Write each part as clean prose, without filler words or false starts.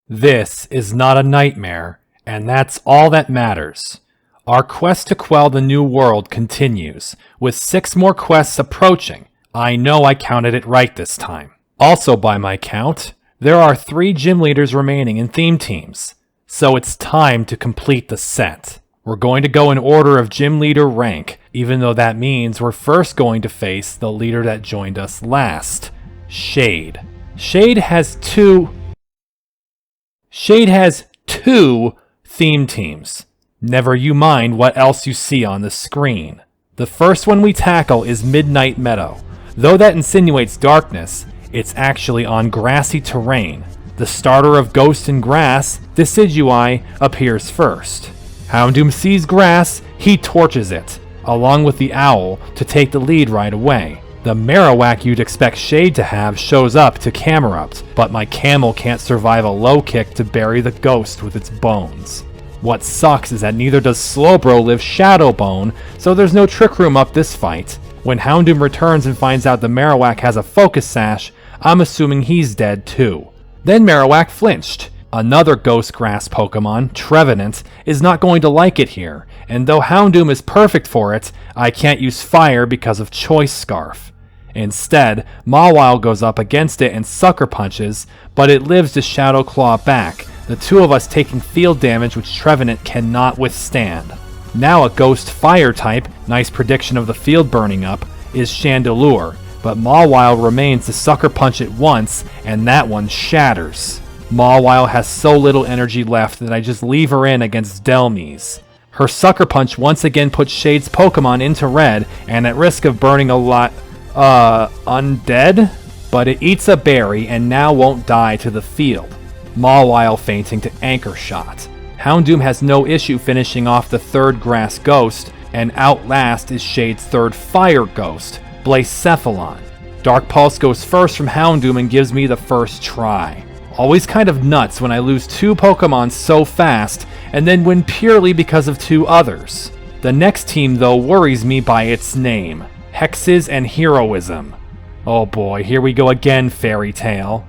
This is not a nightmare, and that's all that matters. Our quest to quell the new world continues, with 6 more quests approaching. I know I counted it right this time. Also by my count, there are 3 gym leaders remaining in theme teams, so it's time to complete the set. We're going to go in order of gym leader rank, even though that means we're first going to face the leader that joined us last, Shade. Shade has two theme teams. Never you mind what else you see on the screen. The first one we tackle is Midnight Meadow. Though that insinuates darkness, it's actually on grassy terrain. The starter of Ghost and Grass, Decidui, appears first. Houndoom sees grass, he torches it, along with the owl, to take the lead right away. The Marowak you'd expect Shade to have shows up to Camerupt, but my camel can't survive a low kick to bury the ghost with its bones. What sucks is that neither does Slowbro live Shadowbone, so there's no Trick Room up this fight. When Houndoom returns and finds out the Marowak has a Focus Sash, I'm assuming he's dead too. Then Marowak flinched. Another Ghost Grass Pokemon, Trevenant, is not going to like it here, and though Houndoom is perfect for it, I can't use Fire because of Choice Scarf. Instead, Mawile goes up against it and Sucker Punches, but it lives to Shadow Claw back, the 2 of us taking field damage which Trevenant cannot withstand. Now a Ghost Fire type, nice prediction of the field burning up, is Chandelure, but Mawile remains to Sucker Punch it once, and that one shatters. Mawile has so little energy left that I just leave her in against Delmise. Her Sucker Punch once again puts Shade's Pokemon into red, and at risk of burning a lot, undead? But it eats a berry and now won't die to the field. Mawile fainting to Anchor Shot. Houndoom has no issue finishing off the 3rd Grass Ghost, and out last is Shade's 3rd Fire Ghost, Blacephalon. Dark Pulse goes first from Houndoom and gives me the first try. Always kind of nuts when I lose 2 Pokemon so fast, and then win purely because of 2 others. The next team though worries me by its name, Hexes and Heroism. Oh boy, here we go again, Fairy Tale.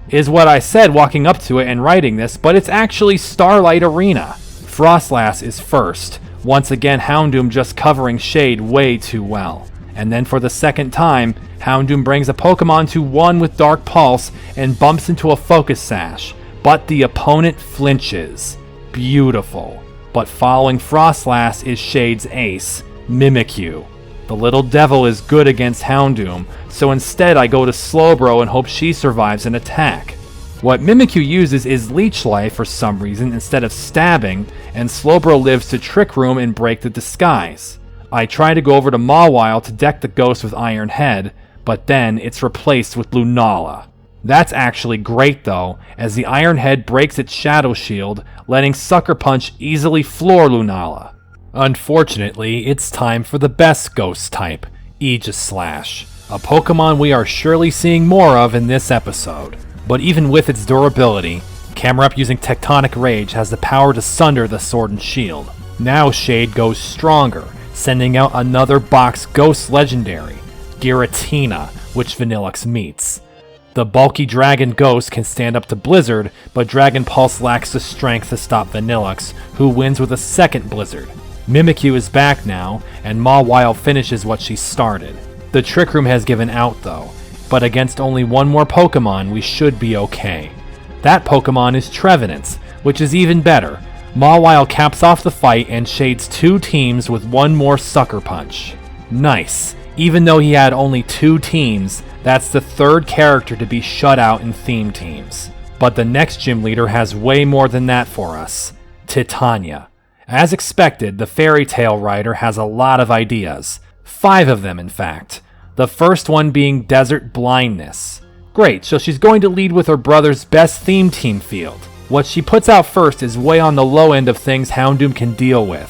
Is what I said walking up to it and writing this, but it's actually Starlight Arena. Frostlass is first, once again Houndoom just covering Shade way too well. And then for the second time, Houndoom brings a Pokemon to 1 with Dark Pulse and bumps into a Focus Sash, but the opponent flinches. Beautiful. But following Frostlass is Shade's ace, Mimikyu. The little devil is good against Houndoom, so instead I go to Slowbro and hope she survives an attack. What Mimikyu uses is Leech Life for some reason instead of stabbing, and Slowbro lives to Trick Room and break the disguise. I try to go over to Mawile to deck the ghost with Iron Head, but then it's replaced with Lunala. That's actually great though, as the Iron Head breaks its Shadow Shield, letting Sucker Punch easily floor Lunala. Unfortunately, it's time for the best ghost type, Aegislash, a Pokemon we are surely seeing more of in this episode. But even with its durability, Camerupt using Tectonic Rage has the power to sunder the Sword and Shield. Now Shade goes stronger, sending out another box Ghost Legendary, Giratina, which Vanillux meets. The bulky Dragon Ghost can stand up to Blizzard, but Dragon Pulse lacks the strength to stop Vanillux, who wins with a second Blizzard. Mimikyu is back now, and Mawile finishes what she started. The Trick Room has given out though, but against only 1 more Pokemon we should be okay. That Pokemon is Trevenant, which is even better. Mawile caps off the fight and shades 2 teams with 1 more Sucker Punch. Nice. Even though he had only 2 teams, that's the 3rd character to be shut out in theme teams. But the next gym leader has way more than that for us. Titania. As expected, the Fairy Tale writer has a lot of ideas. 5 of them, in fact. The first one being Desert Blindness. Great, so she's going to lead with her brother's best theme team field. What she puts out first is way on the low end of things Houndoom can deal with.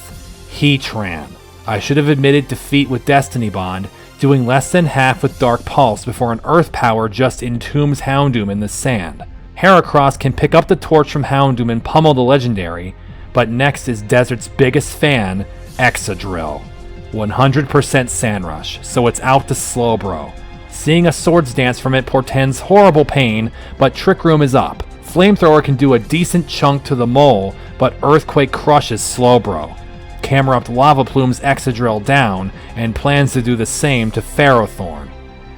Heatran. I should have admitted defeat with Destiny Bond, doing less than half with Dark Pulse before an Earth Power just entombs Houndoom in the sand. Heracross can pick up the torch from Houndoom and pummel the legendary, but next is Desert's biggest fan, Excadrill. 100% Sandrush, so it's out to Slowbro. Seeing a Swords Dance from it portends horrible pain, but Trick Room is up. Flamethrower can do a decent chunk to the mole, but Earthquake crushes Slowbro. Camerupt Lava Plumes Exadrill down, and plans to do the same to Ferrothorn.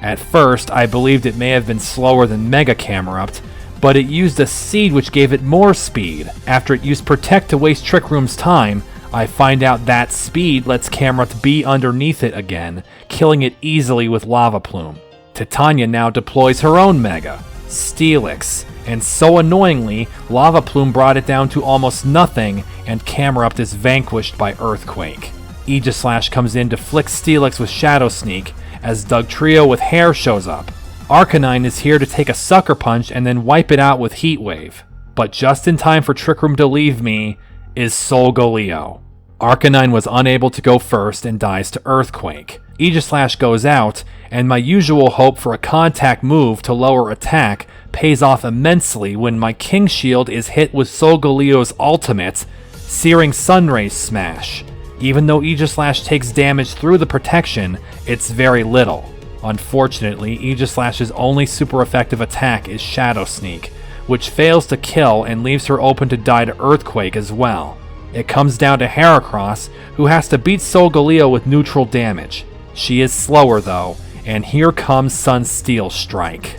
At first, I believed it may have been slower than Mega Camerupt, but it used a seed which gave it more speed. After it used Protect to waste Trick Room's time, I find out that speed lets Camerupt be underneath it again, killing it easily with Lava Plume. Titania now deploys her own Mega, Steelix, and so annoyingly, Lava Plume brought it down to almost nothing, and Camerupt is vanquished by Earthquake. Aegislash comes in to flick Steelix with Shadow Sneak, as Dugtrio with Hair shows up. Arcanine is here to take a Sucker Punch and then wipe it out with Heat Wave. But just in time for Trick Room to leave me is Solgaleo. Arcanine was unable to go first and dies to Earthquake. Aegislash goes out, and my usual hope for a contact move to lower attack pays off immensely when my King Shield is hit with Solgaleo's ultimate, Searing Sunray Smash. Even though Aegislash takes damage through the protection, it's very little. Unfortunately, Aegislash's only super effective attack is Shadow Sneak, which fails to kill and leaves her open to die to Earthquake as well. It comes down to Heracross, who has to beat Solgaleo with neutral damage. She is slower though, and here comes Sunsteel Strike.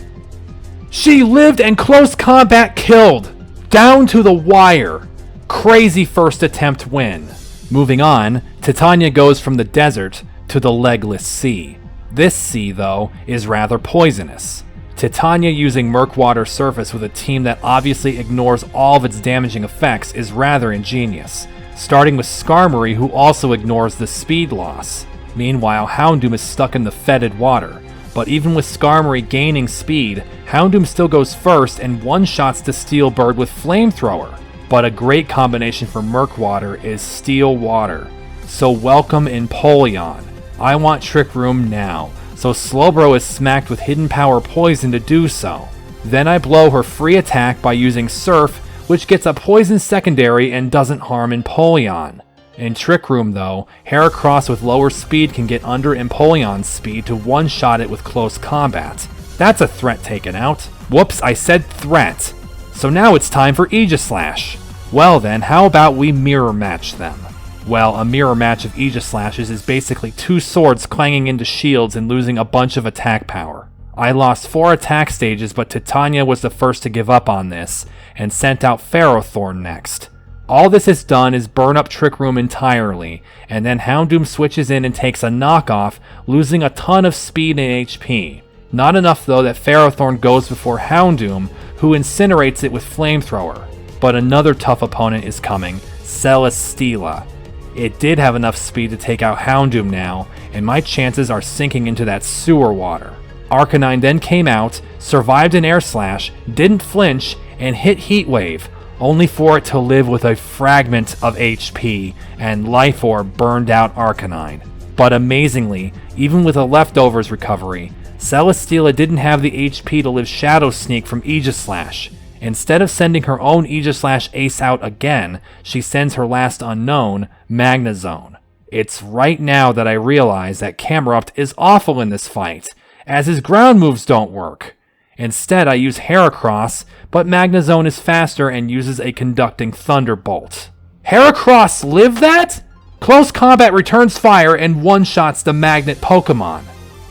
She lived and close combat killed! Down to the wire! Crazy first attempt win. Moving on, Titania goes from the desert to the Legless Sea. This sea, though, is rather poisonous. Titania using Murkwater Surface with a team that obviously ignores all of its damaging effects is rather ingenious, starting with Skarmory, who also ignores the speed loss. Meanwhile, Houndoom is stuck in the fetid water, but even with Skarmory gaining speed, Houndoom still goes first and one-shots the Steel Bird with Flamethrower. But a great combination for Murkwater is Steel Water. So welcome Empoleon. I want Trick Room now, so Slowbro is smacked with Hidden Power Poison to do so. Then I blow her free attack by using Surf, which gets a poison secondary and doesn't harm Empoleon. In Trick Room though, Heracross with lower speed can get under Empoleon's speed to one-shot it with close combat. That's a threat taken out. Whoops, I said threat. So now it's time for Aegislash. Well then, how about we mirror match them? Well, a mirror match of Aegislashes is basically two swords clanging into shields and losing a bunch of attack power. I lost 4 attack stages, but Titania was the first to give up on this, and sent out Ferrothorn next. All this has done is burn up Trick Room entirely, and then Houndoom switches in and takes a knockoff, losing a ton of speed and HP. Not enough though that Ferrothorn goes before Houndoom, who incinerates it with Flamethrower. But another tough opponent is coming, Celesteela. It did have enough speed to take out Houndoom now, and my chances are sinking into that sewer water. Arcanine then came out, survived an Air Slash, didn't flinch, and hit Heat Wave, only for it to live with a fragment of HP, and Life Orb burned out Arcanine. But amazingly, even with a leftovers recovery, Celesteela didn't have the HP to live Shadow Sneak from Aegislash. Instead of sending her own Aegislash ace out again, she sends her last unknown, Magnezone. It's right now that I realize that Camerupt is awful in this fight, as his ground moves don't work. Instead, I use Heracross, but Magnezone is faster and uses a conducting Thunderbolt. Heracross live that? Close combat returns fire and one-shots the magnet Pokemon.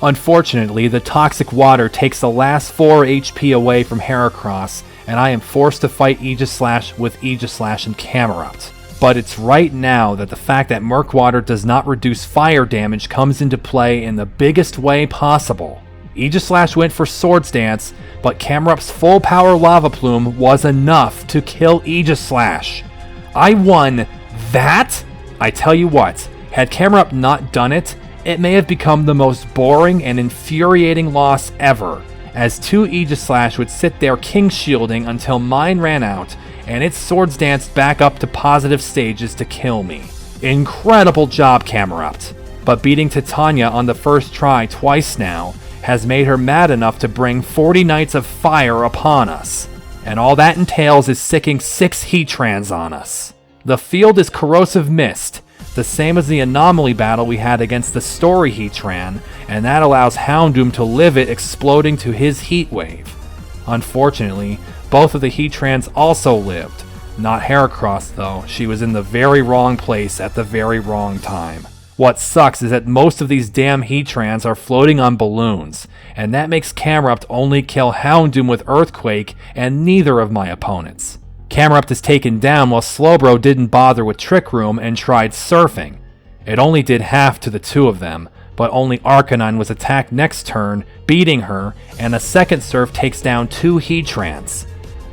Unfortunately, the toxic water takes the last 4 HP away from Heracross, and I am forced to fight Aegislash with Aegislash and Camerupt. But it's right now that the fact that Murkwater does not reduce fire damage comes into play in the biggest way possible. Aegislash went for Swords Dance, but Camerupt's full power Lava Plume was enough to kill Aegislash. I won that? I tell you what, had Camerupt not done it, it may have become the most boring and infuriating loss ever, as 2 Aegislash would sit there king shielding until mine ran out, and its Swords danced back up to positive stages to kill me. Incredible job, Camerupt! But beating Titania on the first try twice now has made her mad enough to bring 40 Nights of Fire upon us. And all that entails is sicking 6 Heatrans on us. The field is Corrosive Mist, the same as the anomaly battle we had against the Story Heatran, and that allows Houndoom to live it, exploding to his Heat Wave. Unfortunately, both of the Heatrans also lived. Not Heracross though, she was in the very wrong place at the very wrong time. What sucks is that most of these damn Heatrans are floating on balloons, and that makes Camerupt only kill Houndoom with Earthquake and neither of my opponents. Camerupt is taken down while Slowbro didn't bother with Trick Room and tried Surfing. It only did half to the two of them, but only Arcanine was attacked next turn, beating her, and a second Surf takes down 2 Heatrans.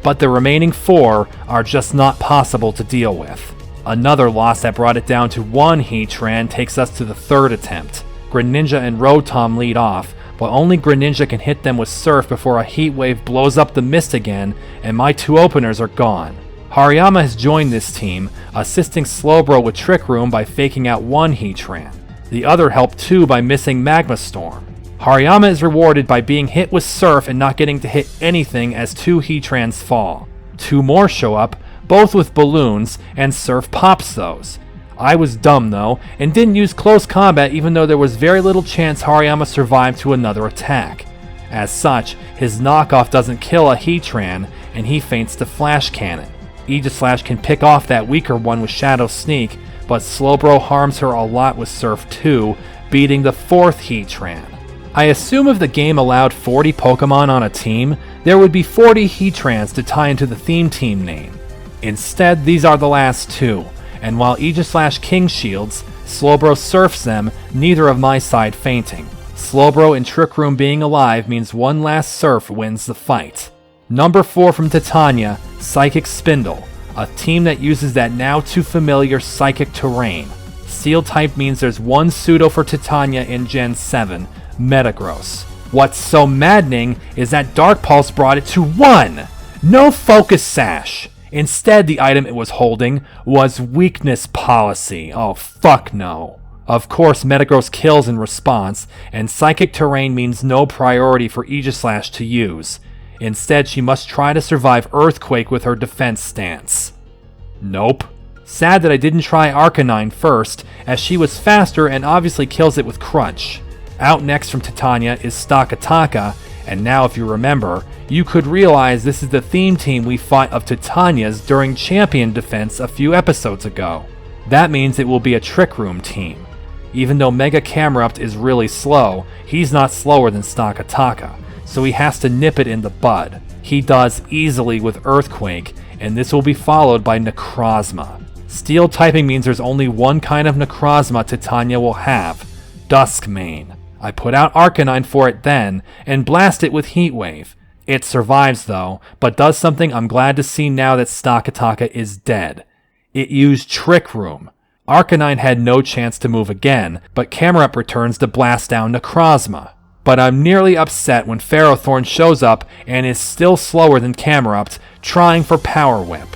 But the remaining 4 are just not possible to deal with. Another loss that brought it down to 1 Heatran takes us to the third attempt. Greninja and Rotom lead off, but only Greninja can hit them with Surf before a Heat Wave blows up the mist again, and my 2 openers are gone. Hariyama has joined this team, assisting Slowbro with Trick Room by faking out 1 Heatran. The other helped 2 by missing Magma Storm. Hariyama is rewarded by being hit with Surf and not getting to hit anything as 2 Heatrans fall. 2 more show up, both with balloons, and Surf pops those. I was dumb though, and didn't use close combat even though there was very little chance Hariyama survived to another attack. As such, his knockoff doesn't kill a Heatran, and he feints to Flash Cannon. Aegislash can pick off that weaker one with Shadow Sneak, but Slowbro harms her a lot with Surf too, beating the 4th Heatran. I assume if the game allowed 40 Pokemon on a team, there would be 40 Heatrans to tie into the theme team name. Instead, these are the last 2, and while Aegislash King Shields, Slowbro surfs them, neither of my side fainting. Slowbro and Trick Room being alive means one last Surf wins the fight. Number 4 from Titania, Psychic Spindle, a team that uses that now too familiar Psychic Terrain. Steel type means there's 1 pseudo for Titania in Gen 7, Metagross. What's so maddening is that Dark Pulse brought it to 1! No Focus Sash! Instead, the item it was holding was Weakness Policy. Oh, fuck no. Of course, Metagross kills in response, and Psychic Terrain means no priority for Aegislash to use. Instead, she must try to survive Earthquake with her defense stance. Nope. Sad that I didn't try Arcanine first, as she was faster and obviously kills it with Crunch. Out next from Titania is Stakataka, and now if you remember, you could realize this is the theme team we fought of Titania's during Champion Defense a few episodes ago. That means it will be a Trick Room team. Even though Mega Camerupt is really slow, he's not slower than Stakataka, so he has to nip it in the bud. He does easily with Earthquake, and this will be followed by Necrozma. Steel typing means there's only one kind of Necrozma Titania will have, Duskmane. I put out Arcanine for it then, and blast it with Heat Wave. It survives though, but does something I'm glad to see now that Stakataka is dead. It used Trick Room. Arcanine had no chance to move again, but Camerupt returns to blast down Necrozma. But I'm nearly upset when Ferrothorn shows up and is still slower than Camerupt, trying for Power Whip.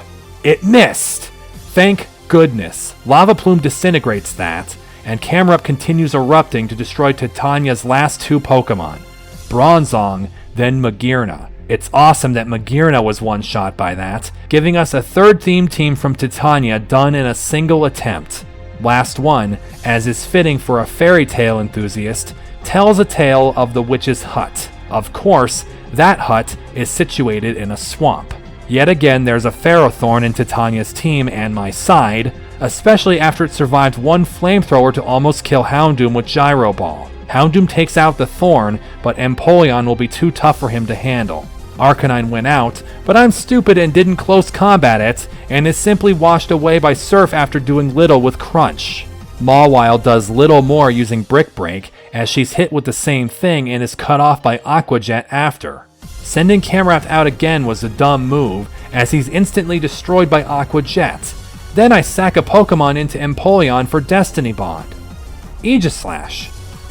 It missed! Thank goodness. Lava Plume disintegrates that, and Camerupt continues erupting to destroy Titania's last 2 Pokemon, Bronzong, then Magearna. It's awesome that Magearna was one-shot by that, giving us a 3rd theme team from Titania done in a single attempt. Last one, as is fitting for a fairy tale enthusiast, tells a tale of the witch's hut. Of course, that hut is situated in a swamp. Yet again, there's a Ferrothorn in Titania's team and my side, especially after it survived 1 flamethrower to almost kill Houndoom with Gyro Ball. Houndoom takes out the Thorn, but Empoleon will be too tough for him to handle. Arcanine went out, but I'm stupid and didn't close combat it, and is simply washed away by Surf after doing little with Crunch. Mawile does little more using Brick Break, as she's hit with the same thing and is cut off by Aqua Jet after. Sending Camerupt out again was a dumb move, as he's instantly destroyed by Aqua Jet. Then I sack a Pokemon into Empoleon for Destiny Bond. Aegislash.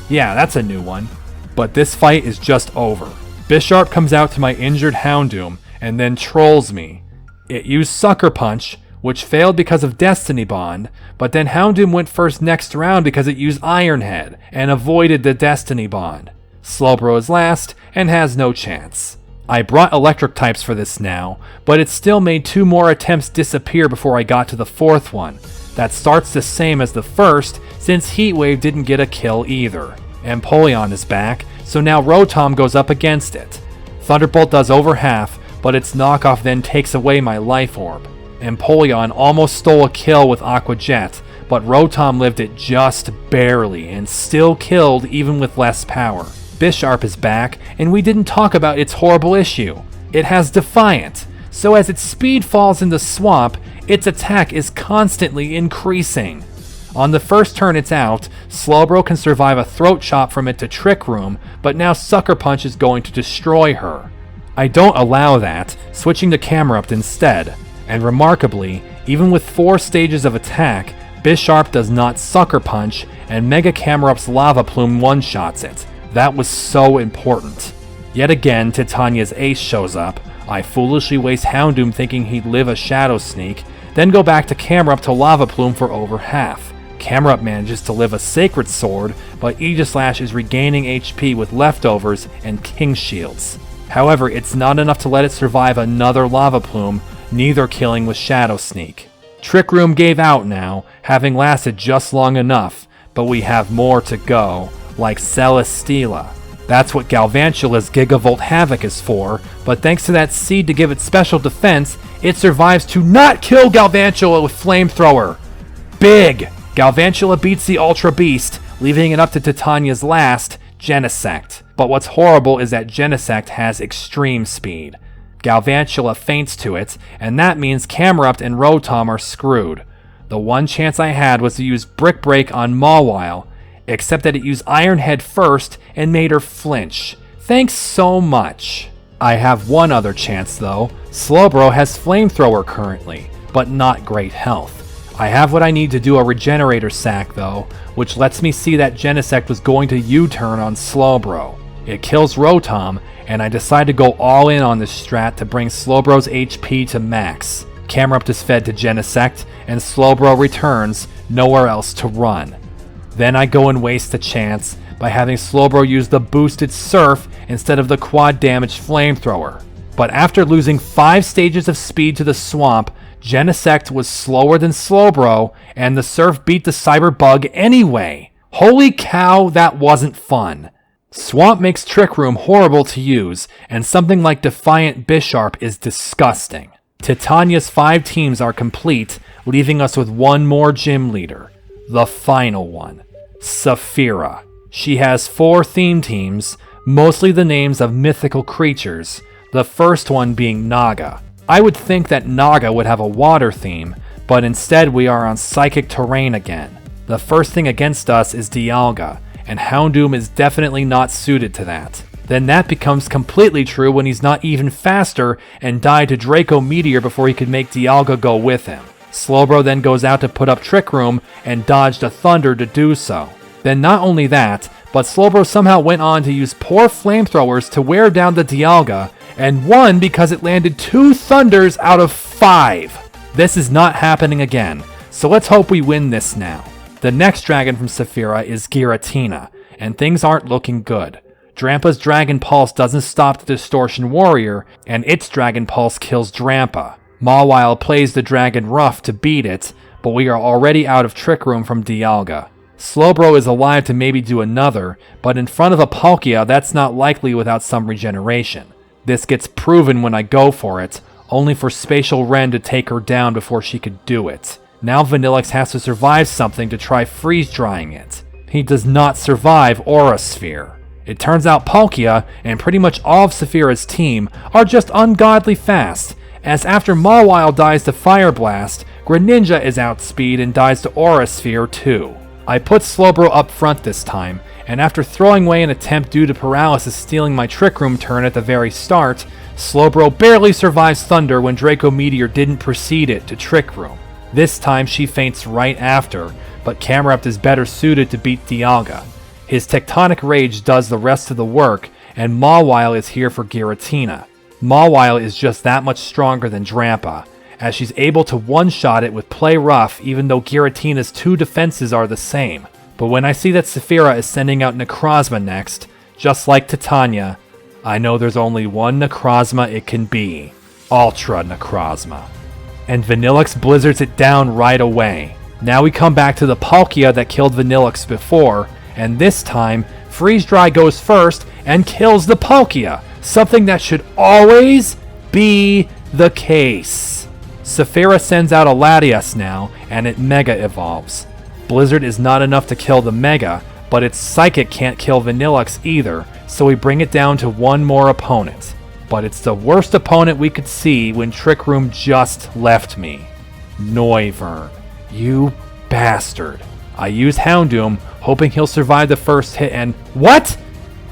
Yeah, that's a new one. But this fight is just over. Bisharp comes out to my injured Houndoom, and then trolls me. It used Sucker Punch, which failed because of Destiny Bond, but then Houndoom went first next round because it used Iron Head, and avoided the Destiny Bond. Slowbro is last, and has no chance. I brought electric types for this now, but it still made 2 more attempts disappear before I got to the 4th one. That starts the same as the first, since Heat Wave didn't get a kill either. Empoleon is back, so now Rotom goes up against it. Thunderbolt does over half, but its knockoff then takes away my life orb. Empoleon almost stole a kill with Aqua Jet, but Rotom lived it just barely and still killed even with less power. Bisharp is back, and we didn't talk about its horrible issue. It has Defiant, so as its speed falls in the swamp, its attack is constantly increasing. On the first turn it's out, Slowbro can survive a throat chop from it to Trick Room, but now Sucker Punch is going to destroy her. I don't allow that, switching to Camerupt instead, and remarkably, even with 4 stages of attack, Bisharp does not Sucker Punch, and Mega Camerupt's Lava Plume one-shots it. That was so important. Yet again, Titania's ace shows up. I foolishly waste Houndoom thinking he'd live a Shadow Sneak, then go back to Camerupt to Lava Plume for over half. Camerupt manages to live a Sacred Sword, but Aegislash is regaining HP with leftovers and King Shields. However, it's not enough to let it survive another Lava Plume, neither killing with Shadow Sneak. Trick Room gave out now, having lasted just long enough, but we have more to go, like Celesteela. That's what Galvantula's Gigavolt Havoc is for, but thanks to that seed to give it special defense, it survives to not kill Galvantula with Flamethrower. Big! Galvantula beats the Ultra Beast, leaving it up to Titania's last, Genesect. But what's horrible is that Genesect has extreme speed. Galvantula faints to it, and that means Camerupt and Rotom are screwed. The one chance I had was to use Brick Break on Mawile, except that it used Iron Head first and made her flinch. Thanks so much. I have one other chance though. Slowbro has Flamethrower currently, but not great health. I have what I need to do a Regenerator Sack though, which lets me see that Genesect was going to U-turn on Slowbro. It kills Rotom, and I decide to go all in on this strat to bring Slowbro's HP to max. Camerupt is fed to Genesect, and Slowbro returns, nowhere else to run. Then I go and waste a chance by having Slowbro use the boosted Surf instead of the quad damage Flamethrower. But after losing 5 stages of speed to the swamp, Genesect was slower than Slowbro, and the Surf beat the Cyber Bug anyway. Holy cow, that wasn't fun. Swamp makes Trick Room horrible to use, and something like Defiant Bisharp is disgusting. Titania's 5 teams are complete, leaving us with one more gym leader. The final one. Saphira. She has 4 theme teams, mostly the names of mythical creatures, the first one being Naga. I would think that Naga would have a water theme, but instead we are on psychic terrain again. The first thing against us is Dialga, and Houndoom is definitely not suited to that. Then that becomes completely true when he's not even faster and died to Draco Meteor before he could make Dialga go with him. Slowbro then goes out to put up Trick Room and dodged a Thunder to do so. Then not only that, but Slowbro somehow went on to use poor Flamethrowers to wear down the Dialga, and won because it landed 2 Thunders out of 5. This is not happening again, so let's hope we win this now. The next dragon from Saphira is Giratina, and things aren't looking good. Drampa's Dragon Pulse doesn't stop the Distortion Warrior, and its Dragon Pulse kills Drampa. Mawile plays the Dragon Rough to beat it, but we are already out of Trick Room from Dialga. Slowbro is alive to maybe do another, but in front of a Palkia that's not likely without some regeneration. This gets proven when I go for it, only for Spatial Wren to take her down before she could do it. Now Vanillix has to survive something to try freeze-drying it. He does not survive Aura Sphere. It turns out Palkia, and pretty much all of Saphira's team, are just ungodly fast, as after Mawile dies to Fire Blast, Greninja is outspeed and dies to Aura Sphere too. I put Slowbro up front this time, and after throwing away an attempt due to Paralysis stealing my Trick Room turn at the very start, Slowbro barely survives Thunder when Draco Meteor didn't precede it to Trick Room. This time she faints right after, but Camerupt is better suited to beat Dialga. His Tectonic Rage does the rest of the work, and Mawile is here for Giratina. Mawile is just that much stronger than Drampa, as she's able to one-shot it with Play Rough even though Giratina's 2 defenses are the same. But when I see that Saphira is sending out Necrozma next, just like Titania, I know there's only one Necrozma it can be. Ultra Necrozma. And Vanillix blizzards it down right away. Now we come back to the Palkia that killed Vanillix before, and this time, Freeze Dry goes first and kills the Palkia, something that should always be the case. Saphira sends out a Latias now, and it Mega evolves. Blizzard is not enough to kill the Mega, but its Psychic can't kill Vanillux either, so we bring it down to one more opponent. But it's the worst opponent we could see when Trick Room just left me. Noivern. You bastard. I use Houndoom, hoping he'll survive the first hit, and what?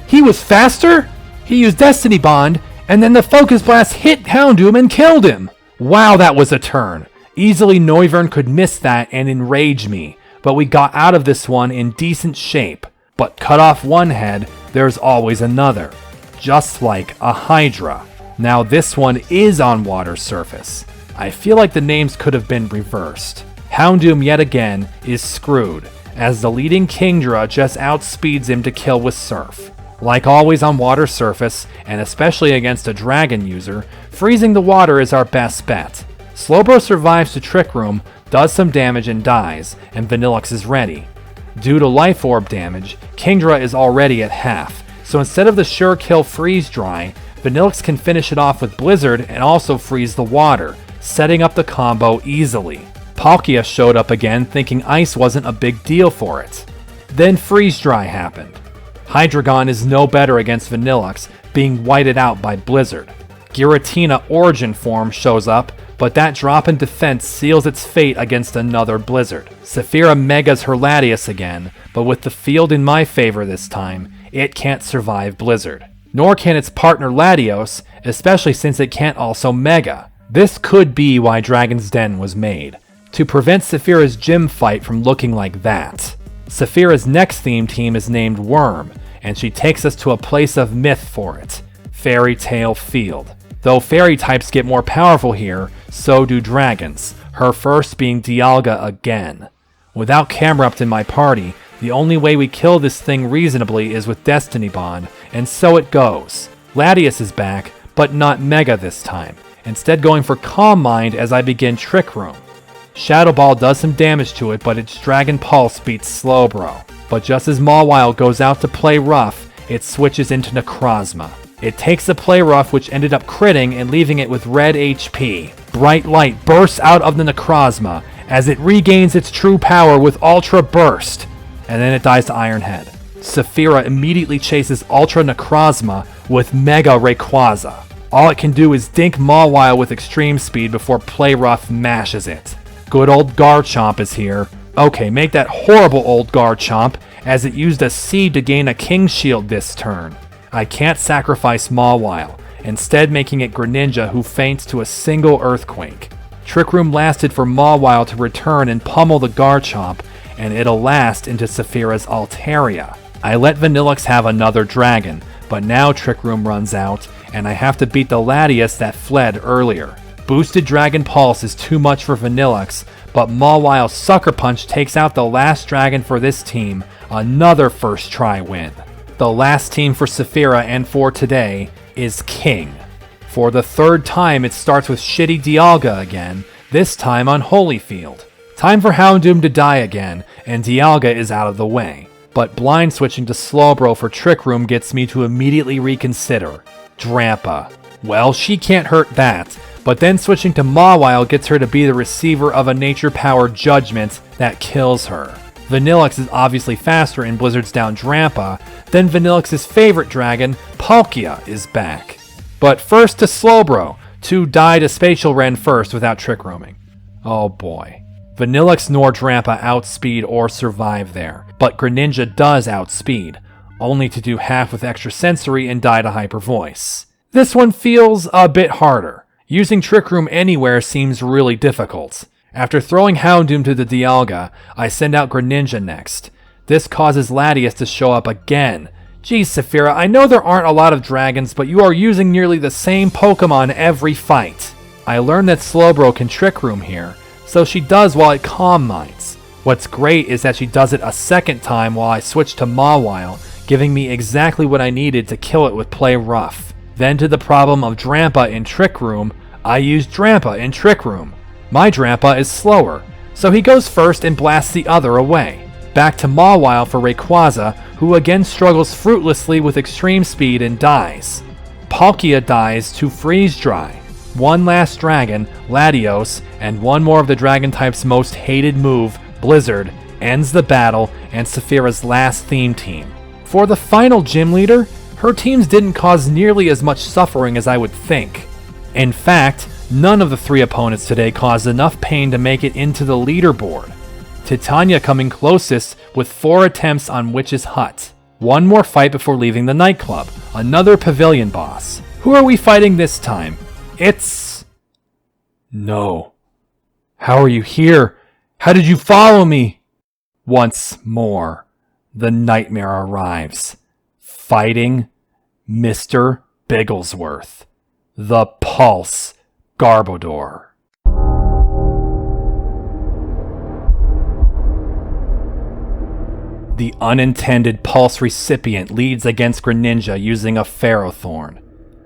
He was faster? He used Destiny Bond, and then the Focus Blast hit Houndoom and killed him. Wow, that was a turn. Easily Noivern could miss that and enrage me, but we got out of this one in decent shape. But cut off one head, there's always another. Just like a Hydra. Now this one is on water surface. I feel like the names could have been reversed. Houndoom yet again is screwed, as the leading Kingdra just outspeeds him to kill with Surf. Like always on water surface, and especially against a dragon user, freezing the water is our best bet. Slowbro survives to Trick Room, does some damage and dies, and Vanillux is ready. Due to Life Orb damage, Kingdra is already at half, so instead of the sure kill Freeze Dry, Vanillux can finish it off with Blizzard and also freeze the water, setting up the combo easily. Palkia showed up again thinking Ice wasn't a big deal for it. Then Freeze Dry happened. Hydreigon is no better against Vanillux, being whited out by Blizzard. Giratina Origin form shows up, but that drop in defense seals its fate against another Blizzard. Saphira megas her Latias again, but with the field in my favor this time, it can't survive Blizzard. Nor can its partner Latios, especially since it can't also Mega. This could be why Dragon's Den was made, to prevent Saphira's gym fight from looking like that. Saphira's next theme team is named Worm, and she takes us to a place of myth for it, Fairy Tale Field. Though fairy types get more powerful here, so do dragons, her first being Dialga again. Without Camerupt in my party, the only way we kill this thing reasonably is with Destiny Bond, and so it goes. Latias is back, but not Mega this time, instead going for Calm Mind as I begin Trick Room. Shadow Ball does some damage to it, but its Dragon Pulse beats Slowbro. But just as Mawile goes out to play rough, it switches into Necrozma. It takes the play rough, which ended up critting and leaving it with red HP. Bright light bursts out of the Necrozma as it regains its true power with Ultra Burst, and then it dies to Iron Head. Saphira immediately chases Ultra Necrozma with Mega Rayquaza. All it can do is dink Mawile with extreme speed before play rough mashes it. Good old Garchomp is here. Okay, make that horrible old Garchomp, as it used a seed to gain a King Shield this turn. I can't sacrifice Mawile, instead making it Greninja who faints to a single Earthquake. Trick Room lasted for Mawile to return and pummel the Garchomp, and it'll last into Saphira's Altaria. I let Vanillux have another dragon, but now Trick Room runs out, and I have to beat the Latias that fled earlier. Boosted Dragon Pulse is too much for Vanillux, but Mawile's Sucker Punch takes out the last dragon for this team, another first try win. The last team for Saphira and for today is King. For the third time it starts with shitty Dialga again, this time on Holyfield. Time for Houndoom to die again, and Dialga is out of the way. But blind switching to Slowbro for Trick Room gets me to immediately reconsider. Drampa. Well, she can't hurt that. But then switching to Mawile gets her to be the receiver of a nature-powered judgment that kills her. Vanillux is obviously faster in Blizzard's down Drampa, then Vanillux's favorite dragon, Palkia, is back. But first to Slowbro, to die to Spatial Ren first without Trick Rooming. Oh boy. Vanillux nor Drampa outspeed or survive there, but Greninja does outspeed, only to do half with extra sensory and die to Hyper Voice. This one feels a bit harder. Using Trick Room anywhere seems really difficult. After throwing Houndoom to the Dialga, I send out Greninja next. This causes Latias to show up again. Geez, Saphira, I know there aren't a lot of dragons, but you are using nearly the same Pokemon every fight. I learned that Slowbro can Trick Room here, so she does while it Calm Minds. What's great is that she does it a second time while I switch to Mawile, giving me exactly what I needed to kill it with Play Rough. Then to the problem of Drampa in Trick Room, I use Drampa in Trick Room. My Drampa is slower, so he goes first and blasts the other away. Back to Mawile for Rayquaza, who again struggles fruitlessly with extreme speed and dies. Palkia dies to freeze dry. One last dragon, Latios, and one more of the dragon type's most hated move, Blizzard, ends the battle and Saphira's last theme team. For the final gym leader, her teams didn't cause nearly as much suffering as I would think. In fact, none of the 3 opponents today caused enough pain to make it into the leaderboard. Titania coming closest with 4 attempts on Witch's Hut. One more fight before leaving the nightclub, another pavilion boss. Who are we fighting this time? It's... No. How are you here? How did you follow me? Once more, the nightmare arrives. Fighting Mr. Bigglesworth, the Pulse Garbodor. The unintended Pulse recipient leads against Greninja using a Ferrothorn.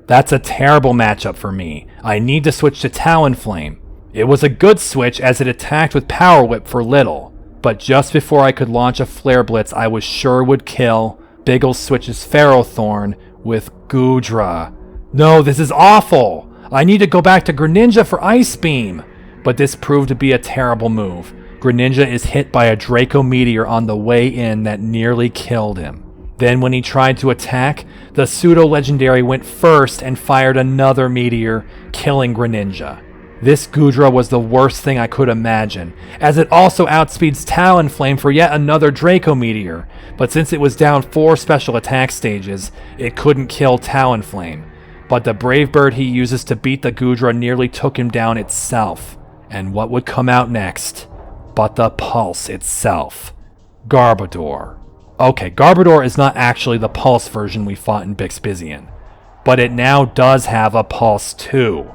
That's a terrible matchup for me. I need to switch to Talonflame. It was a good switch as it attacked with Power Whip for little, but just before I could launch a Flare Blitz I was sure would kill, Biggles switches Ferrothorn with Goodra. No, this is awful! I need to go back to Greninja for Ice Beam! But this proved to be a terrible move. Greninja is hit by a Draco Meteor on the way in that nearly killed him. Then when he tried to attack, the pseudo-legendary went first and fired another meteor, killing Greninja. This Goodra was the worst thing I could imagine, as it also outspeeds Talonflame for yet another Draco Meteor, but since it was down 4 special attack stages, it couldn't kill Talonflame. But the Brave Bird he uses to beat the Goodra nearly took him down itself. And what would come out next but the Pulse itself? Garbodor. Okay, Garbodor is not actually the Pulse version we fought in Bixbyzian, but it now does have a Pulse too.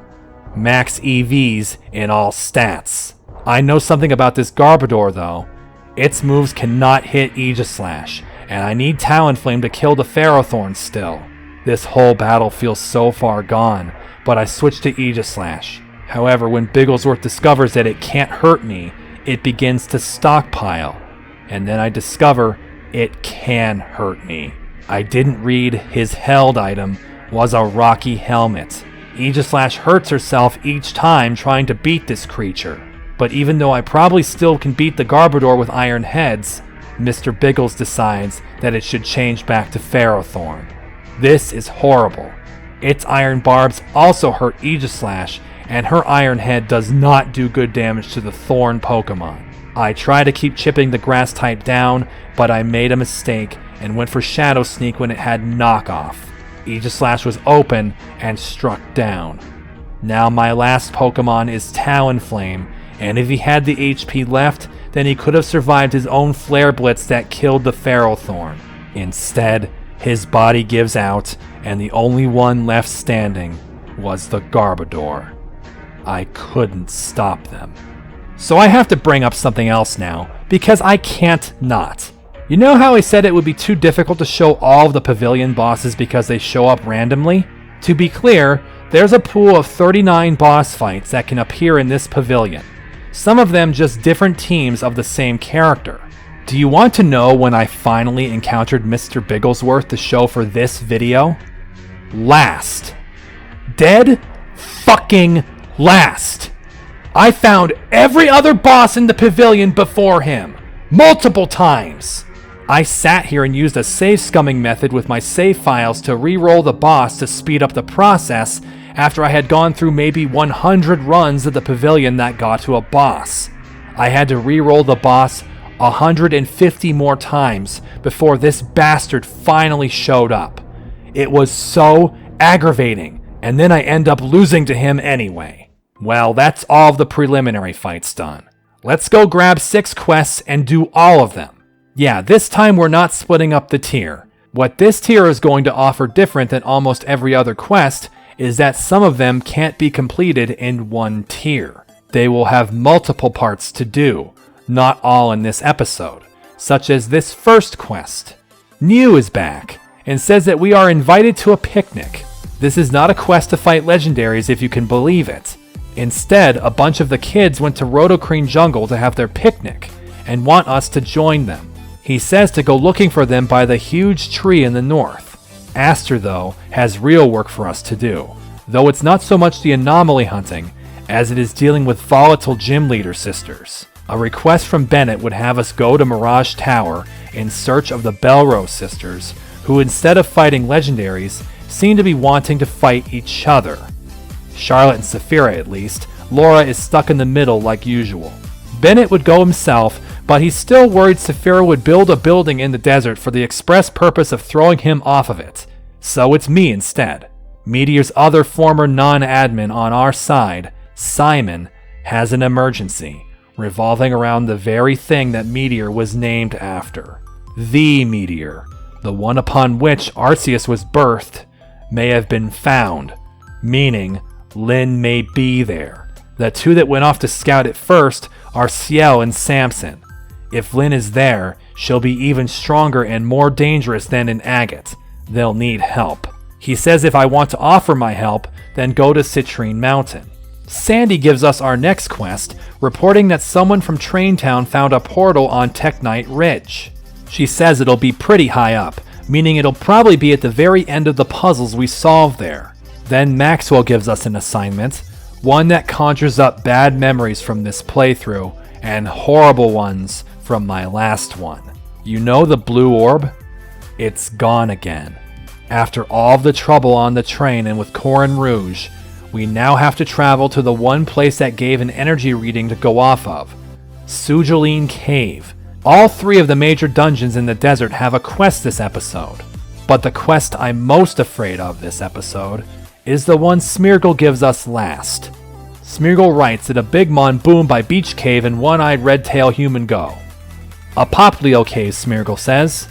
Max EVs in all stats. I know something about this Garbodor though. Its moves cannot hit Aegislash, and I need Talonflame to kill the Ferrothorn still. This whole battle feels so far gone, but I switch to Aegislash. However, when Bigglesworth discovers that it can't hurt me, it begins to stockpile. And then I discover it can hurt me. I didn't read his held item was a Rocky Helmet. Aegislash hurts herself each time trying to beat this creature. But even though I probably still can beat the Garbodor with Iron Heads, Mr. Biggles decides that it should change back to Ferrothorn. This is horrible. Its Iron Barbs also hurt Aegislash, and her Iron Head does not do good damage to the Thorn Pokemon. I try to keep chipping the Grass type down, but I made a mistake and went for Shadow Sneak when it had Knockoff. Aegislash was open and struck down. Now my last Pokemon is Talonflame, and if he had the HP left, then he could have survived his own Flare Blitz that killed the Ferrothorn. Instead, his body gives out, and the only one left standing was the Garbodor. I couldn't stop them. So I have to bring up something else now, because I can't not. You know how I said it would be too difficult to show all of the pavilion bosses because they show up randomly? To be clear, there's a pool of 39 boss fights that can appear in this pavilion. Some of them just different teams of the same character. Do you want to know when I finally encountered Mr. Bigglesworth to show for this video? Last. Dead fucking last. I found every other boss in the pavilion before him. Multiple times. I sat here and used a save scumming method with my save files to re-roll the boss to speed up the process after I had gone through maybe 100 runs of the pavilion that got to a boss. I had to re-roll the boss 150 more times before this bastard finally showed up. It was so aggravating, and then I end up losing to him anyway. Well, that's all of the preliminary fights done. Let's go grab 6 quests and do all of them. Yeah, this time we're not splitting up the tier. What this tier is going to offer different than almost every other quest is that some of them can't be completed in one tier. They will have multiple parts to do, not all in this episode, such as this first quest. New is back and says that we are invited to a picnic. This is not a quest to fight legendaries if you can believe it. Instead, a bunch of the kids went to Rotocrene Jungle to have their picnic and want us to join them. He says to go looking for them by the huge tree in the north. Aster, though, has real work for us to do, though it's not so much the anomaly hunting as it is dealing with volatile gym leader sisters. A request from Bennett would have us go to Mirage Tower in search of the Belrose sisters, who instead of fighting legendaries, seem to be wanting to fight each other. Charlotte and Saphira at least. Laura is stuck in the middle like usual. Bennett would go himself, but he's still worried Saphira would build a building in the desert for the express purpose of throwing him off of it. So it's me instead. Meteor's other former non-admin on our side, Simon, has an emergency, revolving around the very thing that Meteor was named after. The Meteor, the one upon which Arceus was birthed, may have been found, meaning Lyn may be there. The two that went off to scout it first are Ciel and Samson. If Lyn is there, she'll be even stronger and more dangerous than in Agate. They'll need help. He says if I want to offer my help, then go to Citrine Mountain. Sandy gives us our next quest, reporting that someone from Traintown found a portal on Teknite Ridge. She says it'll be pretty high up, meaning it'll probably be at the very end of the puzzles we solve there. Then Maxwell gives us an assignment, one that conjures up bad memories from this playthrough, and horrible ones from my last one. You know the blue orb? It's gone again. After all of the trouble on the train and with Corin Rouge, we now have to travel to the one place that gave an energy reading to go off of, Sugeline Cave. All three of the major dungeons in the desert have a quest this episode, but the quest I'm most afraid of this episode is the one Smeargle gives us last. Smeargle writes that a Big Mon boom by Beach Cave and one-eyed red-tail human go. A Poplio cave, Smeargle says.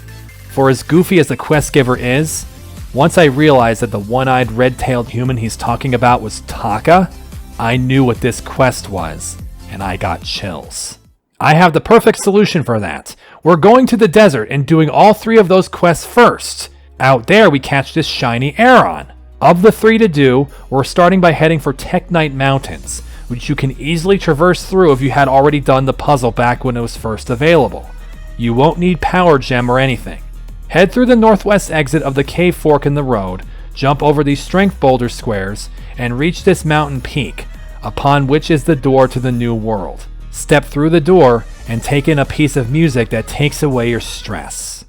For as goofy as the quest giver is, once I realized that the one-eyed red-tailed human he's talking about was Taka, I knew what this quest was, and I got chills. I have the perfect solution for that. We're going to the desert and doing all three of those quests first. Out there we catch this shiny Aeron. Of the three to do, we're starting by heading for Teknite Mountains, which you can easily traverse through if you had already done the puzzle back when it was first available. You won't need Power Gem or anything. Head through the northwest exit of the cave fork in the road, jump over these strength boulder squares, and reach this mountain peak, upon which is the door to the new world. Step through the door and take in a piece of music that takes away your stress.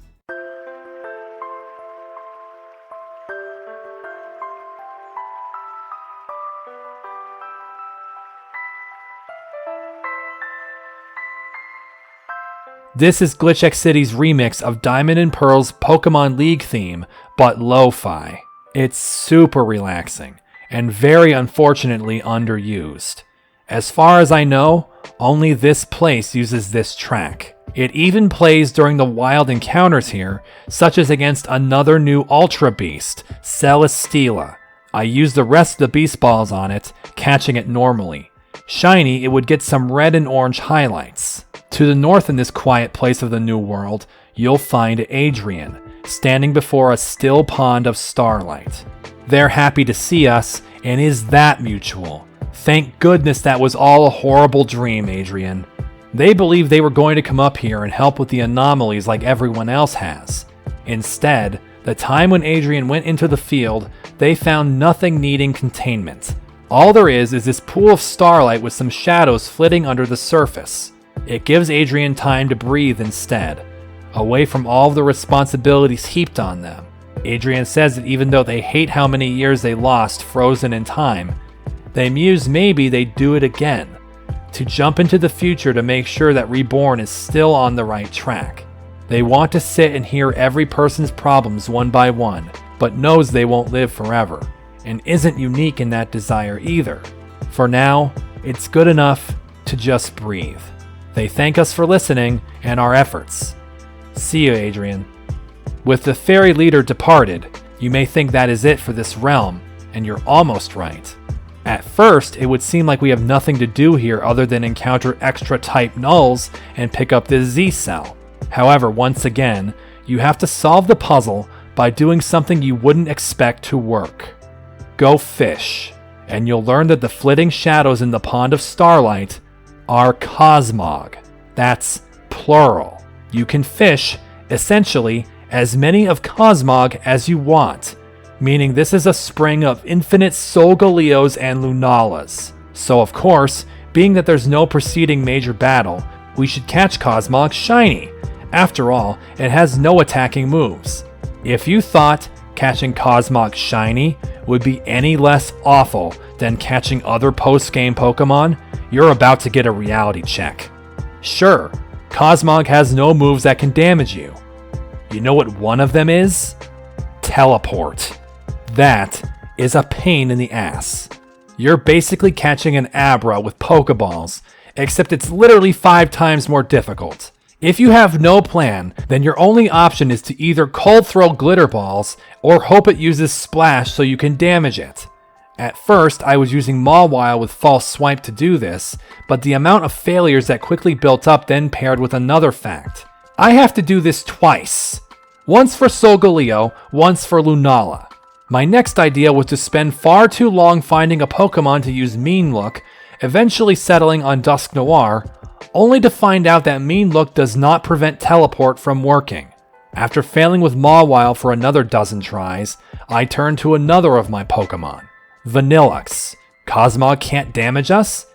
This is Glitch X City's remix of Diamond and Pearl's Pokemon League theme, but lo-fi. It's super relaxing, and very unfortunately underused. As far as I know, only this place uses this track. It even plays during the wild encounters here, such as against another new Ultra Beast, Celesteela. I used the rest of the Beast Balls on it, catching it normally. Shiny, it would get some red and orange highlights. To the north in this quiet place of the New World, you'll find Adrian, standing before a still pond of starlight. They're happy to see us, and is that mutual? Thank goodness that was all a horrible dream, Adrian. They believed they were going to come up here and help with the anomalies like everyone else has. Instead, the time when Adrian went into the field, they found nothing needing containment. All there is this pool of starlight with some shadows flitting under the surface. It gives Adrian time to breathe instead, away from all of the responsibilities heaped on them. Adrian says that even though they hate how many years they lost frozen in time, they muse maybe they'd do it again, to jump into the future to make sure that Reborn is still on the right track. They want to sit and hear every person's problems one by one, but knows they won't live forever, and isn't unique in that desire either. For now, it's good enough to just breathe. They thank us for listening and our efforts. See you, Adrian. With the fairy leader departed, you may think that is it for this realm, and you're almost right. At first, it would seem like we have nothing to do here other than encounter extra type nulls and pick up this Z-cell. However, once again, you have to solve the puzzle by doing something you wouldn't expect to work. Go fish, and you'll learn that the flitting shadows in the pond of starlight are Cosmog. That's plural. You can fish, essentially, as many of Cosmog as you want, meaning this is a spring of infinite Solgaleos and Lunalas. So of course, being that there's no preceding major battle, we should catch Cosmog shiny. After all, it has no attacking moves. If you thought catching Cosmog shiny would be any less awful than catching other post-game Pokemon, you're about to get a reality check. Sure, Cosmog has no moves that can damage you. You know what one of them is? Teleport. That is a pain in the ass. You're basically catching an Abra with Pokeballs, except it's literally 5 times more difficult. If you have no plan, then your only option is to either cold throw glitter balls or hope it uses splash so you can damage it. At first, I was using Mawile with false swipe to do this, but the amount of failures that quickly built up then paired with another fact. I have to do this twice. Once for Solgaleo, once for Lunala. My next idea was to spend far too long finding a Pokemon to use Mean Look, eventually settling on Dusknoir, only to find out that Mean Look does not prevent teleport from working. After failing with Mawile for another dozen tries, I turned to another of my Pokemon, Vanillux. Cosmog can't damage us?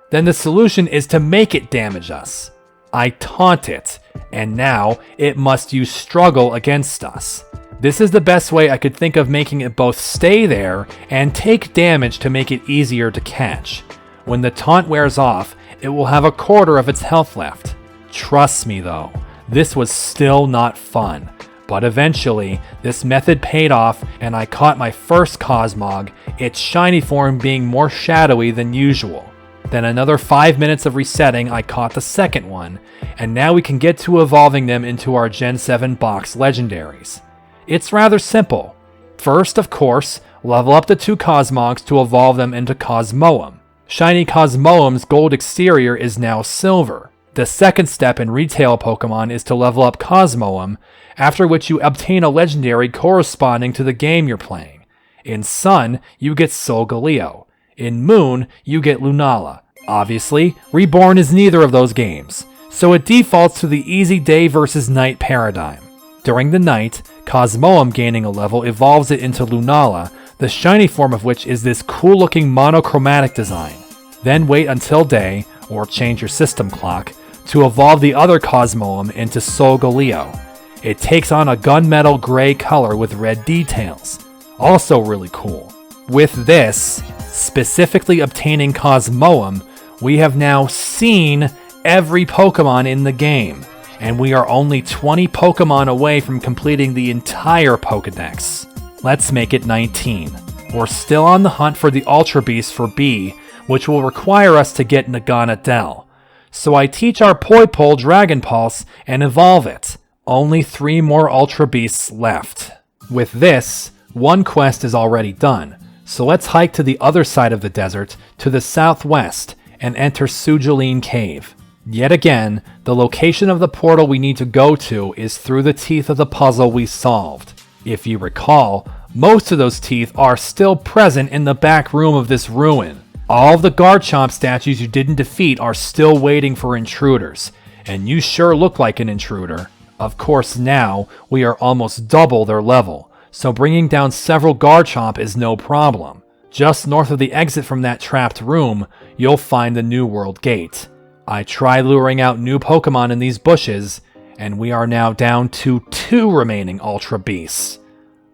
Then the solution is to make it damage us. I taunt it, and now it must use Struggle against us. This is the best way I could think of making it both stay there and take damage to make it easier to catch. When the taunt wears off, it will have a quarter of its health left. Trust me though, this was still not fun. But eventually, this method paid off and I caught my first Cosmog, its shiny form being more shadowy than usual. Then another 5 minutes of resetting, I caught the second one, and now we can get to evolving them into our Gen 7 box legendaries. It's rather simple. First, of course, level up the 2 Cosmogs to evolve them into Cosmoem. Shiny Cosmoem's gold exterior is now silver. The second step in retail Pokemon is to level up Cosmoem, after which you obtain a legendary corresponding to the game you're playing. In Sun, you get Solgaleo. In Moon, you get Lunala. Obviously, Reborn is neither of those games, so it defaults to the easy day versus night paradigm. During the night, Cosmoem gaining a level evolves it into Lunala, the shiny form of which is this cool looking monochromatic design. Then wait until day, or change your system clock, to evolve the other Cosmoem into Solgaleo. It takes on a gunmetal gray color with red details. Also really cool. With this, specifically obtaining Cosmoem, we have now seen every Pokemon in the game, and we are only 20 Pokemon away from completing the entire Pokedex. Let's make it 19. We're still on the hunt for the Ultra Beast for B, which will require us to get Nagana Dell. So I teach our Poipole Dragon Pulse and evolve it. Only 3 more Ultra Beasts left. With this, one quest is already done, so let's hike to the other side of the desert, to the southwest, and enter Sujuline Cave. Yet again, the location of the portal we need to go to is through the teeth of the puzzle we solved. If you recall, most of those teeth are still present in the back room of this ruin. All of the Garchomp statues you didn't defeat are still waiting for intruders, and you sure look like an intruder. Of course now, we are almost double their level, so bringing down several Garchomp is no problem. Just north of the exit from that trapped room, you'll find the New World Gate. I try luring out new Pokemon in these bushes, and we are now down to 2 remaining Ultra Beasts.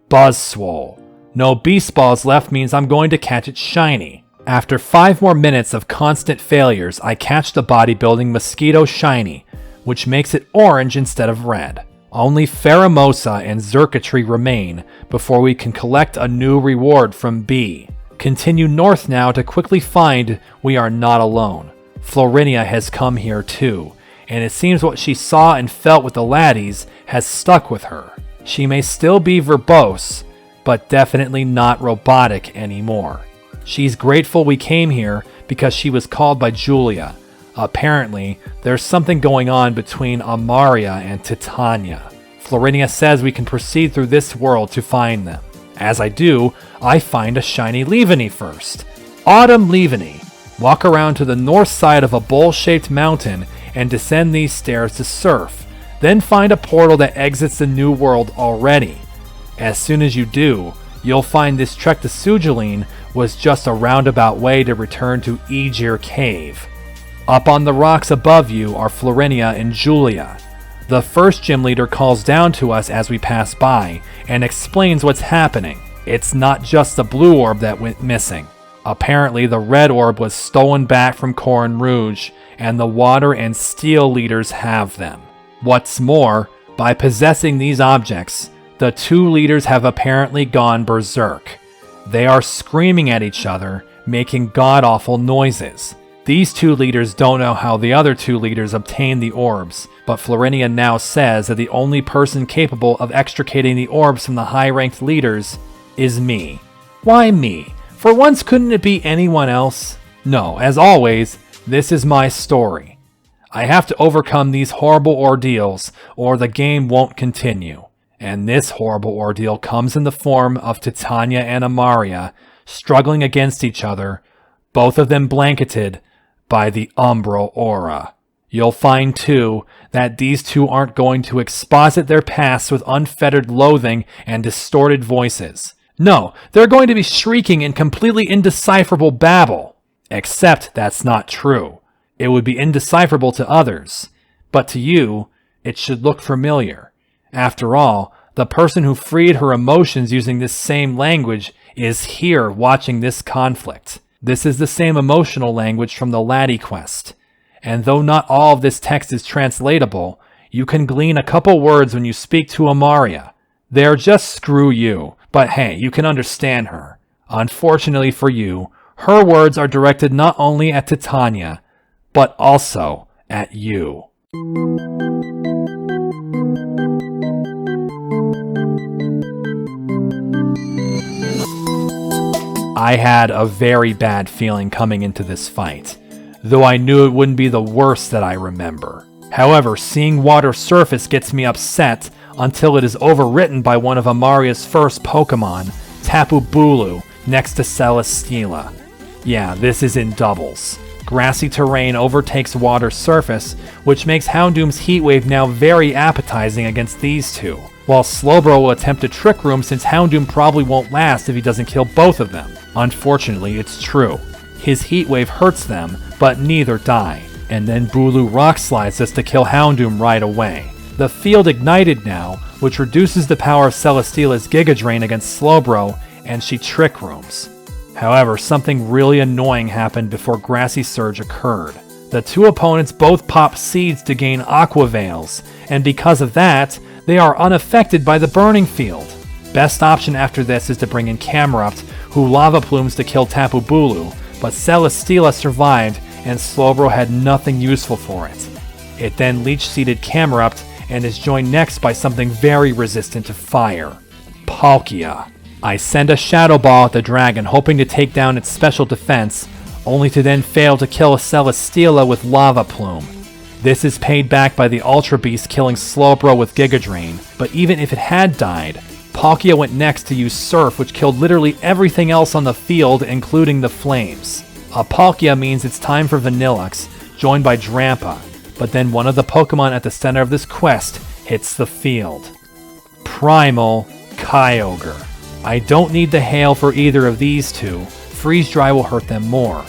Buzzswole. No Beast Balls left means I'm going to catch it shiny. After 5 more minutes of constant failures, I catch the bodybuilding Mosquito shiny, which makes it orange instead of red. Only Pheromosa and Xurkitree remain before we can collect a new reward from B. Continue north now to quickly find we are not alone. Florinia has come here too, and it seems what she saw and felt with the laddies has stuck with her. She may still be verbose, but definitely not robotic anymore. She's grateful we came here because she was called by Julia. Apparently, there's something going on between Amaria and Titania. Florinia says we can proceed through this world to find them. As I do, I find a shiny Leavanny first. Autumn Leavanny. Walk around to the north side of a bowl-shaped mountain and descend these stairs to surf. Then find a portal that exits the new world already. As soon as you do, you'll find this trek to Sugeline was just a roundabout way to return to Aegir Cave. Up on the rocks above you are Florinia and Julia. The first gym leader calls down to us as we pass by and explains what's happening. It's not just the blue orb that went missing. Apparently the red orb was stolen back from Corin Rouge, and the water and steel leaders have them. What's more, by possessing these objects, the two leaders have apparently gone berserk. They are screaming at each other, making god-awful noises. These two leaders don't know how the other two leaders obtained the orbs, but Florinia now says that the only person capable of extricating the orbs from the high-ranked leaders is me. Why me? For once, couldn't it be anyone else? No, as always, this is my story. I have to overcome these horrible ordeals, or the game won't continue. And this horrible ordeal comes in the form of Titania and Amaria struggling against each other, both of them blanketed by the Umbral aura. You'll find, too, that these two aren't going to exposit their pasts with unfettered loathing and distorted voices. No, they're going to be shrieking in completely indecipherable babble. Except that's not true. It would be indecipherable to others, but to you, it should look familiar. After all, the person who freed her emotions using this same language is here watching this conflict. This is the same emotional language from the Laddie quest. And though not all of this text is translatable, you can glean a couple words when you speak to Amaria. They're just screw you, but hey, you can understand her. Unfortunately for you, her words are directed not only at Titania, but also at you. I had a very bad feeling coming into this fight, though I knew it wouldn't be the worst that I remember. However, seeing water surface gets me upset until it is overwritten by one of Amaria's first Pokemon, Tapu Bulu, next to Celesteela. Yeah, this is in doubles. Grassy terrain overtakes water surface, which makes Houndoom's Heat Wave now very appetizing against these two, while Slowbro will attempt to Trick Room since Houndoom probably won't last if he doesn't kill both of them. Unfortunately, it's true. His Heat Wave hurts them, but neither die, and then Bulu Rock Slides us to kill Houndoom right away. The field ignited now, which reduces the power of Celesteela's Giga Drain against Slowbro, and she Trick Rooms. However, something really annoying happened before Grassy Surge occurred. The two opponents both pop seeds to gain Aqua Veils, and because of that, they are unaffected by the burning field. Best option after this is to bring in Camerupt, who Lava Plumes to kill Tapu Bulu, but Celesteela survived and Slowbro had nothing useful for it. It then Leech-seeded Camerupt and is joined next by something very resistant to fire, Palkia. I send a Shadow Ball at the dragon hoping to take down its special defense, only to then fail to kill a Celesteela with Lava Plume. This is paid back by the Ultra Beast killing Slowbro with Giga Drain, but even if it had died, Palkia went next to use Surf, which killed literally everything else on the field, including the flames. A Palkia means it's time for Vanillux, joined by Drampa, but then one of the Pokemon at the center of this quest hits the field. Primal Kyogre. I don't need the Hail for either of these two, Freeze Dry will hurt them more.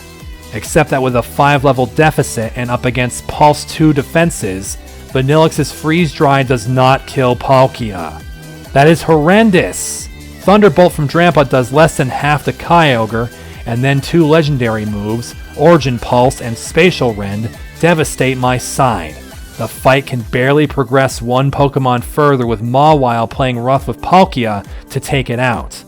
Except that with a 5-level deficit and up against Pulse 2 defenses, Vanillux's Freeze Dry does not kill Palkia. That is horrendous! Thunderbolt from Drampa does less than half the Kyogre, and then two legendary moves, Origin Pulse and Spatial Rend, devastate my side. The fight can barely progress one Pokemon further with Mawile playing rough with Palkia to take it out.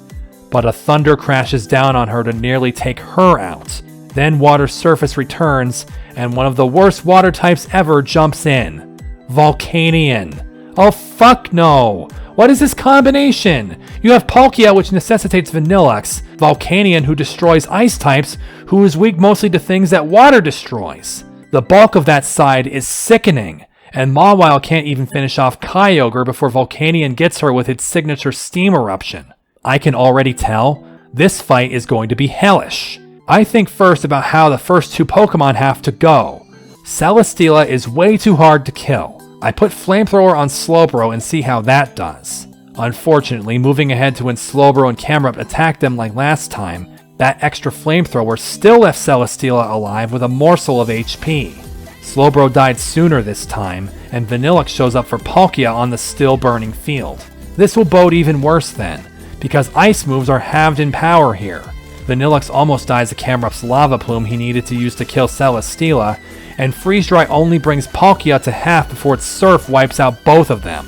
But a Thunder crashes down on her to nearly take her out. Then Water Surface returns, and one of the worst water types ever jumps in. Volcanion. Oh fuck no! What is this combination? You have Palkia, which necessitates Vanillux, Volcanion, who destroys ice types, who is weak mostly to things that water destroys. The bulk of that side is sickening, and Mawile can't even finish off Kyogre before Volcanion gets her with its signature Steam Eruption. I can already tell, this fight is going to be hellish. I think first about how the first two Pokemon have to go. Celesteela is way too hard to kill. I put Flamethrower on Slowbro and see how that does. Unfortunately, moving ahead to when Slowbro and Camerupt attacked them like last time, that extra Flamethrower still left Celesteela alive with a morsel of HP. Slowbro died sooner this time, and Vanillux shows up for Palkia on the still burning field. This will bode even worse then, because ice moves are halved in power here. Vanillux almost dies to Camrupt's Lava Plume he needed to use to kill Celesteela, and Freeze Dry only brings Palkia to half before its Surf wipes out both of them.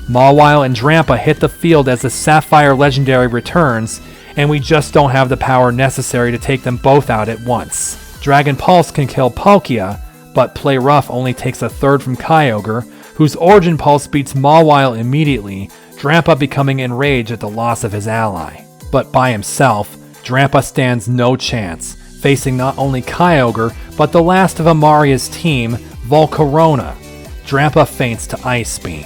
Mawile and Drampa hit the field as the Sapphire Legendary returns, and we just don't have the power necessary to take them both out at once. Dragon Pulse can kill Palkia, but Play Rough only takes a third from Kyogre, whose Origin Pulse beats Mawile immediately, Drampa becoming enraged at the loss of his ally. But by himself, Drampa stands no chance, facing not only Kyogre, but the last of Amaria's team, Volcarona. Drampa faints to Ice Beam.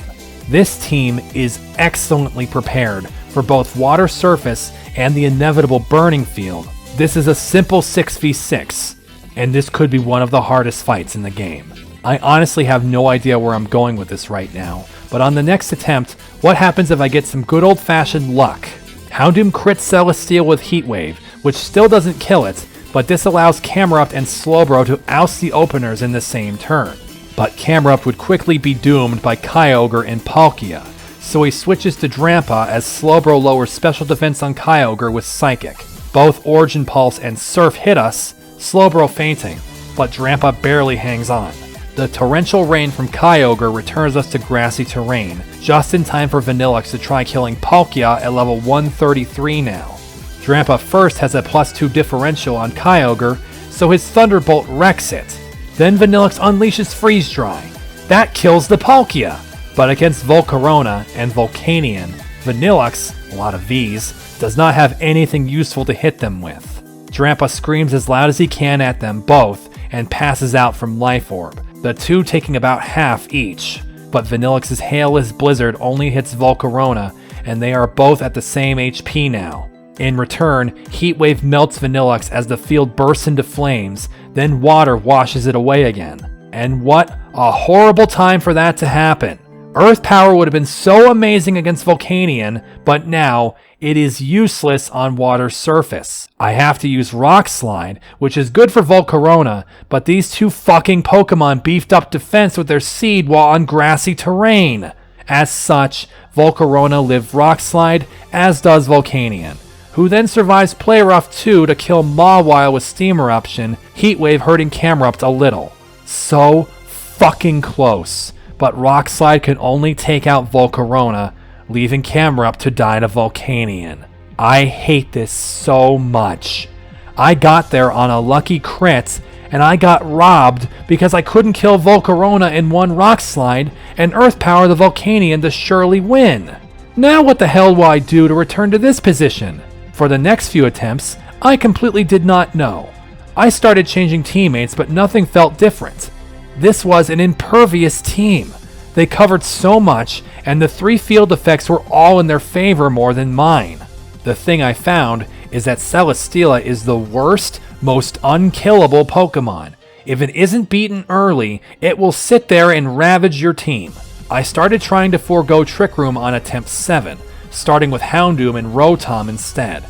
This team is excellently prepared for both Water Surface and the inevitable Burning Field. This is a simple 6v6, and this could be one of the hardest fights in the game. I honestly have no idea where I'm going with this right now, but on the next attempt, what happens if I get some good old-fashioned luck? Houndoom crits Celesteela with Heat Wave, which still doesn't kill it, but this allows Camerupt and Slowbro to oust the openers in the same turn. But Camerupt would quickly be doomed by Kyogre and Palkia, so he switches to Drampa as Slowbro lowers special defense on Kyogre with Psychic. Both Origin Pulse and Surf hit us, Slowbro fainting, but Drampa barely hangs on. The Torrential Rain from Kyogre returns us to grassy terrain, just in time for Vanillux to try killing Palkia at level 133 now. Drampa first has a +2 differential on Kyogre, so his Thunderbolt wrecks it. Then Vanillux unleashes Freeze Dry. That kills the Palkia! But against Volcarona and Volcanion, Vanillux, a lot of V's, does not have anything useful to hit them with. Drampa screams as loud as he can at them both and passes out from Life Orb, the two taking about half each. But Vanillux's Hailless Blizzard only hits Volcarona, and they are both at the same HP now. In return, Heat Wave melts Vanillux as the field bursts into flames, then water washes it away again. And what a horrible time for that to happen! Earth Power would have been so amazing against Volcanion, but now it is useless on Water Surface. I have to use Rock Slide, which is good for Volcarona, but these two fucking Pokemon beefed up defense with their Seed while on grassy terrain. As such, Volcarona lived Rock Slide, as does Volcanion, who then survives Play Rough 2 to kill Mawile with Steam Eruption, Heat Wave hurting Camerupt a little. So fucking close, but Rock Slide can only take out Volcarona, leaving Camerupt to die to Volcanion. I hate this so much. I got there on a lucky crit, and I got robbed because I couldn't kill Volcarona in one Rock Slide and Earth Power the Volcanion to surely win. Now what the hell will I do to return to this position? For the next few attempts, I completely did not know. I started changing teammates, but nothing felt different. This was an impervious team. They covered so much, and the 3 field effects were all in their favor more than mine. The thing I found is that Celesteela is the worst, most unkillable Pokemon. If it isn't beaten early, it will sit there and ravage your team. I started trying to forego Trick Room on attempt 7, starting with Houndoom and Rotom instead.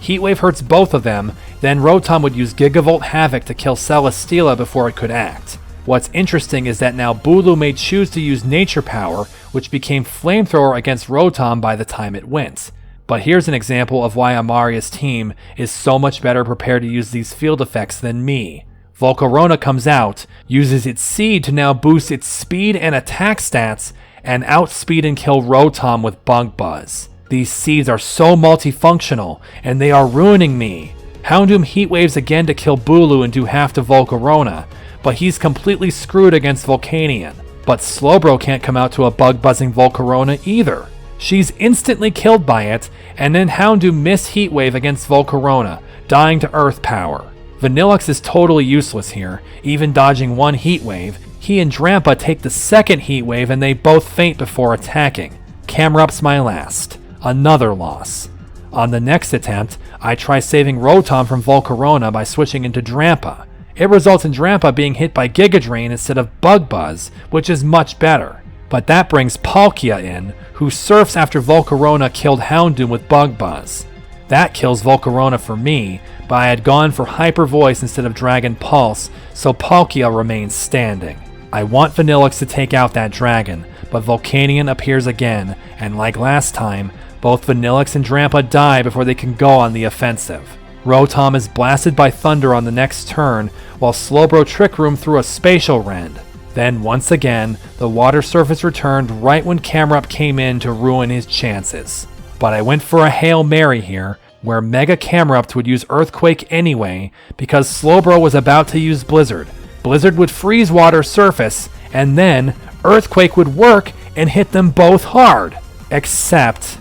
Heat Wave hurts both of them, then Rotom would use Gigavolt Havoc to kill Celesteela before it could act. What's interesting is that now Bulu may choose to use Nature Power, which became Flamethrower against Rotom by the time it went. But here's an example of why Amaria's team is so much better prepared to use these field effects than me. Volcarona comes out, uses its Seed to now boost its speed and attack stats, and outspeed and kill Rotom with Bug Buzz. These Seeds are so multifunctional, and they are ruining me. Houndoom Heat Waves again to kill Bulu and do half to Volcarona, but he's completely screwed against Volcanion. But Slowbro can't come out to a bug-buzzing Volcarona either. She's instantly killed by it, and then Houndoom missed Heat Wave against Volcarona, dying to Earth Power. Vanillux is totally useless here, even dodging one Heat Wave. He and Drampa take the second Heat Wave and they both faint before attacking. Camrupt's my last. Another loss. On the next attempt, I try saving Rotom from Volcarona by switching into Drampa. It results in Drampa being hit by Giga Drain instead of Bug Buzz, which is much better. But that brings Palkia in, who surfs after Volcarona killed Houndoom with Bug Buzz. That kills Volcarona for me, but I had gone for Hyper Voice instead of Dragon Pulse, so Palkia remains standing. I want Vanillix to take out that dragon, but Volcanion appears again, and like last time, both Vanillix and Drampa die before they can go on the offensive. Rotom is blasted by Thunder on the next turn, while Slowbro Trick Room threw a Spatial Rend. Then, once again, the water surface returned right when Camerupt came in to ruin his chances. But I went for a Hail Mary here, where Mega Camerupt would use Earthquake anyway, because Slowbro was about to use Blizzard. Blizzard would freeze water surface, and then Earthquake would work and hit them both hard. Except,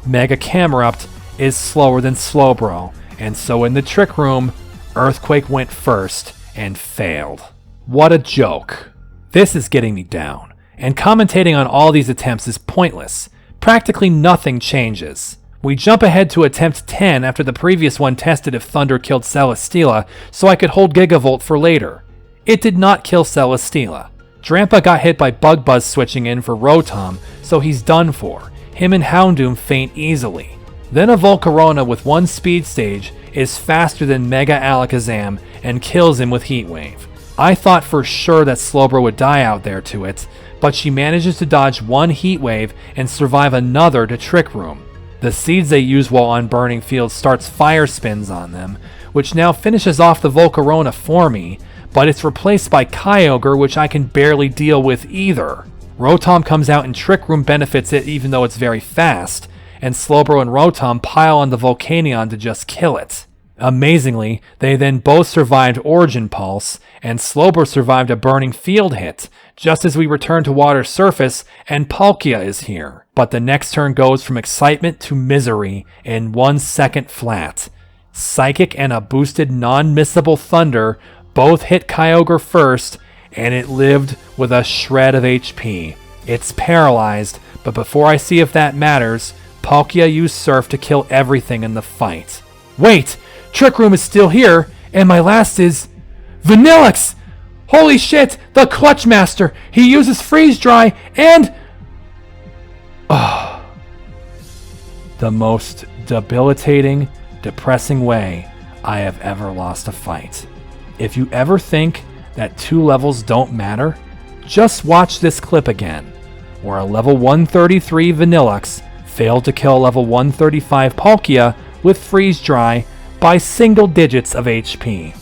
Mega Camerupt is slower than Slowbro, and so in the Trick Room, Earthquake went first and failed. What a joke. This is getting me down, and commentating on all these attempts is pointless. Practically nothing changes. We jump ahead to attempt 10 after the previous one tested if Thunder killed Celesteela, so I could hold Gigavolt for later. It did not kill Celesteela. Drampa got hit by Bug Buzz switching in for Rotom, so he's done for. Him and Houndoom faint easily. Then a Volcarona with one speed stage is faster than Mega Alakazam and kills him with Heat Wave. I thought for sure that Slowbro would die out there to it, but she manages to dodge one Heat Wave and survive another to Trick Room. The seeds they use while on Burning Field starts Fire Spins on them, which now finishes off the Volcarona for me, but it's replaced by Kyogre, which I can barely deal with either. Rotom comes out and Trick Room benefits it even though it's very fast, and Slowbro and Rotom pile on the Volcanion to just kill it. Amazingly, they then both survived Origin Pulse, and Slowbro survived a Burning Field hit, just as we return to water surface and Palkia is here. But the next turn goes from excitement to misery in 1 second flat. Psychic and a boosted non-missable Thunder both hit Kyogre first, and it lived with a shred of HP. It's paralyzed, but before I see if that matters, Palkia used Surf to kill everything in the fight. Wait! Trick Room is still here, and my last is... Vanillix! Holy shit! The Clutch Master! He uses Freeze Dry, and... The most debilitating, depressing way I have ever lost a fight. If you ever think that 2 levels don't matter, just watch this clip again, where a level 133 Vanillix failed to kill level 135 Palkia with Freeze Dry by single digits of HP.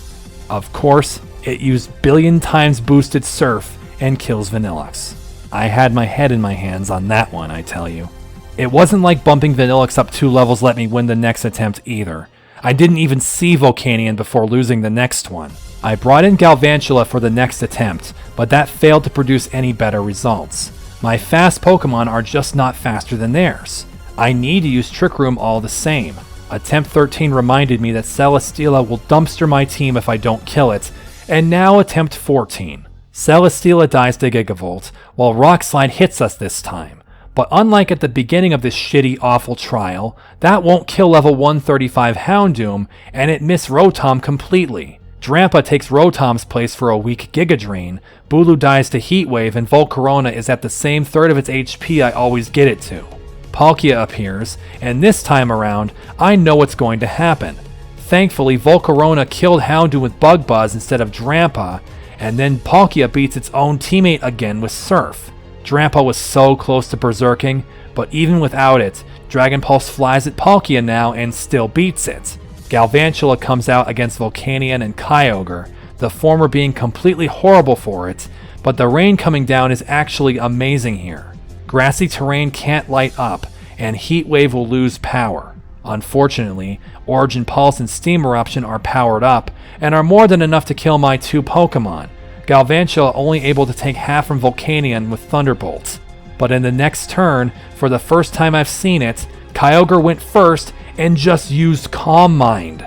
Of course, it used billion times boosted Surf and kills Vanillix. I had my head in my hands on that one, I tell you. It wasn't like bumping Vanillix up 2 levels let me win the next attempt either. I didn't even see Volcanion before losing the next one. I brought in Galvantula for the next attempt, but that failed to produce any better results. My fast Pokemon are just not faster than theirs. I need to use Trick Room all the same. Attempt 13 reminded me that Celesteela will dumpster my team if I don't kill it, and now attempt 14. Celesteela dies to Gigavolt, while Rock Slide hits us this time. But unlike at the beginning of this shitty, awful trial, that won't kill level 135 Houndoom, and it missed Rotom completely. Drampa takes Rotom's place for a weak Giga Drain, Bulu dies to Heat Wave, and Volcarona is at the same third of its HP I always get it to. Palkia appears, and this time around, I know what's going to happen. Thankfully, Volcarona killed Houndoom with Bug Buzz instead of Drampa, and then Palkia beats its own teammate again with Surf. Drampa was so close to berserking, but even without it, Dragon Pulse flies at Palkia now and still beats it. Galvantula comes out against Volcanion and Kyogre, the former being completely horrible for it, but the rain coming down is actually amazing here. Grassy terrain can't light up, and Heat Wave will lose power. Unfortunately, Origin Pulse and Steam Eruption are powered up, and are more than enough to kill my 2 Pokemon. Galvantula only able to take half from Volcanion with Thunderbolt. But in the next turn, for the first time I've seen it, Kyogre went first and just used Calm Mind,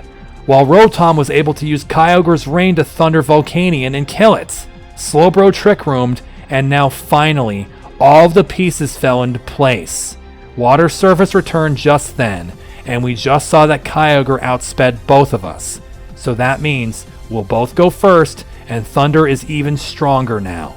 while Rotom was able to use Kyogre's Rain to Thunder Volcanion and kill it. Slowbro Trick Roomed, and now finally, all of the pieces fell into place. Water Surface returned just then, and we just saw that Kyogre outsped both of us. So that means we'll both go first, and Thunder is even stronger now.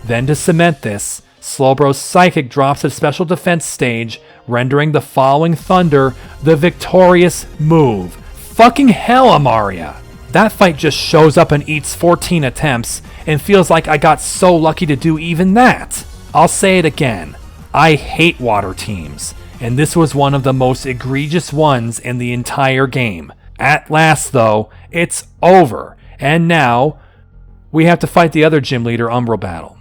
Then to cement this, Slowbro's Psychic drops to special defense stage, rendering the following Thunder the victorious move. Fucking hell, Amaria! That fight just shows up and eats 14 attempts, and feels like I got so lucky to do even that. I'll say it again. I hate water teams, and this was one of the most egregious ones in the entire game. At last, though, it's over, and now we have to fight the other gym leader Umbral battle.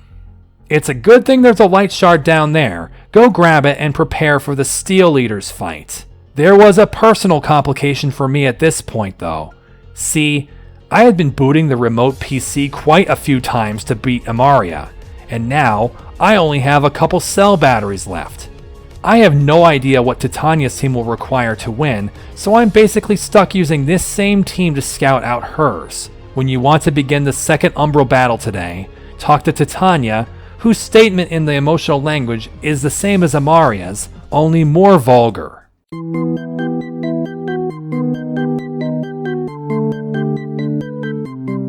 It's a good thing there's a light shard down there. Go grab it and prepare for the Steel Leader's fight. There was a personal complication for me at this point, though. See, I had been booting the remote PC quite a few times to beat Amaria, and now I only have a couple cell batteries left. I have no idea what Titania's team will require to win, so I'm basically stuck using this same team to scout out hers. When you want to begin the second Umbral battle today, talk to Titania, whose statement in the emotional language is the same as Amaria's, only more vulgar.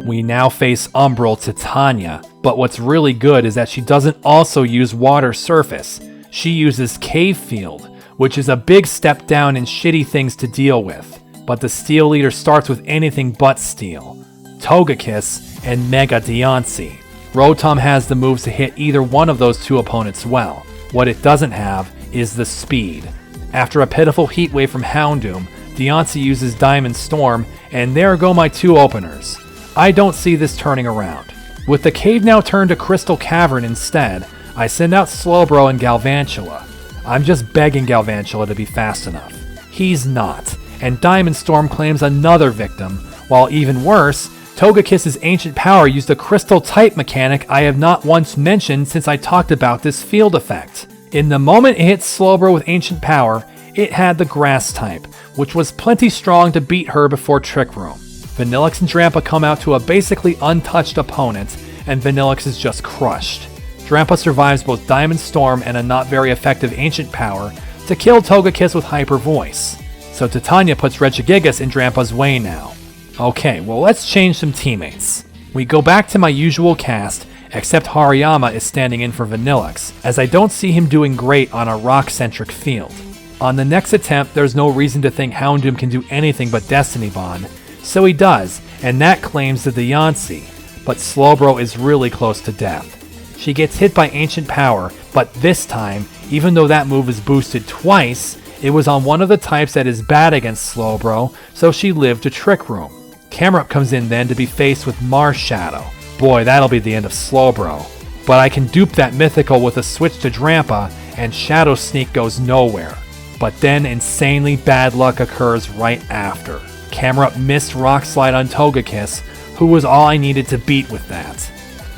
We now face Umbral Titania, but what's really good is that she doesn't also use Water Surface. She uses Cave Field, which is a big step down in shitty things to deal with, but the Steel Leader starts with anything but Steel. Togekiss and Mega Diancie. Rotom has the moves to hit either one of those two opponents well. What it doesn't have is the speed. After a pitiful heat wave from Houndoom, Diancie uses Diamond Storm, and there go my two openers. I don't see this turning around. With the cave now turned to Crystal Cavern instead, I send out Slowbro and Galvantula. I'm just begging Galvantula to be fast enough. He's not, and Diamond Storm claims another victim, while even worse, Togekiss's Ancient Power used a Crystal type mechanic I have not once mentioned since I talked about this field effect. In the moment it hit Slowbro with Ancient Power, it had the Grass type, which was plenty strong to beat her before Trick Room. Vanillix and Drampa come out to a basically untouched opponent, and Vanillix is just crushed. Drampa survives both Diamond Storm and a not very effective Ancient Power to kill Togekiss with Hyper Voice. So Titania puts Regigigas in Drampa's way now. Okay, well let's change some teammates. We go back to my usual cast, except Hariyama is standing in for Vanillix, as I don't see him doing great on a rock-centric field. On the next attempt, there's no reason to think Houndoom can do anything but Destiny Bond, so he does, and that claims the Diancie, but Slowbro is really close to death. She gets hit by Ancient Power, but this time, even though that move is boosted twice, it was on one of the types that is bad against Slowbro, so she lived to Trick Room. Camerupt comes in then to be faced with Mars Shadow. Boy, that'll be the end of Slowbro. But I can dupe that Mythical with a switch to Drampa, and Shadow Sneak goes nowhere. But then insanely bad luck occurs right after. Camerupt missed Rock Slide on Togekiss, who was all I needed to beat with that.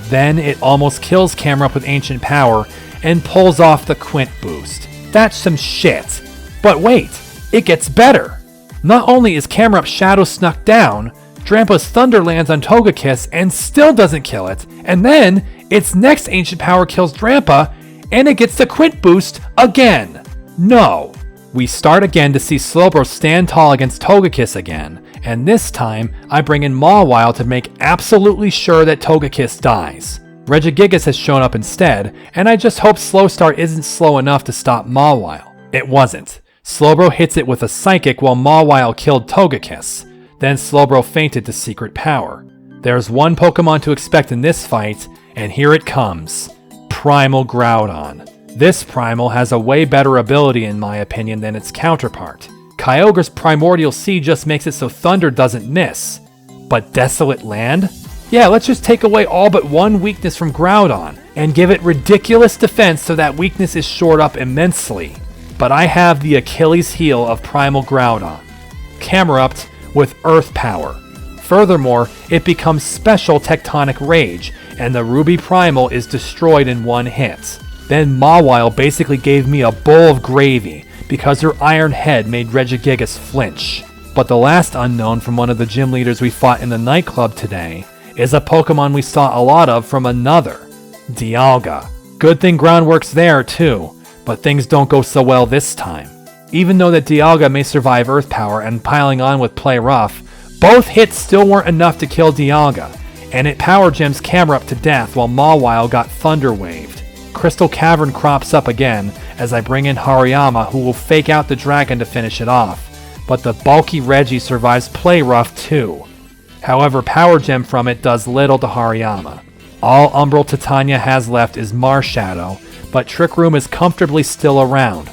Then it almost kills Camerupt with Ancient Power, and pulls off the Quint boost. That's some shit. But wait, it gets better. Not only is Camerupt Shadow snuck down, Drampa's Thunder lands on Togekiss and still doesn't kill it, and then its next Ancient Power kills Drampa, and it gets the Quint boost again. No. We start again to see Slowbro stand tall against Togekiss again, and this time I bring in Mawile to make absolutely sure that Togekiss dies. Regigigas has shown up instead, and I just hope Slow Start isn't slow enough to stop Mawile. It wasn't. Slowbro hits it with a Psychic while Mawile killed Togekiss. Then Slowbro fainted to Secret Power. There's one Pokemon to expect in this fight, and here it comes. Primal Groudon. This Primal has a way better ability in my opinion than its counterpart. Kyogre's Primordial Sea just makes it so Thunder doesn't miss. But Desolate Land? Yeah, let's just take away all but one weakness from Groudon, and give it ridiculous defense so that weakness is shored up immensely. But I have the Achilles heel of Primal Groudon. Camerupt with Earth Power. Furthermore, it becomes Special Tectonic Rage, and the Ruby Primal is destroyed in one hit. Then Mawile basically gave me a bowl of gravy, because her Iron Head made Regigigas flinch. But the last unknown from one of the gym leaders we fought in the nightclub today is a Pokemon we saw a lot of from another, Dialga. Good thing ground works there too, but things don't go so well this time. Even though that Dialga may survive Earth Power and piling on with Play Rough, both hits still weren't enough to kill Dialga, and it Power Gems Camerupt to death while Mawile got Thunder Waved. crystal cavern crops up again as I bring in Hariyama, who will fake out the dragon to finish it off, but the bulky Reggie survives play rough too. However, Power Gem from it does little to Hariyama. All Umbral Titania has left is Marshadow, but Trick Room is comfortably still around.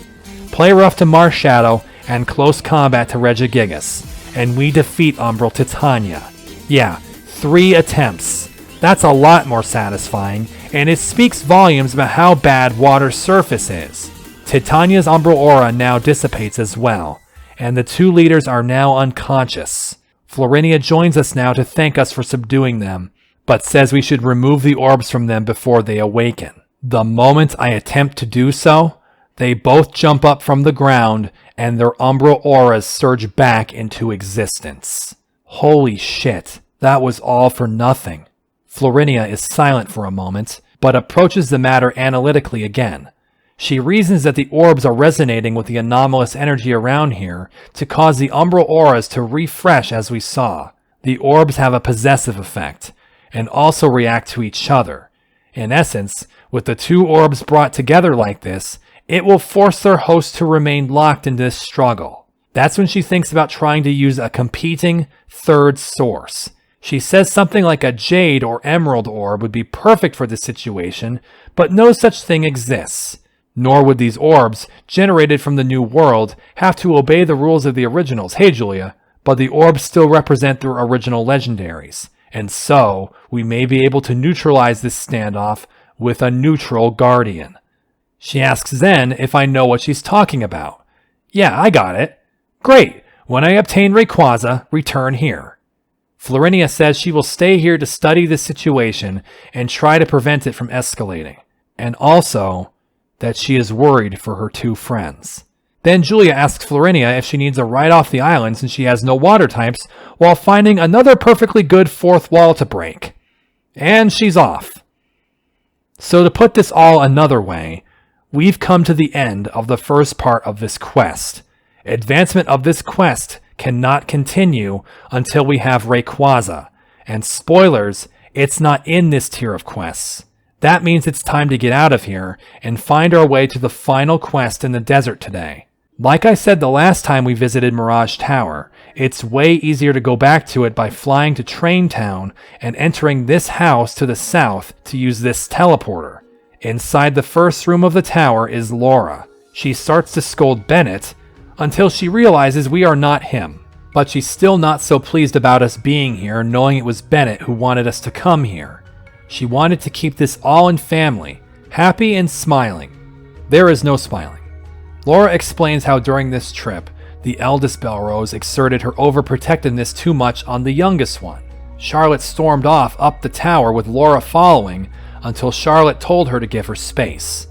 Play rough to Marshadow and close combat to Regigigas, and we defeat Umbral Titania. Yeah, 3 attempts. That's a lot more satisfying, and it speaks volumes about how bad Water's surface is. Titania's Umbral aura now dissipates as well, and the 2 leaders are now unconscious. Florinia joins us now to thank us for subduing them, but says we should remove the orbs from them before they awaken. The moment I attempt to do so, they both jump up from the ground and their umbral auras surge back into existence. Holy shit, that was all for nothing. Florinia is silent for a moment, but approaches the matter analytically again. She reasons that the orbs are resonating with the anomalous energy around here to cause the umbral auras to refresh as we saw. The orbs have a possessive effect, and also react to each other. In essence, with the 2 orbs brought together like this, it will force their host to remain locked in this struggle. That's when she thinks about trying to use a competing third source. She says something like a jade or emerald orb would be perfect for this situation, but no such thing exists. Nor would these orbs, generated from the new world, have to obey the rules of the originals. Hey Julia, but the orbs still represent their original legendaries, and so we may be able to neutralize this standoff with a neutral guardian. She asks then if I know what she's talking about. Yeah, I got it. Great, when I obtain Rayquaza, return here. Florinia says she will stay here to study the situation and try to prevent it from escalating, and also that she is worried for her 2 friends. Then Julia asks Florinia if she needs a ride off the island since she has no water types, while finding another perfectly good 4th wall to break. And she's off. So to put this all another way, we've come to the end of the first part of this quest. Advancement of this quest cannot continue until we have Rayquaza, and spoilers, it's not in this tier of quests. That means it's time to get out of here and find our way to the final quest in the desert today. Like I said the last time we visited Mirage Tower, it's way easier to go back to it by flying to Train Town and entering this house to the south to use this teleporter. Inside the first room of the tower is Laura. She starts to scold Bennett until she realizes we are not him. But she's still not so pleased about us being here, knowing it was Bennett who wanted us to come here. She wanted to keep this all in family, happy and smiling. There is no smiling. Laura explains how during this trip, the eldest Belrose exerted her overprotectiveness too much on the youngest one. Charlotte stormed off up the tower with Laura following until Charlotte told her to give her space.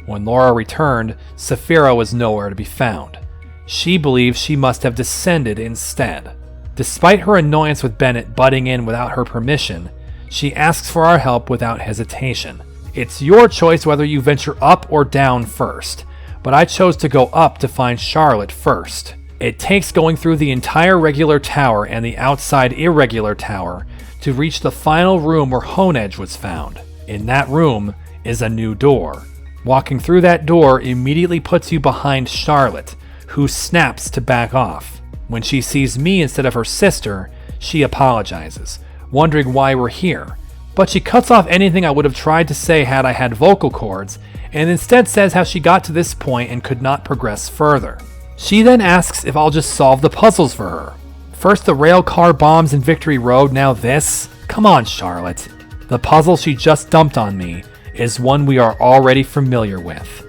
When Laura returned, Saphira was nowhere to be found. She believes she must have descended instead. Despite her annoyance with Bennett butting in without her permission, she asks for our help without hesitation. It's your choice whether you venture up or down first, but I chose to go up to find Charlotte first. It takes going through the entire regular tower and the outside irregular tower to reach the final room where Honedge was found. In that room is a new door. Walking through that door immediately puts you behind Charlotte, who snaps to back off. When she sees me instead of her sister, she apologizes, wondering why we're here. But she cuts off anything I would have tried to say had I had vocal cords, and instead says how she got to this point and could not progress further. She then asks if I'll just solve the puzzles for her. First the rail car bombs in Victory Road, now this? Come on, Charlotte. The puzzle she just dumped on me is one we are already familiar with.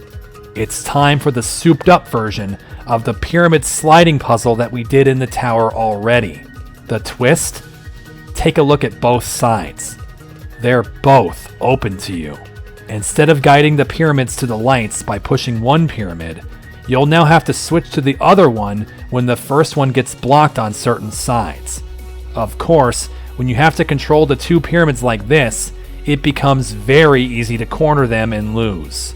It's time for the souped up version of the pyramid sliding puzzle that we did in the tower already. The twist? Take a look at both sides. They're both open to you. Instead of guiding the pyramids to the lights by pushing one pyramid, you'll now have to switch to the other one when the first one gets blocked on certain sides. Of course, when you have to control the 2 pyramids like this, it becomes very easy to corner them and lose.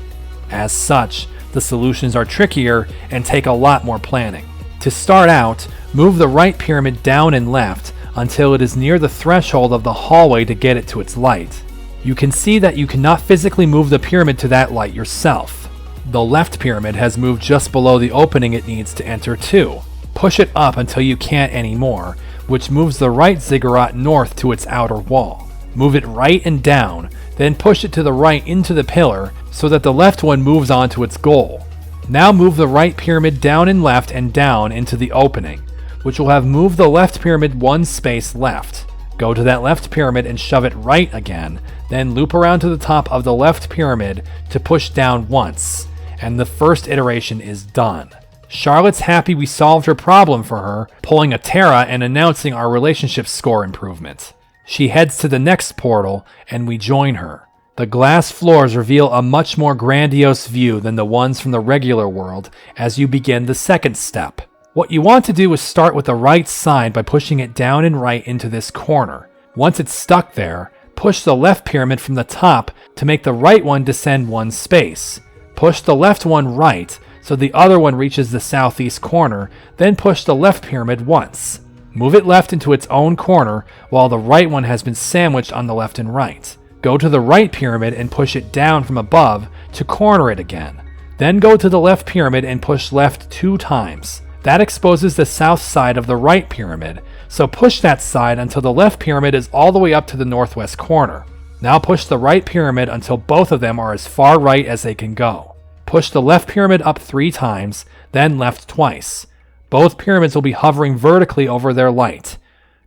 As such, the solutions are trickier and take a lot more planning. To start out, move the right pyramid down and left until it is near the threshold of the hallway to get it to its light. You can see that you cannot physically move the pyramid to that light yourself. The left pyramid has moved just below the opening it needs to enter too. Push it up until you can't anymore, which moves the right ziggurat north to its outer wall. Move it right and down, then push it to the right into the pillar so that the left one moves on to its goal. Now move the right pyramid down and left and down into the opening, which will have moved the left pyramid one space left. Go to that left pyramid and shove it right again, then loop around to the top of the left pyramid to push down once, and the first iteration is done. Charlotte's happy we solved her problem for her, pulling a Terra and announcing our relationship score improvement. She heads to the next portal, and we join her. The glass floors reveal a much more grandiose view than the ones from the regular world as you begin the second step. What you want to do is start with the right side by pushing it down and right into this corner. Once it's stuck there, push the left pyramid from the top to make the right one descend one space. Push the left one right so the other one reaches the southeast corner, then push the left pyramid once. Move it left into its own corner while the right one has been sandwiched on the left and right. Go to the right pyramid and push it down from above to corner it again. Then go to the left pyramid and push left 2 times. That exposes the south side of the right pyramid, so push that side until the left pyramid is all the way up to the northwest corner. Now push the right pyramid until both of them are as far right as they can go. Push the left pyramid up 3 times, then left twice. Both pyramids will be hovering vertically over their light.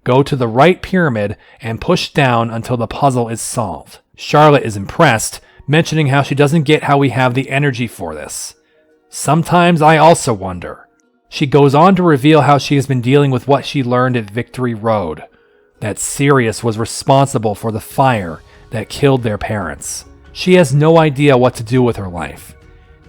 Go to the right pyramid and push down until the puzzle is solved. Charlotte is impressed, mentioning how she doesn't get how we have the energy for this. Sometimes I also wonder. She goes on to reveal how she has been dealing with what she learned at Victory Road. That Sirius was responsible for the fire that killed their parents. She has no idea what to do with her life,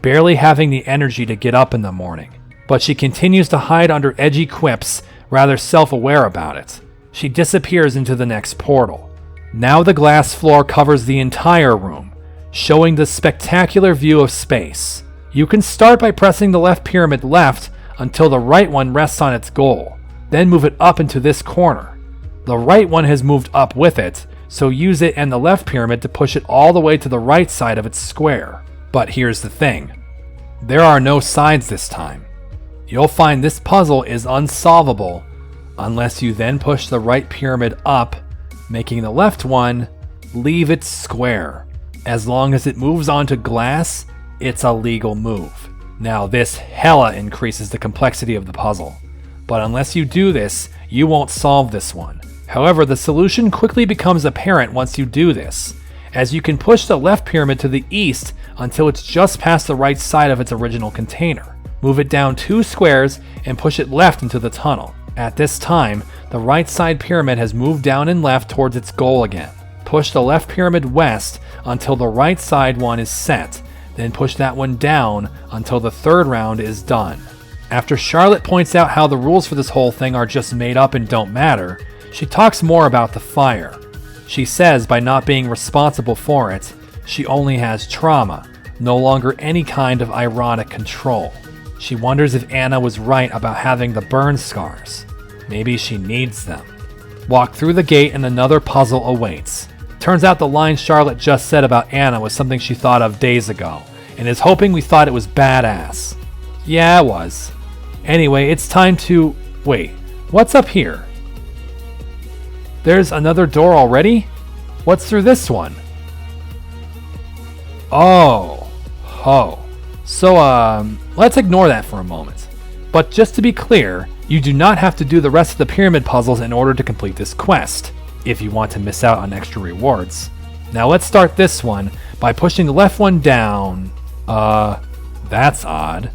barely having the energy to get up in the morning. But she continues to hide under edgy quips, rather self-aware about it. She disappears into the next portal. Now the glass floor covers the entire room, showing the spectacular view of space. You can start by pressing the left pyramid left until the right one rests on its goal. Then move it up into this corner. The right one has moved up with it, so use it and the left pyramid to push it all the way to the right side of its square. But here's the thing. There are no sides this time. You'll find this puzzle is unsolvable unless you then push the right pyramid up, making the left one leave its square. As long as it moves onto glass, it's a legal move. Now this hella increases the complexity of the puzzle, but unless you do this, you won't solve this one. However, the solution quickly becomes apparent once you do this, as you can push the left pyramid to the east until it's just past the right side of its original container. Move it down 2 squares and push it left into the tunnel. At this time, the right side pyramid has moved down and left towards its goal again. Push the left pyramid west until the right side one is set, then push that one down until the third round is done. After Charlotte points out how the rules for this whole thing are just made up and don't matter, she talks more about the fire. She says by not being responsible for it, she only has trauma, no longer any kind of ironic control. She wonders if Anna was right about having the burn scars. Maybe she needs them. Walk through the gate and another puzzle awaits. Turns out the line Charlotte just said about Anna was something she thought of days ago, and is hoping we thought it was badass. Yeah, it was. Anyway, it's time to... Wait, what's up here? There's another door already? What's through this one? Oh. So, let's ignore that for a moment. But just to be clear, you do not have to do the rest of the pyramid puzzles in order to complete this quest, if you want to miss out on extra rewards. Now let's start this one by pushing the left one down. That's odd.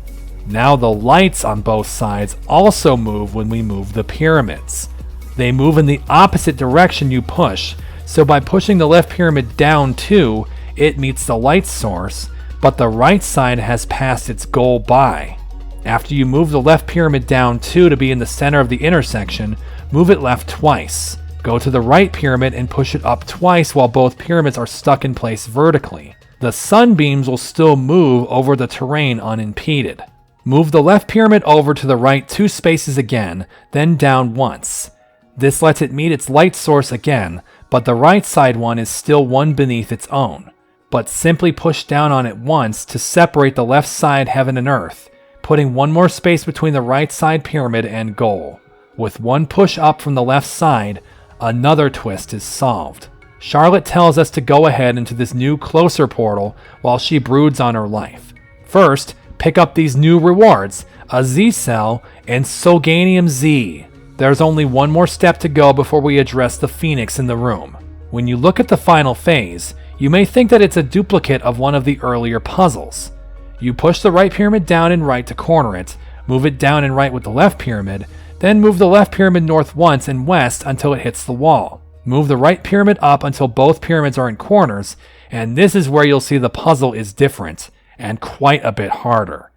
Now the lights on both sides also move when we move the pyramids. They move in the opposite direction you push, so by pushing the left pyramid down too, it meets the light source, but the right side has passed its goal by. After you move the left pyramid down 2 to be in the center of the intersection, move it left twice. Go to the right pyramid and push it up twice while both pyramids are stuck in place vertically. The sunbeams will still move over the terrain unimpeded. Move the left pyramid over to the right 2 spaces again, then down once. This lets it meet its light source again, but the right side one is still one beneath its own. But simply push down on it once to separate the left side heaven and earth, putting one more space between the right side pyramid and goal. With one push up from the left side, another twist is solved. Charlotte tells us to go ahead into this new closer portal while she broods on her life. First, pick up these new rewards, a Z cell and Solganium Z. There's only one more step to go before we address the Phoenix in the room. When you look at the final phase, you may think that it's a duplicate of one of the earlier puzzles. You push the right pyramid down and right to corner it, move it down and right with the left pyramid, then move the left pyramid north once and west until it hits the wall. Move the right pyramid up until both pyramids are in corners, and this is where you'll see the puzzle is different, and quite a bit harder.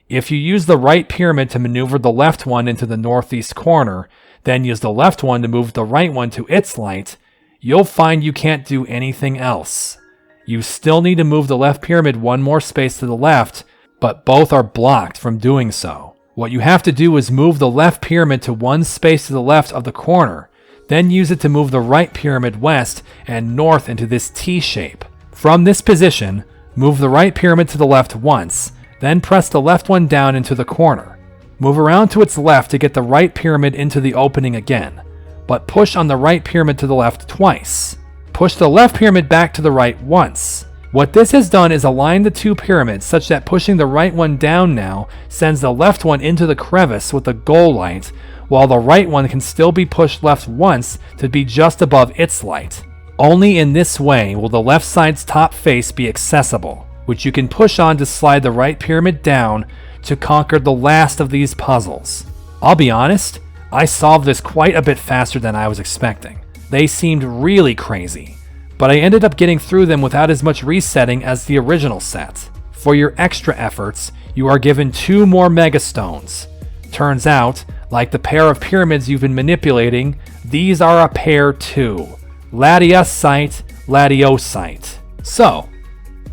If you use the right pyramid to maneuver the left one into the northeast corner, then use the left one to move the right one to its light, you'll find you can't do anything else. You still need to move the left pyramid one more space to the left, but both are blocked from doing so. What you have to do is move the left pyramid to one space to the left of the corner, then use it to move the right pyramid west and north into this T shape. From this position, move the right pyramid to the left once, then press the left one down into the corner. Move around to its left to get the right pyramid into the opening again, but push on the right pyramid to the left twice. Push the left pyramid back to the right once. What this has done is align the two pyramids such that pushing the right one down now sends the left one into the crevice with the goal light, while the right one can still be pushed left once to be just above its light. Only in this way will the left side's top face be accessible, which you can push on to slide the right pyramid down to conquer the last of these puzzles. I'll be honest, I solved this quite a bit faster than I was expecting. They seemed really crazy, but I ended up getting through them without as much resetting as the original set. For your extra efforts, you are given 2 more megastones. Turns out, like the pair of pyramids you've been manipulating, these are a pair too. Latiosite, Latiosite. So,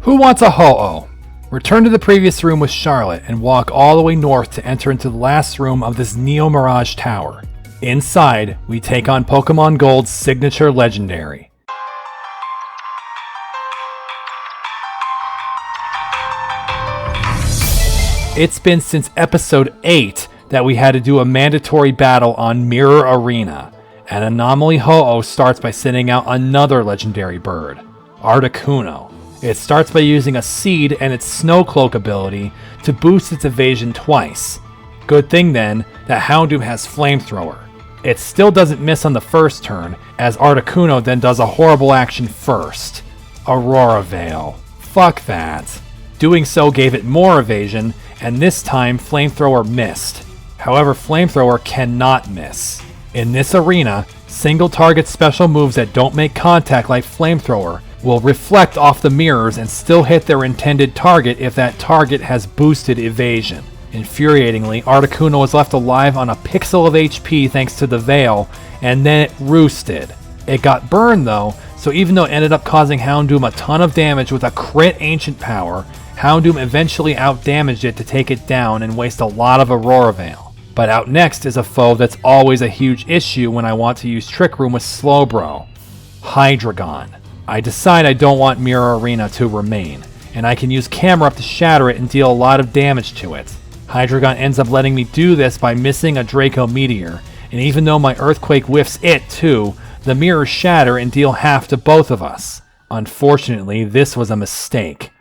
who wants a ho-oh? Return to the previous room with Charlotte and walk all the way north to enter into the last room of this Neo Mirage Tower. Inside, we take on Pokemon Gold's signature legendary. It's been since episode 8 that we had to do a mandatory battle on Mirror Arena, and Anomaly Ho-Oh starts by sending out another legendary bird, Articuno. It starts by using a seed and its Snow Cloak ability to boost its evasion twice. Good thing then that Houndoom has Flamethrower. It still doesn't miss on the first turn, as Articuno then does a horrible action first. Aurora Veil. Fuck that. Doing so gave it more evasion, and this time Flamethrower missed. However, Flamethrower cannot miss. In this arena, single target special moves that don't make contact like Flamethrower will reflect off the mirrors and still hit their intended target if that target has boosted evasion. Infuriatingly, Articuno was left alive on a pixel of HP thanks to the Veil, and then it roosted. It got burned though, so even though it ended up causing Houndoom a ton of damage with a crit ancient power, Houndoom eventually outdamaged it to take it down and waste a lot of Aurora Veil. But out next is a foe that's always a huge issue when I want to use Trick Room with Slowbro. Hydreigon. I decide I don't want Mirror Arena to remain, and I can use Camera Up to shatter it and deal a lot of damage to it. Hydreigon ends up letting me do this by missing a Draco Meteor, and even though my Earthquake whiffs it too, the mirrors shatter and deal half to both of us. Unfortunately, this was a mistake.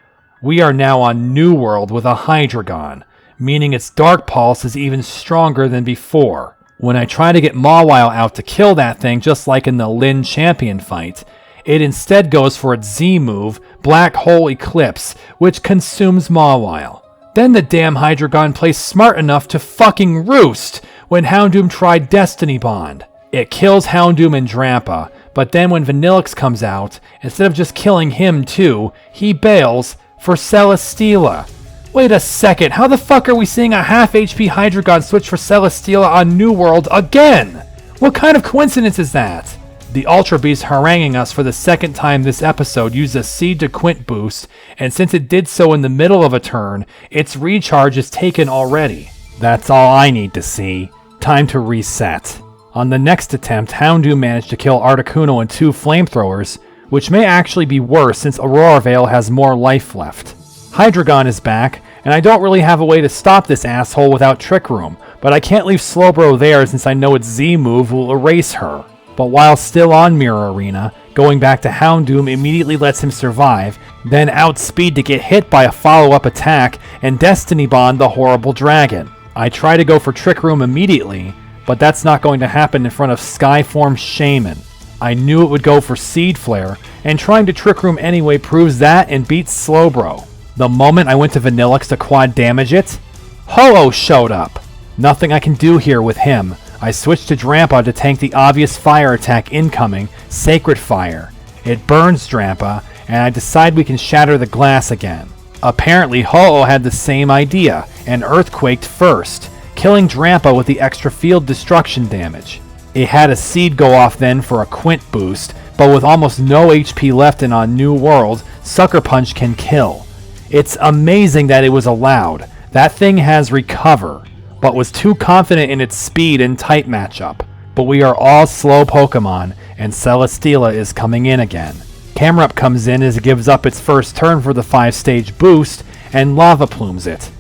We are now on New World with a Hydreigon, meaning its Dark Pulse is even stronger than before. When I try to get Mawile out to kill that thing just like in the Lin Champion fight, it instead goes for its Z move, Black Hole Eclipse, which consumes Mawile. Then the damn Hydreigon plays smart enough to fucking roost when Houndoom tried Destiny Bond. It kills Houndoom and Drampa, but then when Vanillix comes out, instead of just killing him too, he bails for Celesteela. Wait a second, how the fuck are we seeing a half HP Hydreigon switch for Celesteela on New World again? What kind of coincidence is that? The Ultra Beast haranguing us for the second time this episode used a Seed to Quint boost, and since it did so in the middle of a turn, its recharge is taken already. That's all I need to see. Time to reset. On the next attempt, Houndoom managed to kill Articuno and 2 flamethrowers, which may actually be worse since Aurora Veil has more life left. Hydreigon is back, and I don't really have a way to stop this asshole without Trick Room, but I can't leave Slowbro there since I know its Z move will erase her. But while still on Mirror Arena, going back to Houndoom immediately lets him survive, then outspeed to get hit by a follow-up attack and Destiny Bond the horrible dragon. I try to go for Trick Room immediately, but that's not going to happen in front of Skyform Shaman. I knew it would go for Seed Flare, and trying to Trick Room anyway proves that and beats Slowbro. The moment I went to Vanillix to quad damage it, Ho-Oh showed up. Nothing I can do here with him. I switched to Drampa to tank the obvious fire attack incoming, Sacred Fire. It burns Drampa, and I decide we can shatter the glass again. Apparently Ho-Oh had the same idea, and Earthquaked first, killing Drampa with the extra field destruction damage. It had a seed go off then for a Quint boost, but with almost no HP left and on New World, Sucker Punch can kill. It's amazing that it was allowed. That thing has Recover, but was too confident in its speed and type matchup. But we are all slow Pokemon, and Celesteela is coming in again. Camerupt comes in as it gives up its first turn for the 5-stage boost, and Lava Plumes it.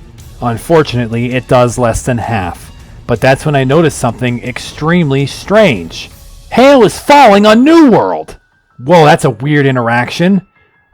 Unfortunately, it does less than half, but that's when I notice something extremely strange. Hail is falling on New World! Whoa, that's a weird interaction.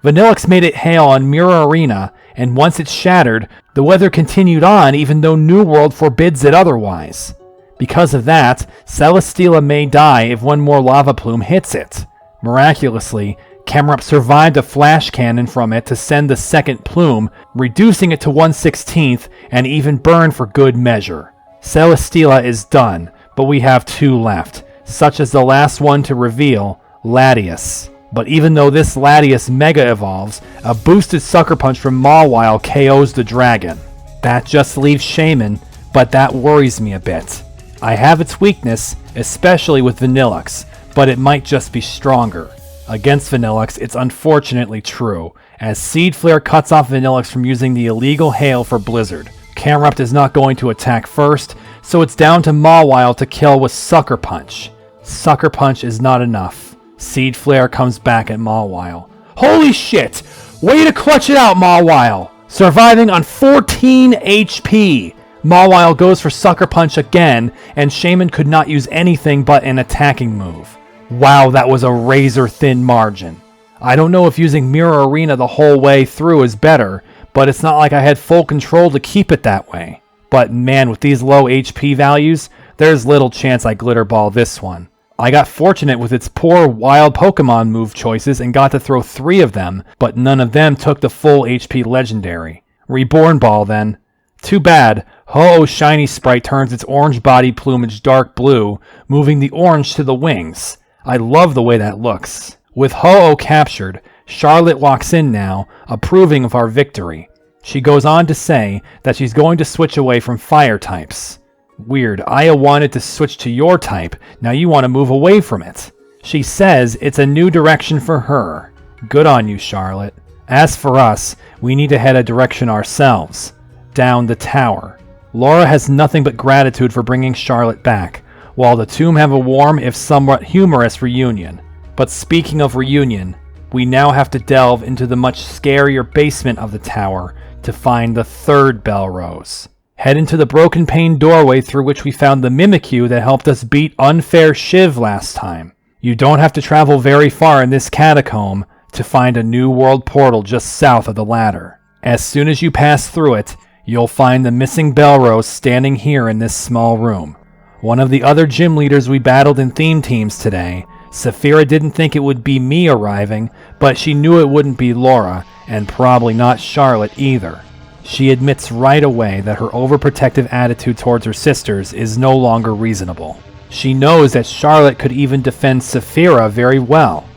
Vanillix made it hail on Mirror Arena, and once it shattered, the weather continued on even though New World forbids it otherwise. Because of that, Celesteela may die if one more Lava Plume hits it. Miraculously, Camerupt survived a flash cannon from it to send the second plume, reducing it to 1/16 and even burn for good measure. Celesteela is done, but we have 2 left, such as the last one to reveal, Latias. But even though this Latias Mega evolves, a boosted Sucker Punch from Mawile KOs the dragon. That just leaves Shaman, but that worries me a bit. I have its weakness, especially with Vanillix, but it might just be stronger. Against Vanillix, it's unfortunately true, as Seed Flare cuts off Vanillix from using the illegal Hail for Blizzard. Camerupt is not going to attack first, so it's down to Mawile to kill with Sucker Punch. Sucker Punch is not enough. Seed Flare comes back at Mawile. Holy shit! Way to clutch it out, Mawile! Surviving on 14 HP! Mawile goes for Sucker Punch again, and Shaman could not use anything but an attacking move. Wow, that was a razor-thin margin. I don't know if using Mirror Arena the whole way through is better, but it's not like I had full control to keep it that way. But man, with these low HP values, there's little chance I Glitter Ball this one. I got fortunate with its poor wild Pokemon move choices and got to throw 3 of them, but none of them took the full HP legendary. Reborn Ball then. Too bad, Ho-Oh's shiny sprite turns its orange body plumage dark blue, moving the orange to the wings. I love the way that looks. With Ho-Oh captured, Charlotte walks in now, approving of our victory. She goes on to say that she's going to switch away from fire types. Weird, Aya wanted to switch to your type, now you want to move away from it. She says it's a new direction for her. Good on you, Charlotte. As for us, we need to head a direction ourselves. Down the tower. Laura has nothing but gratitude for bringing Charlotte back, while the Tomb have a warm if somewhat humorous reunion. But speaking of reunion, we now have to delve into the much scarier basement of the tower to find the 3rd Belrose. Head into the broken pane doorway through which we found the Mimikyu that helped us beat Unfair Shiv last time. You don't have to travel very far in this catacomb to find a New World portal just south of the ladder. As soon as you pass through it, you'll find the missing Belrose standing here in this small room. One of the other gym leaders we battled in theme teams today, Saphira didn't think it would be me arriving, but she knew it wouldn't be Laura, and probably not Charlotte either. She admits right away that her overprotective attitude towards her sisters is no longer reasonable. She knows that Charlotte could even defend Saphira very well,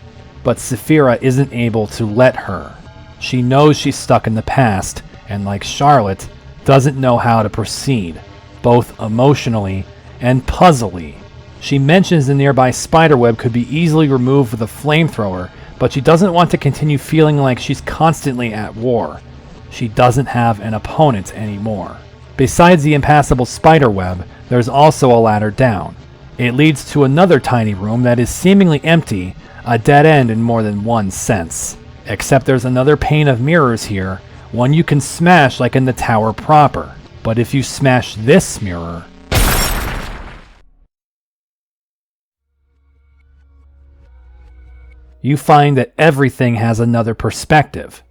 but Saphira isn't able to let her. She knows she's stuck in the past, and like Charlotte, doesn't know how to proceed, both emotionally and puzzly. She mentions the nearby spiderweb could be easily removed with a flamethrower, but she doesn't want to continue feeling like she's constantly at war. She doesn't have an opponent anymore. Besides the impassable spiderweb, there's also a ladder down. It leads to another tiny room that is seemingly empty, a dead end in more than one sense. Except there's another pane of mirrors here, one you can smash like in the tower proper. But if you smash this mirror, you find that everything has another perspective,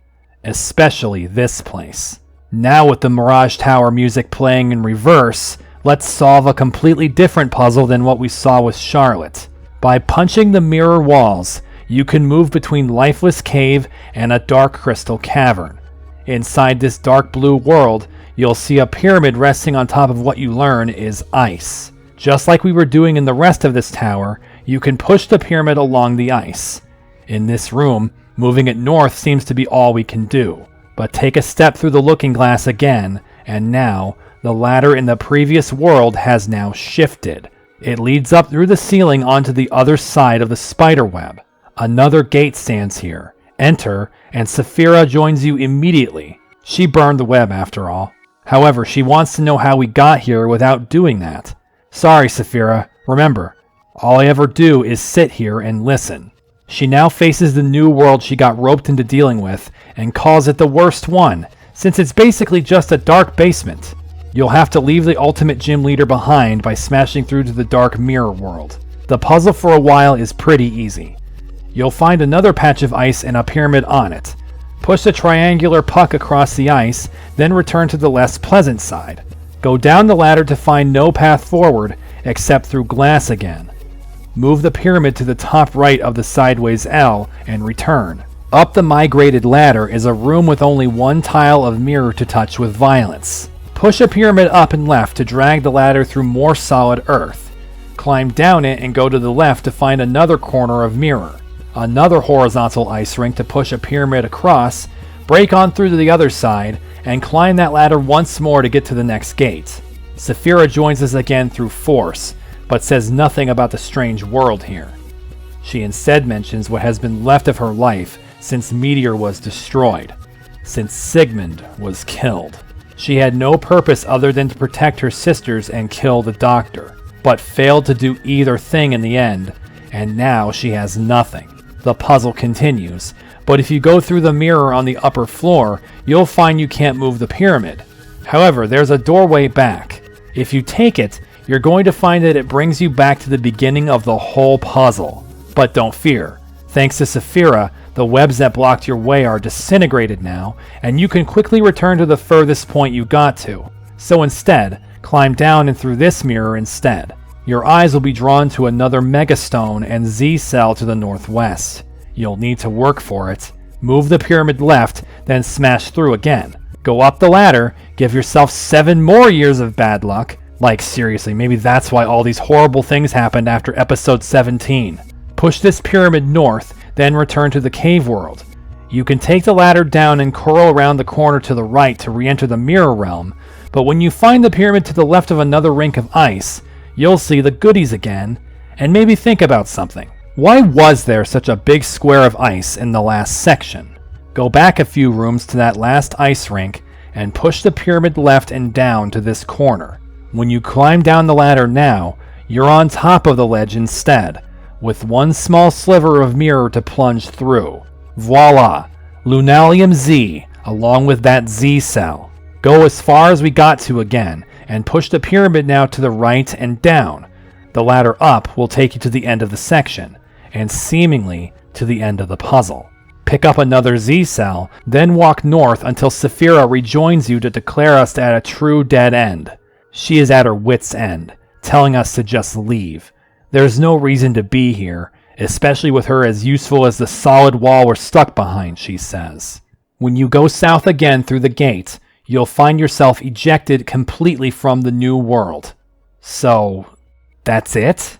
especially this place. Now with the Mirage Tower music playing in reverse, let's solve a completely different puzzle than what we saw with Charlotte. By punching the mirror walls, you can move between Lifeless Cave and a dark crystal cavern. Inside this dark blue world, you'll see a pyramid resting on top of what you learn is ice. Just like we were doing in the rest of this tower, you can push the pyramid along the ice. In this room, moving it north seems to be all we can do. But take a step through the looking glass again, and now, the ladder in the previous world has now shifted. It leads up through the ceiling onto the other side of the spider web. Another gate stands here. Enter, and Saphira joins you immediately. She burned the web after all. However, she wants to know how we got here without doing that. Sorry, Saphira. Remember, all I ever do is sit here and listen. She now faces the new world she got roped into dealing with, and calls it the worst one, since it's basically just a dark basement. You'll have to leave the ultimate gym leader behind by smashing through to the dark mirror world. The puzzle for a while is pretty easy. You'll find another patch of ice and a pyramid on it. Push the triangular puck across the ice, then return to the less pleasant side. Go down the ladder to find no path forward, except through glass again. Move the pyramid to the top right of the sideways L and return. Up the migrated ladder is a room with only one tile of mirror to touch with violence. Push a pyramid up and left to drag the ladder through more solid earth. Climb down it and go to the left to find another corner of mirror. Another horizontal ice rink to push a pyramid across, break on through to the other side, and climb that ladder once more to get to the next gate. Saphira joins us again through force, but says nothing about the strange world here. She instead mentions what has been left of her life since Meteor was destroyed, since Sigmund was killed. She had no purpose other than to protect her sisters and kill the doctor, but failed to do either thing in the end, and now she has nothing. The puzzle continues, but if you go through the mirror on the upper floor, you'll find you can't move the pyramid. However, there's a doorway back. If you take it, you're going to find that it brings you back to the beginning of the whole puzzle. But don't fear. Thanks to Saphira, the webs that blocked your way are disintegrated now, and you can quickly return to the furthest point you got to. So instead, climb down and through this mirror instead. Your eyes will be drawn to another Megastone and Z-Cell to the northwest. You'll need to work for it. Move the pyramid left, then smash through again. Go up the ladder, give yourself 7 more years of bad luck. Like seriously, maybe that's why all these horrible things happened after episode 17. Push this pyramid north, then return to the cave world. You can take the ladder down and curl around the corner to the right to re-enter the mirror realm, but when you find the pyramid to the left of another rink of ice, you'll see the goodies again, and maybe think about something. Why was there such a big square of ice in the last section? Go back a few rooms to that last ice rink, and push the pyramid left and down to this corner. When you climb down the ladder now, you're on top of the ledge instead, with one small sliver of mirror to plunge through. Voila! Lunalium Z, along with that Z-Cell. Go as far as we got to again, and push the pyramid now to the right and down. The ladder up will take you to the end of the section, and seemingly to the end of the puzzle. Pick up another Z-Cell, then walk north until Saphira rejoins you to declare us at a true dead end. She is at her wit's end, telling us to just leave. There's no reason to be here, especially with her as useful as the solid wall we're stuck behind, she says. When you go south again through the gate, you'll find yourself ejected completely from the new world. So, that's it?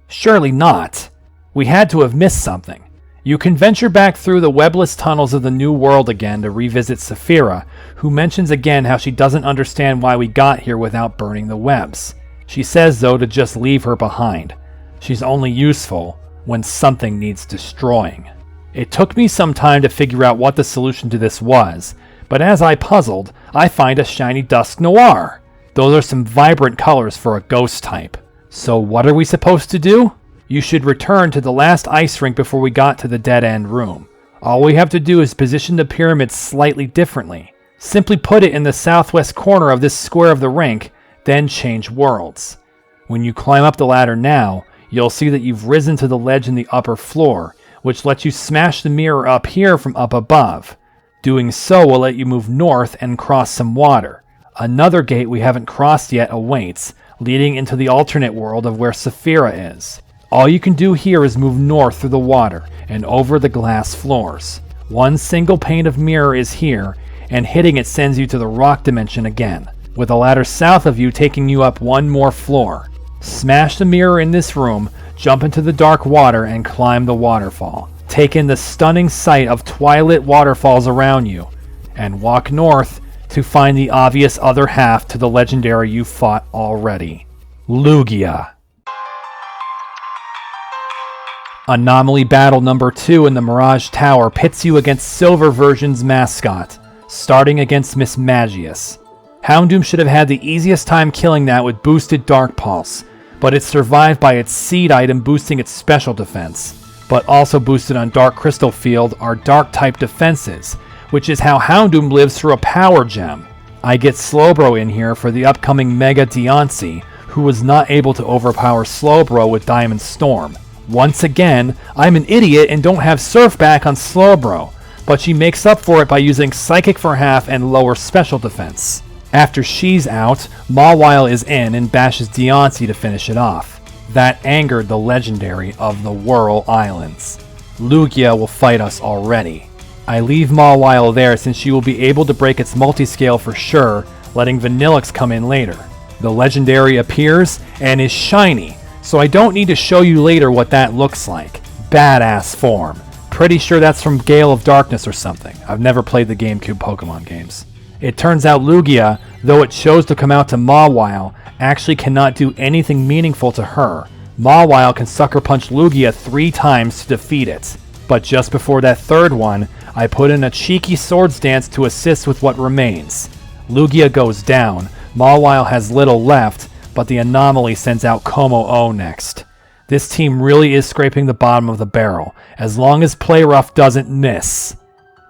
Surely not. We had to have missed something. You can venture back through the webless tunnels of the new world again to revisit Saphira, who mentions again how she doesn't understand why we got here without burning the webs. She says, though, to just leave her behind. She's only useful when something needs destroying. It took me some time to figure out what the solution to this was, but as I puzzled, I find a shiny Dusk Noir. Those are some vibrant colors for a ghost type. So what are we supposed to do? You should return to the last ice rink before we got to the dead-end room. All we have to do is position the pyramid slightly differently. Simply put it in the southwest corner of this square of the rink, then change worlds. When you climb up the ladder now, you'll see that you've risen to the ledge in the upper floor, which lets you smash the mirror up here from up above. Doing so will let you move north and cross some water. Another gate we haven't crossed yet awaits, leading into the alternate world of where Saphira is. All you can do here is move north through the water and over the glass floors. One single pane of mirror is here, and hitting it sends you to the rock dimension again, with a ladder south of you taking you up one more floor. Smash the mirror in this room, jump into the dark water, and climb the waterfall. Take in the stunning sight of twilit waterfalls around you, and walk north to find the obvious other half to the legendary you fought already. Lugia. Anomaly Battle number 2 in the Mirage Tower pits you against Silver Version's mascot, starting against Miss Magius. Houndoom should have had the easiest time killing that with boosted Dark Pulse, but it survived by its seed item boosting its special defense. But also boosted on Dark Crystal Field are Dark-type defenses, which is how Houndoom lives through a power gem. I get Slowbro in here for the upcoming Mega Diancie, who was not able to overpower Slowbro with Diamond Storm. Once again, I'm an idiot and don't have Surf back on Slowbro, but she makes up for it by using Psychic for half and lower special defense. After she's out, Mawile is in and bashes Diancie to finish it off. That angered the legendary of the Whirl Islands. Lugia will fight us already. I leave Mawile there since she will be able to break its multiscale for sure, letting Vanillix come in later. The legendary appears and is shiny, so I don't need to show you later what that looks like. Badass form. Pretty sure that's from Gale of Darkness or something. I've never played the GameCube Pokemon games. It turns out Lugia, though it chose to come out to Mawile, actually cannot do anything meaningful to her. Mawile can Sucker Punch Lugia 3 times to defeat it. But just before that third one, I put in a cheeky Swords Dance to assist with what remains. Lugia goes down, Mawile has little left, but the anomaly sends out Como-O next. This team really is scraping the bottom of the barrel, as long as Play Rough doesn't miss.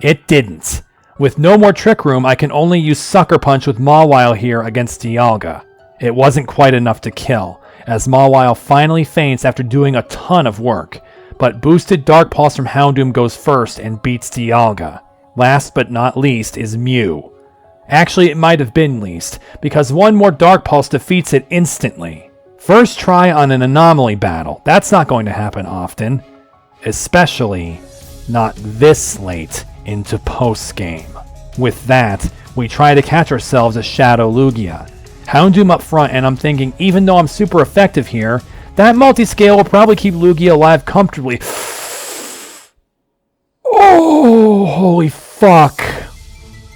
It didn't. With no more Trick Room, I can only use Sucker Punch with Mawile here against Dialga. It wasn't quite enough to kill, as Mawile finally faints after doing a ton of work, but boosted Dark Pulse from Houndoom goes first and beats Dialga. Last but not least is Mew. Actually, it might have been least, because one more Dark Pulse defeats it instantly. First try on an anomaly battle. That's not going to happen often. Especially not this late into post-game. With that, we try to catch ourselves a Shadow Lugia. Houndoom up front, and I'm thinking, even though I'm super effective here, that multi-scale will probably keep Lugia alive comfortably. Oh, holy fuck.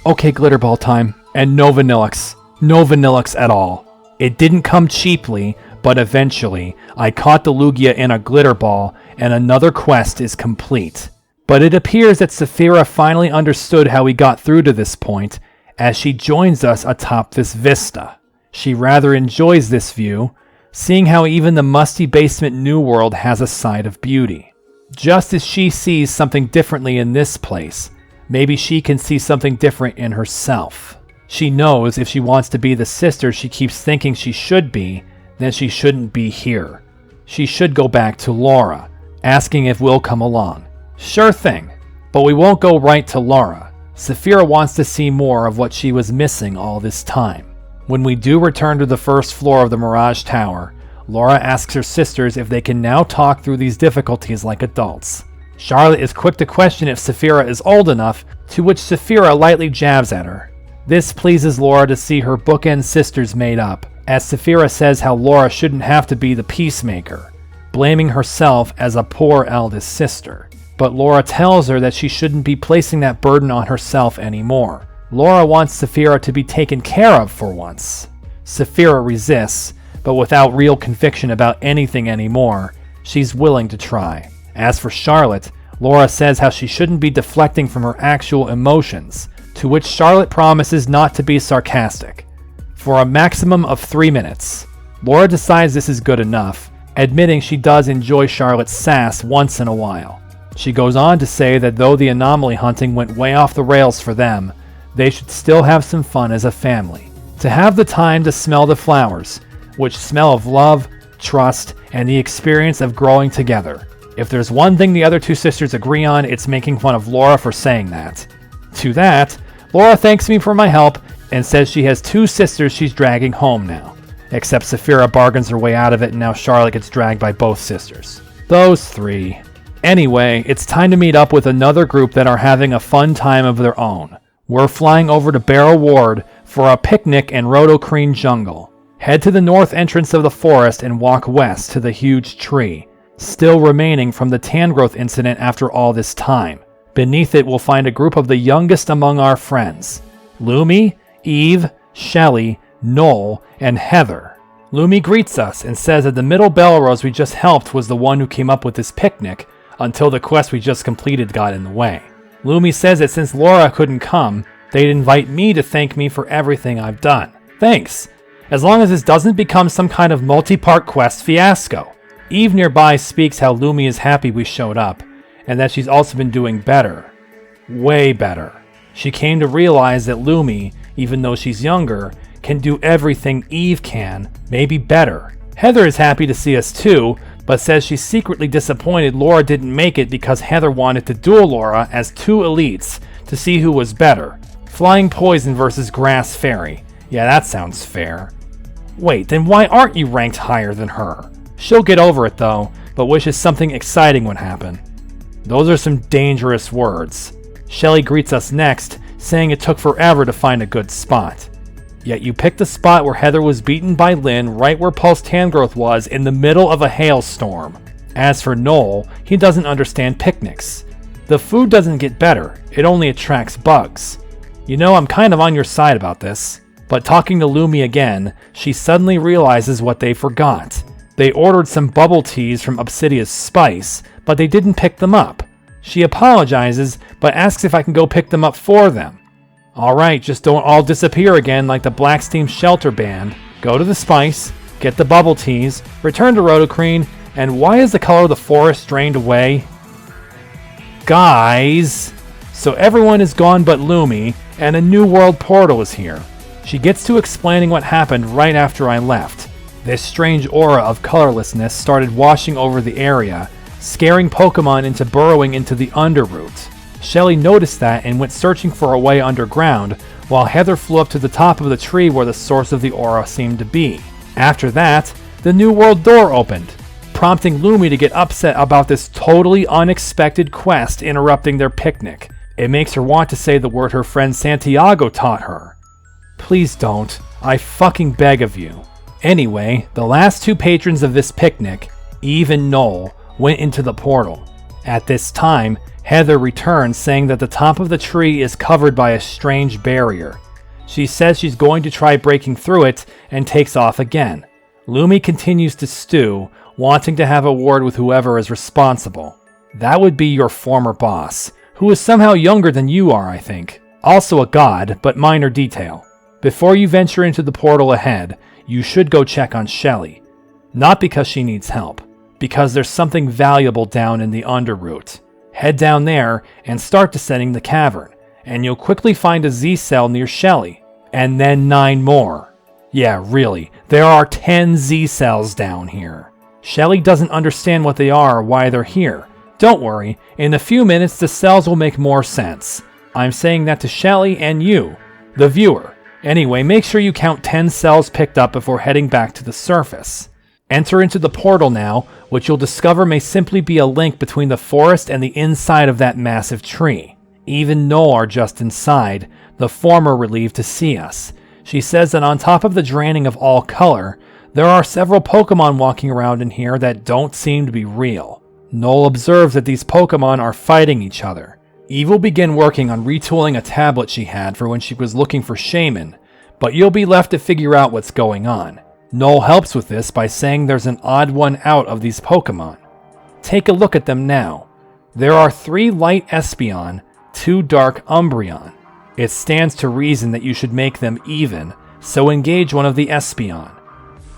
Okay, Glitter Ball time. And no Vanillix. No Vanillix at all. It didn't come cheaply, but eventually, I caught the Lugia in a Glitter Ball, and another quest is complete. But it appears that Saphira finally understood how we got through to this point, as she joins us atop this vista. She rather enjoys this view, seeing how even the musty basement New World has a side of beauty. Just as she sees something differently in this place, maybe she can see something different in herself. She knows if she wants to be the sister she keeps thinking she should be, then she shouldn't be here. She should go back to Laura, asking if we'll come along. Sure thing, but we won't go right to Laura. Saphira wants to see more of what she was missing all this time. When we do return to the first floor of the Mirage Tower, Laura asks her sisters if they can now talk through these difficulties like adults. Charlotte is quick to question if Saphira is old enough, to which Saphira lightly jabs at her. This pleases Laura to see her bookend sisters made up, as Saphira says how Laura shouldn't have to be the peacemaker, blaming herself as a poor eldest sister. But Laura tells her that she shouldn't be placing that burden on herself anymore. Laura wants Saphira to be taken care of for once. Saphira resists, but without real conviction about anything anymore, she's willing to try. As for Charlotte, Laura says how she shouldn't be deflecting from her actual emotions, to which Charlotte promises not to be sarcastic. For a maximum of 3 minutes, Laura decides this is good enough, admitting she does enjoy Charlotte's sass once in a while. She goes on to say that though the anomaly hunting went way off the rails for them, they should still have some fun as a family. To have the time to smell the flowers, which smell of love, trust, and the experience of growing together. If there's one thing the other two sisters agree on, it's making fun of Laura for saying that. To that, Laura thanks me for my help and says she has two sisters she's dragging home now. Except Saphira bargains her way out of it and now Charlotte gets dragged by both sisters. Those three. Anyway, it's time to meet up with another group that are having a fun time of their own. We're flying over to Barrow Ward for a picnic in Rhodocrene Jungle. Head to the north entrance of the forest and walk west to the huge tree, still remaining from the Tangrowth incident after all this time. Beneath it we'll find a group of the youngest among our friends. Lumi, Eve, Shelley, Noel, and Heather. Lumi greets us and says that the middle Belrose we just helped was the one who came up with this picnic until the quest we just completed got in the way. Lumi says that since Laura couldn't come, they'd invite me to thank me for everything I've done. Thanks! As long as this doesn't become some kind of multi-part quest fiasco. Eve nearby speaks how Lumi is happy we showed up, and that she's also been doing better. Way better. She came to realize that Lumi, even though she's younger, can do everything Eve can, maybe better. Heather is happy to see us too, but says she's secretly disappointed Laura didn't make it because Heather wanted to duel Laura as two elites to see who was better. Flying Poison versus Grass Fairy. Yeah, that sounds fair. Wait, then why aren't you ranked higher than her? She'll get over it though, but wishes something exciting would happen. Those are some dangerous words. Shelley greets us next, saying it took forever to find a good spot. Yet you picked the spot where Heather was beaten by Lynn right where Pulse Tangrowth was in the middle of a hailstorm. As for Noel, he doesn't understand picnics. The food doesn't get better, it only attracts bugs. You know, I'm kind of on your side about this. But talking to Lumi again, she suddenly realizes what they forgot. They ordered some bubble teas from Obsidia's Spice, but they didn't pick them up. She apologizes, but asks if I can go pick them up for them. Alright, just don't all disappear again like the Blacksteam Shelter Band. Go to the Spice, get the bubble teas, return to Rhodocrene, and why is the color of the forest drained away? Guys! So everyone is gone but Lumi, and a new world portal is here. She gets to explaining what happened right after I left. This strange aura of colorlessness started washing over the area, scaring Pokemon into burrowing into the Underroot. Shelley noticed that and went searching for a way underground, while Heather flew up to the top of the tree where the source of the aura seemed to be. After that, the New World door opened, prompting Lumi to get upset about this totally unexpected quest interrupting their picnic. It makes her want to say the word her friend Santiago taught her. Please don't. I fucking beg of you. Anyway, the last two patrons of this picnic, Eve and Noel, went into the portal. At this time, Heather returns saying that the top of the tree is covered by a strange barrier. She says she's going to try breaking through it and takes off again. Lumi continues to stew, wanting to have a word with whoever is responsible. That would be your former boss, who is somehow younger than you are, I think. Also a god, but minor detail. Before you venture into the portal ahead, you should go check on Shelley. Not because she needs help, because there's something valuable down in the Underroot. Head down there and start descending the cavern, and you'll quickly find a Z-cell near Shelley, and then 9 more. Yeah, really, there are 10 Z-cells down here. Shelley doesn't understand what they are or why they're here. Don't worry, in a few minutes the cells will make more sense. I'm saying that to Shelley and you, the viewer. Anyway, make sure you count 10 cells picked up before heading back to the surface. Enter into the portal now, which you'll discover may simply be a link between the forest and the inside of that massive tree. Eve and Noel are just inside, the former relieved to see us. She says that on top of the draining of all color, there are several Pokemon walking around in here that don't seem to be real. Noel observes that these Pokemon are fighting each other. Eve will begin working on retooling a tablet she had for when she was looking for Shaman, but you'll be left to figure out what's going on. Noel helps with this by saying there's an odd one out of these Pokemon. Take a look at them now. There are 3 light Espeon, 2 dark Umbreon. It stands to reason that you should make them even, so engage one of the Espeon.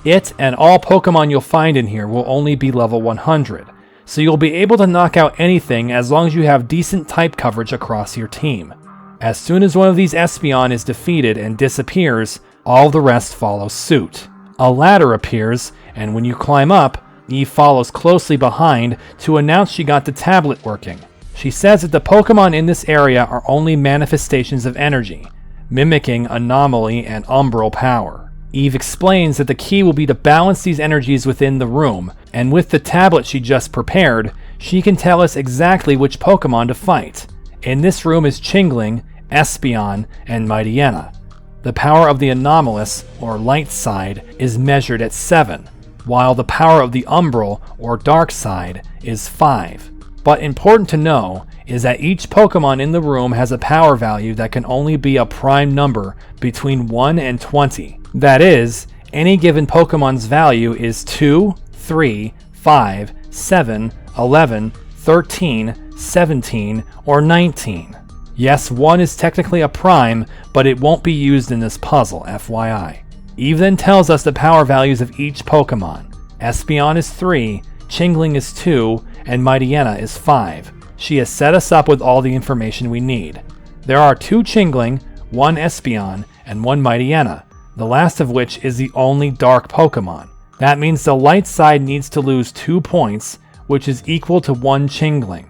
It and all Pokemon you'll find in here will only be level 100, so you'll be able to knock out anything as long as you have decent type coverage across your team. As soon as one of these Espeon is defeated and disappears, all the rest follow suit. A ladder appears, and when you climb up, Eve follows closely behind to announce she got the tablet working. She says that the Pokemon in this area are only manifestations of energy, mimicking Anomaly and Umbral power. Eve explains that the key will be to balance these energies within the room, and with the tablet she just prepared, she can tell us exactly which Pokemon to fight. In this room is Chingling, Espeon, and Mightyena. The power of the Anomalous, or light side, is measured at 7, while the power of the Umbral, or dark side, is 5. But important to know is that each Pokemon in the room has a power value that can only be a prime number between 1 and 20. That is, any given Pokemon's value is 2, 3, 5, 7, 11, 13, 17, or 19. Yes, 1 is technically a prime, but it won't be used in this puzzle, FYI. Eve then tells us the power values of each Pokemon. Espeon is 3, Chingling is 2, and Mightyena is 5. She has set us up with all the information we need. There are 2 Chingling, 1 Espeon, and 1 Mightyena, the last of which is the only dark Pokemon. That means the light side needs to lose 2 points, which is equal to 1 Chingling.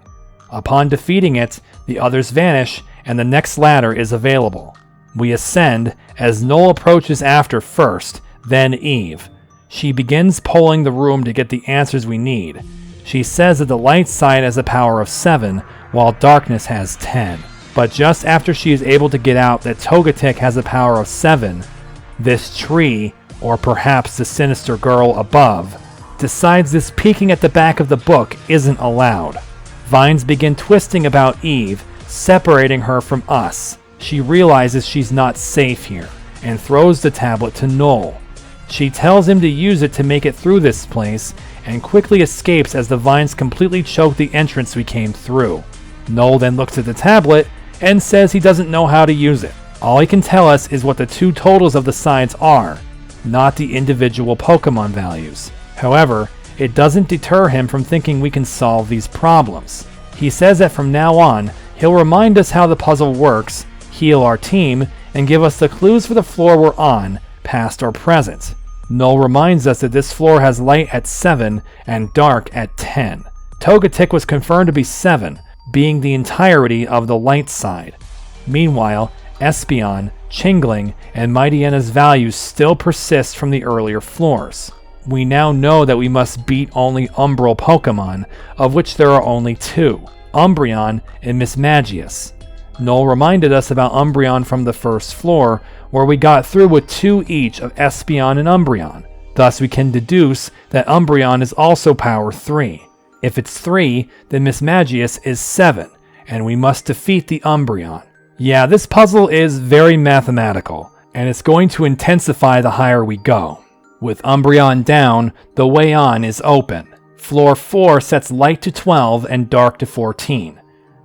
Upon defeating it, the others vanish and the next ladder is available. We ascend as Noel approaches after first, then Eve. She begins polling the room to get the answers we need. She says that the light side has a power of 7, while darkness has 10. But just after she is able to get out that Togetic has a power of 7, this tree, or perhaps the sinister girl above, decides this peeking at the back of the book isn't allowed. Vines begin twisting about Eve, separating her from us. She realizes she's not safe here, and throws the tablet to Noel. She tells him to use it to make it through this place, and quickly escapes as the vines completely choke the entrance we came through. Noel then looks at the tablet, and says he doesn't know how to use it. All he can tell us is what the 2 totals of the sides are, not the individual Pokemon values. However, it doesn't deter him from thinking we can solve these problems. He says that from now on, he'll remind us how the puzzle works, heal our team, and give us the clues for the floor we're on, past or present. Noel reminds us that this floor has light at 7 and dark at 10. Togetic was confirmed to be 7, being the entirety of the light side. Meanwhile, Espeon, Chingling, and Mightyena's values still persist from the earlier floors. We now know that we must beat only Umbral Pokemon, of which there are only 2, Umbreon and Mismagius. Noel reminded us about Umbreon from the first floor, where we got through with 2 each of Espeon and Umbreon. Thus we can deduce that Umbreon is also power 3. If it's 3, then Mismagius is 7, and we must defeat the Umbreon. Yeah, this puzzle is very mathematical, and it's going to intensify the higher we go. With Umbreon down, the way on is open. Floor 4 sets light to 12 and dark to 14.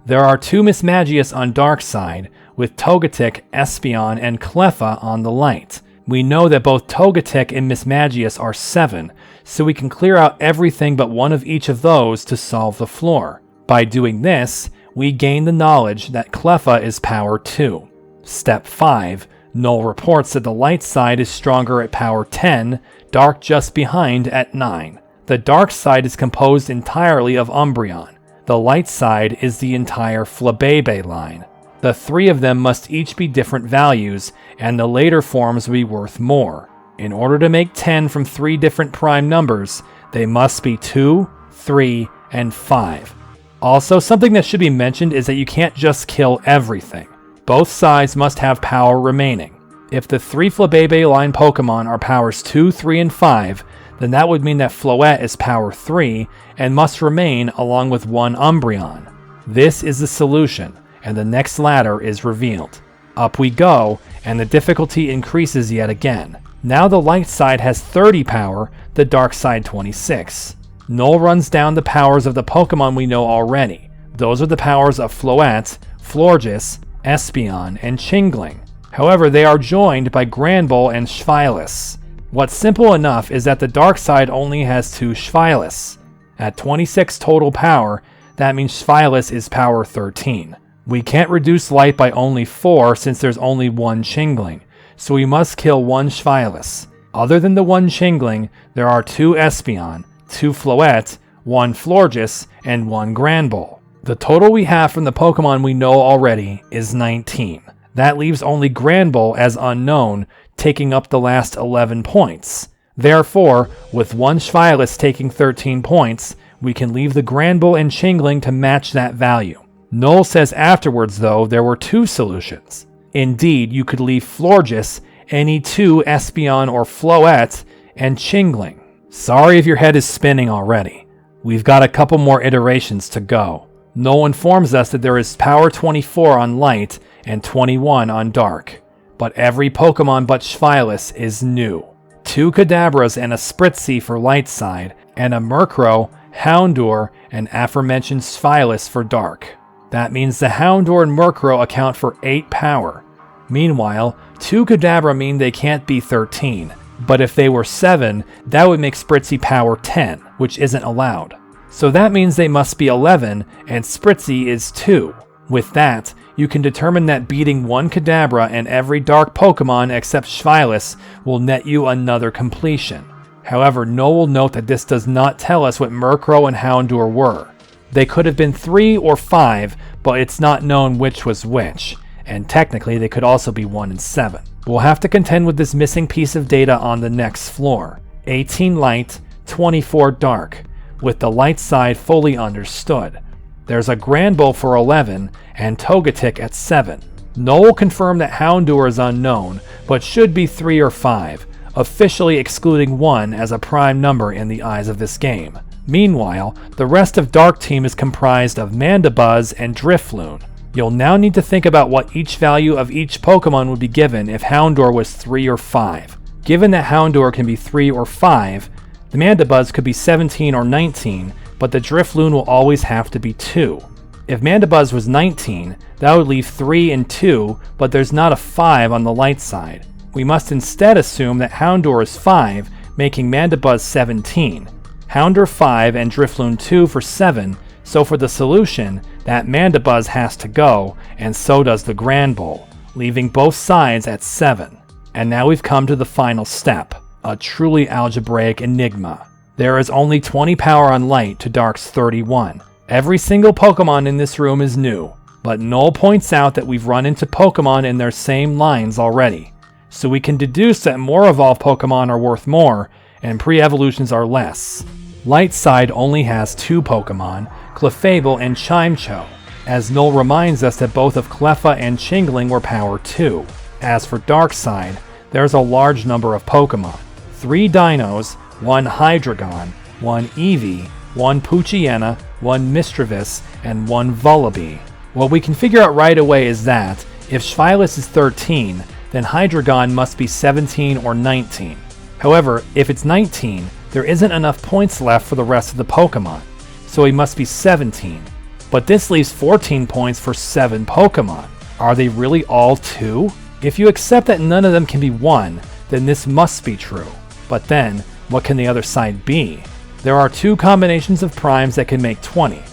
There are 2 Mismagius on dark side, with Togetic, Espeon, and Cleffa on the light. We know that both Togetic and Mismagius are 7, so we can clear out everything but one of each of those to solve the floor. By doing this, we gain the knowledge that Cleffa is power 2. Step 5. Noel reports that the light side is stronger at power 10, dark just behind at 9. The dark side is composed entirely of Umbreon. The light side is the entire Flabébé line. The 3 of them must each be different values, and the later forms will be worth more. In order to make 10 from 3 different prime numbers, they must be 2, 3, and 5. Also, something that should be mentioned is that you can't just kill everything. Both sides must have power remaining. If the 3 Flabébé line Pokemon are powers 2, 3, and 5, then that would mean that Floette is power 3 and must remain along with 1 Umbreon. This is the solution, and the next ladder is revealed. Up we go, and the difficulty increases yet again. Now the light side has 30 power, the dark side 26. Noel runs down the powers of the Pokemon we know already. Those are the powers of Floette, Florges, Espeon, and Chingling. However, they are joined by Granbull and Schweilus. What's simple enough is that the dark side only has 2 Schweilis. At 26 total power, that means Schweilis is power 13. We can't reduce light by only 4 since there's only 1 Chingling, so we must kill 1 Schweilis. Other than the 1 Chingling, there are 2 Espeon, 2 Floette, 1 Florges, and 1 Granbull. The total we have from the Pokemon we know already is 19. That leaves only Granbull as unknown, taking up the last 11 points. Therefore, with 1 Schweilis taking 13 points, we can leave the Granbull and Chingling to match that value. Noel says afterwards, though, there were 2 solutions. Indeed, you could leave Florges, any 2 Espeon or Floette, and Chingling. Sorry if your head is spinning already. We've got a couple more iterations to go. Noel informs us that there is power 24 on Light and 21 on Dark. But every Pokemon but Schweilis is new. 2 Kadabras and a Spritzee for Light side, and a Murkrow, Houndour, and aforementioned Schweilis for Dark. That means the Houndour and Murkrow account for 8 power. Meanwhile, 2 Kadabra mean they can't be 13, but if they were 7, that would make Spritzee power 10, which isn't allowed. So that means they must be 11, and Spritzee is 2. With that, you can determine that beating 1 Kadabra and every Dark Pokemon except Schweilis will net you another completion. However, Noel will note that this does not tell us what Murkrow and Houndour were. They could have been 3 or 5, but it's not known which was which, and technically they could also be 1 and 7. We'll have to contend with this missing piece of data on the next floor. 18 Light, 24 Dark, with the Light side fully understood. There's a Granbull for 11, and Togetic at 7. Noel confirmed that Houndour is unknown, but should be 3 or 5, officially excluding 1 as a prime number in the eyes of this game. Meanwhile, the rest of Dark Team is comprised of Mandibuzz and Drifloon. You'll now need to think about what each value of each Pokemon would be given if Houndour was 3 or 5. Given that Houndour can be 3 or 5, the Mandibuzz could be 17 or 19, but the Drifloon will always have to be 2. If Mandibuzz was 19, that would leave 3 and 2, but there's not a 5 on the Light side. We must instead assume that Houndour is 5, making Mandibuzz 17. Houndour 5 and Drifloon 2 for 7, so for the solution, that Mandibuzz has to go, and so does the Granbull, leaving both sides at 7. And now we've come to the final step, a truly algebraic enigma. There is only 20 power on Light to Dark's 31. Every single Pokemon in this room is new, but Noel points out that we've run into Pokemon in their same lines already, so we can deduce that more evolved Pokemon are worth more, and pre-evolutions are less. Light side only has 2 Pokemon, Clefable and Chimecho, as Noel reminds us that both of Cleffa and Chingling were power 2. As for Dark side, there's a large number of Pokemon. 3 Dinos, 1 Hydreigon, 1 Eevee, 1 Poochyena, 1 Mischievous, and 1 Vullaby. What we can figure out right away is that, if Schweilis is 13, then Hydreigon must be 17 or 19. However, if it's 19, there isn't enough points left for the rest of the Pokemon, so he must be 17. But this leaves 14 points for 7 Pokemon. Are they really all 2? If you accept that none of them can be 1, then this must be true. But then, what can the other side be? There are 2 combinations of primes that can make 20,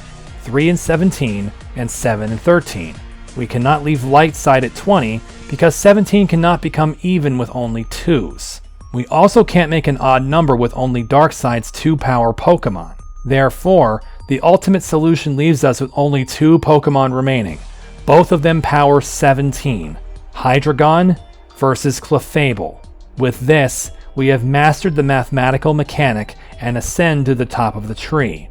3 and 17, and 7 and 13. We cannot leave Light side at 20, because 17 cannot become even with only 2s. We also can't make an odd number with only Dark side's 2 power Pokemon. Therefore, the ultimate solution leaves us with only 2 Pokemon remaining, both of them power 17, Hydreigon versus Clefable. With this, we have mastered the mathematical mechanic and ascend to the top of the tree.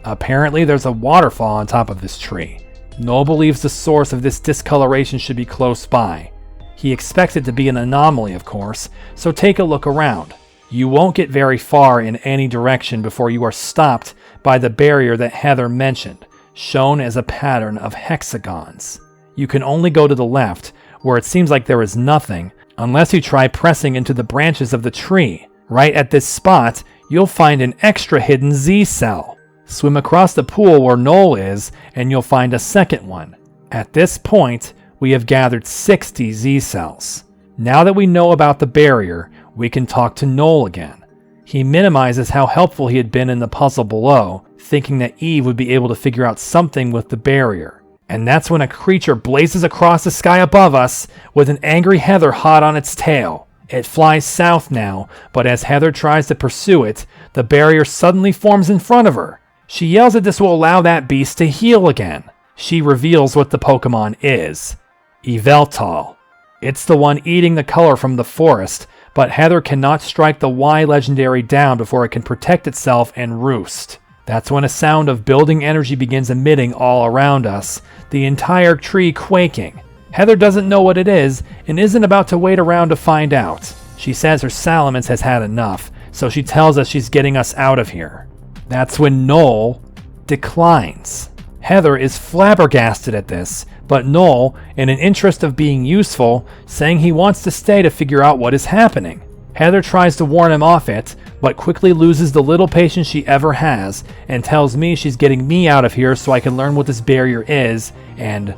Apparently there's a waterfall on top of this tree. Noel believes the source of this discoloration should be close by. He expects it to be an anomaly, of course, so take a look around. You won't get very far in any direction before you are stopped by the barrier that Heather mentioned, shown as a pattern of hexagons. You can only go to the left, where it seems like there is nothing, unless you try pressing into the branches of the tree. Right at this spot, you'll find an extra hidden Z cell. Swim across the pool where Noel is, and you'll find a second one. At this point, we have gathered 60 Z cells. Now that we know about the barrier, we can talk to Noel again. He minimizes how helpful he had been in the puzzle below, thinking that Eve would be able to figure out something with the barrier. And that's when a creature blazes across the sky above us with an angry Heather hot on its tail. It flies south now, but as Heather tries to pursue it, the barrier suddenly forms in front of her. She yells that this will allow that beast to heal again. She reveals what the Pokemon is. Yveltal. It's the one eating the color from the forest, but Heather cannot strike the Y legendary down before it can protect itself and roost. That's when a sound of building energy begins emitting all around us, the entire tree quaking. Heather doesn't know what it is and isn't about to wait around to find out. She says her Salamence has had enough, so she tells us she's getting us out of here. That's when Noel declines. Heather is flabbergasted at this, but Noel, in an interest of being useful, saying he wants to stay to figure out what is happening. Heather tries to warn him off it, but quickly loses the little patience she ever has and tells me she's getting me out of here so I can learn what this barrier is and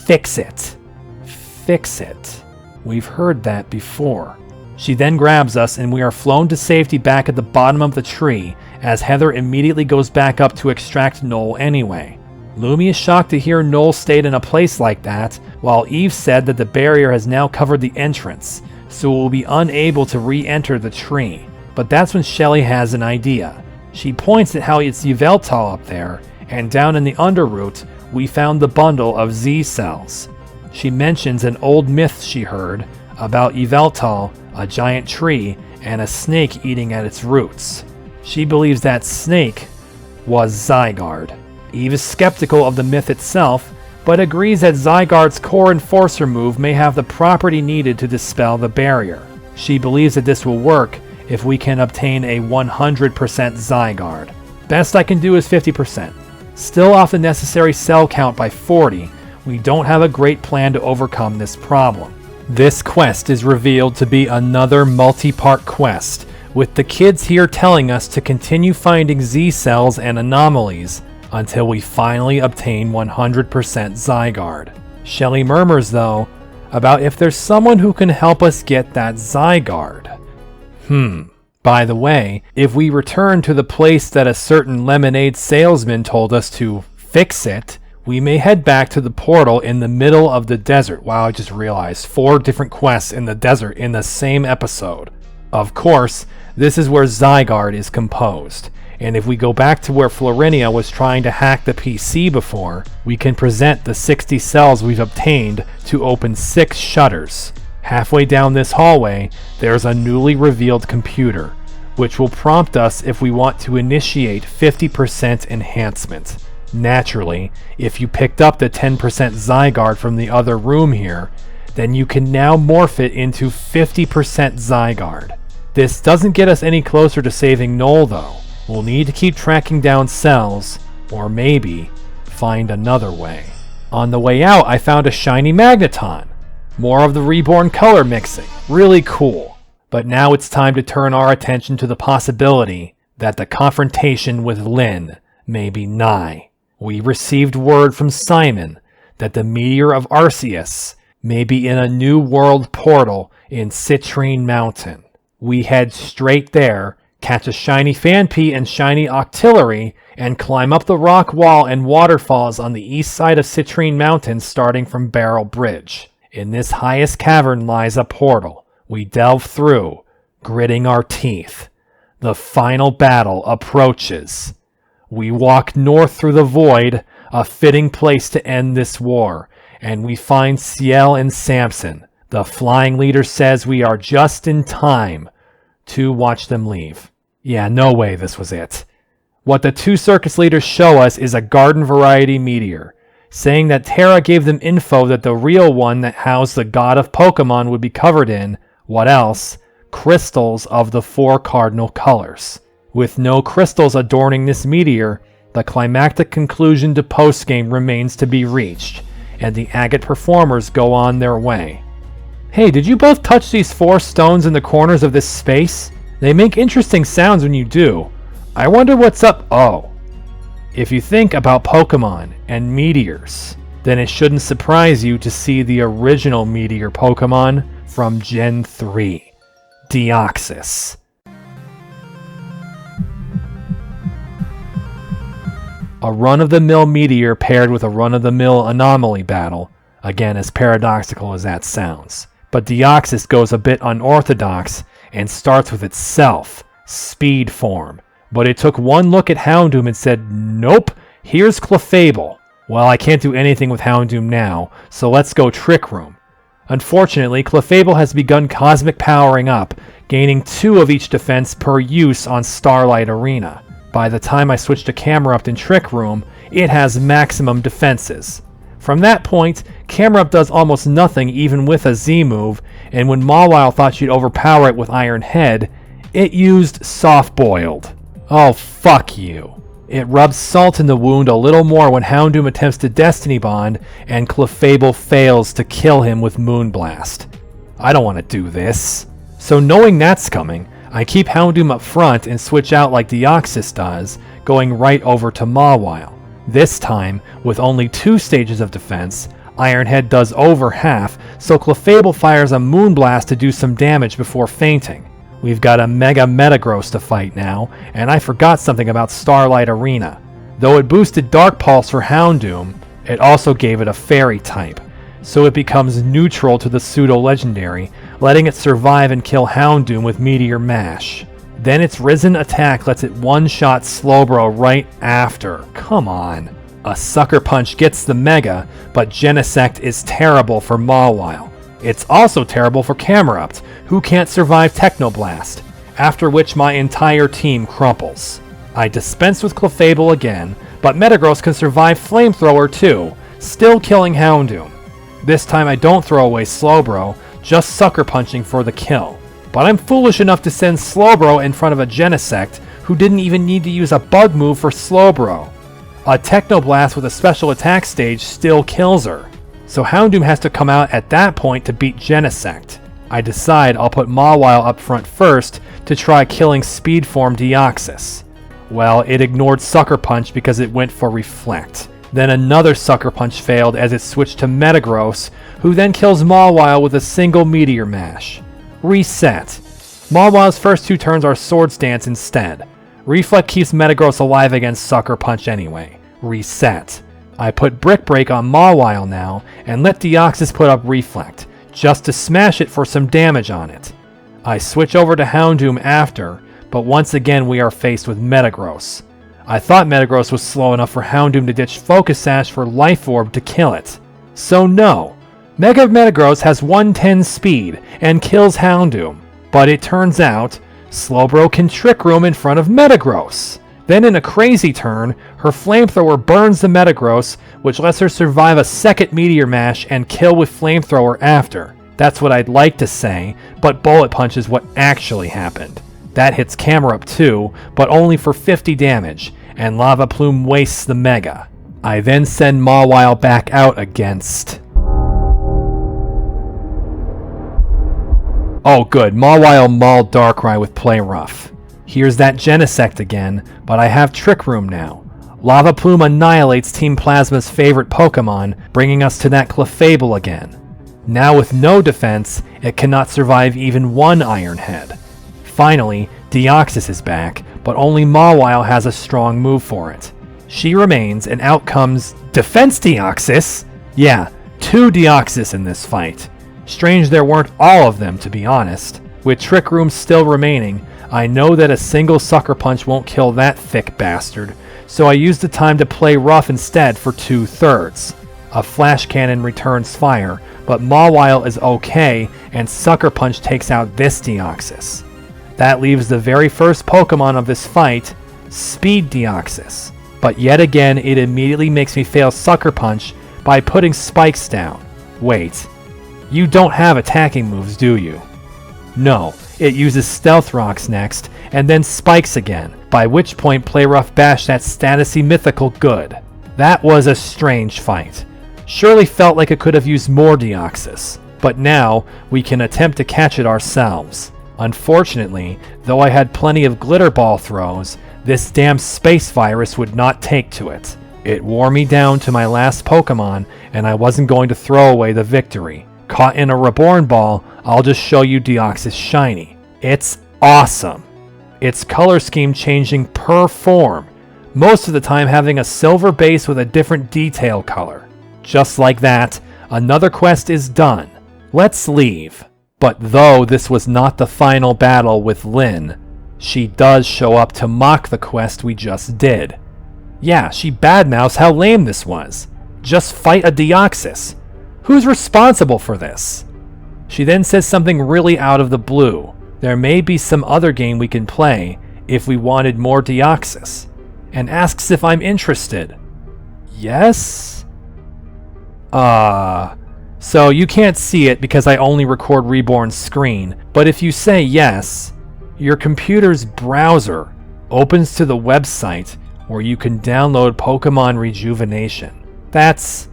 fix it. Fix it. We've heard that before. She then grabs us and we are flown to safety back at the bottom of the tree as Heather immediately goes back up to extract Noel anyway. Lumi is shocked to hear Noel stayed in a place like that, while Eve said that the barrier has now covered the entrance, so it will be unable to re-enter the tree. But that's when Shelly has an idea. She points at how it's Yveltal up there, and down in the underroot, we found the bundle of Z cells. She mentions an old myth she heard about Yveltal, a giant tree, and a snake eating at its roots. She believes that snake was Zygarde. Eve is skeptical of the myth itself, but agrees that Zygarde's core enforcer move may have the property needed to dispel the barrier. She believes that this will work if we can obtain a 100% Zygarde. Best I can do is 50%. Still off the necessary cell count by 40, we don't have a great plan to overcome this problem. This quest is revealed to be another multi-part quest, with the kids here telling us to continue finding Z cells and anomalies until we finally obtain 100% Zygarde. Shelly murmurs, though, about if there's someone who can help us get that Zygarde. By the way, if we return to the place that a certain lemonade salesman told us to fix it, we may head back to the portal in the middle of the desert. Wow, I just realized 4 different quests in the desert in the same episode. Of course, this is where Zygarde is composed. And if we go back to where Florinia was trying to hack the PC before, we can present the 60 cells we've obtained to open 6 shutters. Halfway down this hallway, there's a newly revealed computer, which will prompt us if we want to initiate 50% enhancement. Naturally, if you picked up the 10% Zygarde from the other room here, then you can now morph it into 50% Zygarde. This doesn't get us any closer to saving Noel though. We'll need to keep tracking down cells, or maybe find another way. On the way out, I found a shiny Magneton. More of the Reborn color mixing. Really cool. But now it's time to turn our attention to the possibility that the confrontation with Lynn may be nigh. We received word from Simon that the meteor of Arceus may be in a new world portal in Citrine Mountain. We head straight there, catch a shiny Phanpy and shiny Octillery, and climb up the rock wall and waterfalls on the east side of Citrine Mountain starting from Barrel Bridge. In this highest cavern lies a portal. We delve through, gritting our teeth. The final battle approaches. We walk north through the void, a fitting place to end this war, and we find Ciel and Samson. The flying leader says we are just in time to watch them leave. Yeah, no way this was it. What the 2 circus leaders show us is a garden variety meteor, saying that Terra gave them info that the real one that housed the god of Pokemon would be covered in, what else? Crystals of the 4 cardinal colors. With no crystals adorning this meteor, the climactic conclusion to postgame remains to be reached, and the agate performers go on their way. Hey, did you both touch these 4 stones in the corners of this space? They make interesting sounds when you do. I wonder what's up. Oh. If you think about Pokemon and meteors, then it shouldn't surprise you to see the original meteor Pokemon from Gen 3. Deoxys. A run-of-the-mill meteor paired with a run-of-the-mill anomaly battle, again as paradoxical as that sounds. But Deoxys goes a bit unorthodox and starts with itself, speed form. But it took one look at Houndoom and said, nope, here's Clefable. Well, I can't do anything with Houndoom now, so let's go Trick Room. Unfortunately, Clefable has begun cosmic powering up, gaining 2 of each defense per use on Starlight Arena. By the time I switch to Camerupt in Trick Room, it has maximum defenses. From that point, Camerupt does almost nothing even with a Z move, and when Mawile thought she'd overpower it with Iron Head, it used Soft Boiled. Oh, fuck you. It rubs salt in the wound a little more when Houndoom attempts to Destiny Bond and Clefable fails to kill him with Moonblast. I don't want to do this. So knowing that's coming, I keep Houndoom up front and switch out like Deoxys does, going right over to Mawile. This time, with only 2 stages of defense, Ironhead does over half, so Clefable fires a Moonblast to do some damage before fainting. We've got a Mega Metagross to fight now, and I forgot something about Starlight Arena. Though it boosted Dark Pulse for Houndoom, it also gave it a Fairy type, so it becomes neutral to the pseudo-legendary, letting it survive and kill Houndoom with Meteor Mash. Then its Risen attack lets it one-shot Slowbro right after. Come on. A Sucker Punch gets the Mega, but Genesect is terrible for Mawile. It's also terrible for Camerupt, who can't survive Technoblast, after which my entire team crumples. I dispense with Clefable again, but Metagross can survive Flamethrower too, still killing Houndoom. This time I don't throw away Slowbro, just Sucker Punching for the kill. But I'm foolish enough to send Slowbro in front of a Genesect, who didn't even need to use a bug move for Slowbro. A Technoblast with a special attack stage still kills her. So Houndoom has to come out at that point to beat Genesect. I decide I'll put Mawile up front first to try killing Speed Form Deoxys. Well, it ignored Sucker Punch because it went for Reflect. Then another Sucker Punch failed as it switched to Metagross, who then kills Mawile with a single Meteor Mash. Reset. Mawile's first 2 turns are Swords Dance instead. Reflect keeps Metagross alive against Sucker Punch anyway. Reset. I put Brick Break on Mawile now, and let Deoxys put up Reflect, just to smash it for some damage on it. I switch over to Houndoom after, but once again we are faced with Metagross. I thought Metagross was slow enough for Houndoom to ditch Focus Sash for Life Orb to kill it. So no. Mega Metagross has 110 speed and kills Houndoom, but it turns out Slowbro can Trick Room in front of Metagross. Then in a crazy turn, her Flamethrower burns the Metagross, which lets her survive a second Meteor Mash and kill with Flamethrower after. That's what I'd like to say, but Bullet Punch is what actually happened. That hits Camerupt too, but only for 50 damage, and Lava Plume wastes the Mega. I then send Mawile back out against... Oh good, Mawile mauled Darkrai with Play Rough. Here's that Genesect again, but I have Trick Room now. Lava Plume annihilates Team Plasma's favorite Pokemon, bringing us to that Clefable again. Now with no defense, it cannot survive even one Iron Head. Finally, Deoxys is back, but only Mawile has a strong move for it. She remains, and out comes Defense Deoxys? Yeah, 2 Deoxys in this fight. Strange there weren't all of them, to be honest. With Trick Room still remaining, I know that a single Sucker Punch won't kill that thick bastard, so I use the time to play rough instead for 2/3. A Flash Cannon returns fire, but Mawile is okay, and Sucker Punch takes out this Deoxys. That leaves the very first Pokemon of this fight, Speed Deoxys. But yet again, it immediately makes me fail Sucker Punch by putting spikes down. Wait, you don't have attacking moves, do you? No, it uses Stealth Rocks next, and then Spikes again, by which point Play Rough bashed that statusy mythical good. That was a strange fight. Surely felt like it could have used more Deoxys, but now we can attempt to catch it ourselves. Unfortunately, though I had plenty of Glitter Ball throws, this damn space virus would not take to it. It wore me down to my last Pokemon, and I wasn't going to throw away the victory. Caught in a Reborn Ball, I'll just show you Deoxys shiny. It's awesome. Its color scheme changing per form, most of the time having a silver base with a different detail color. Just like that, another quest is done. Let's leave. But though this was not the final battle with Lynn, she does show up to mock the quest we just did. Yeah, she badmouths how lame this was. Just fight a Deoxys. Who's responsible for this? She then says something really out of the blue. There may be some other game we can play if we wanted more Deoxys, and asks if I'm interested. Yes? So you can't see it because I only record Reborn's screen, but if you say yes, your computer's browser opens to the website where you can download Pokemon Rejuvenation. That's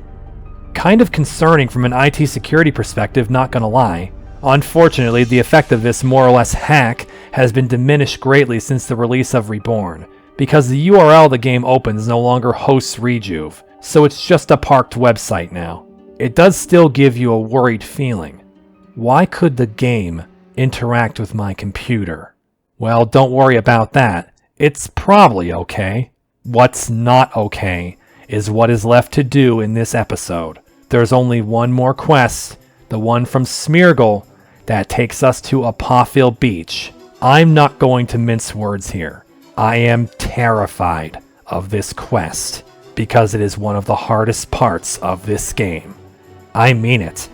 kind of concerning from an IT security perspective, not gonna lie. Unfortunately, the effect of this more or less hack has been diminished greatly since the release of Reborn, because the URL the game opens no longer hosts Rejuve, so it's just a parked website now. It does still give you a worried feeling. Why could the game interact with my computer? Well, don't worry about that. It's probably okay. What's not okay is what is left to do in this episode. There's only one more quest, the one from Smeargle, that takes us to Apophil Beach. I'm not going to mince words here. I am terrified of this quest because it is one of the hardest parts of this game. I mean it.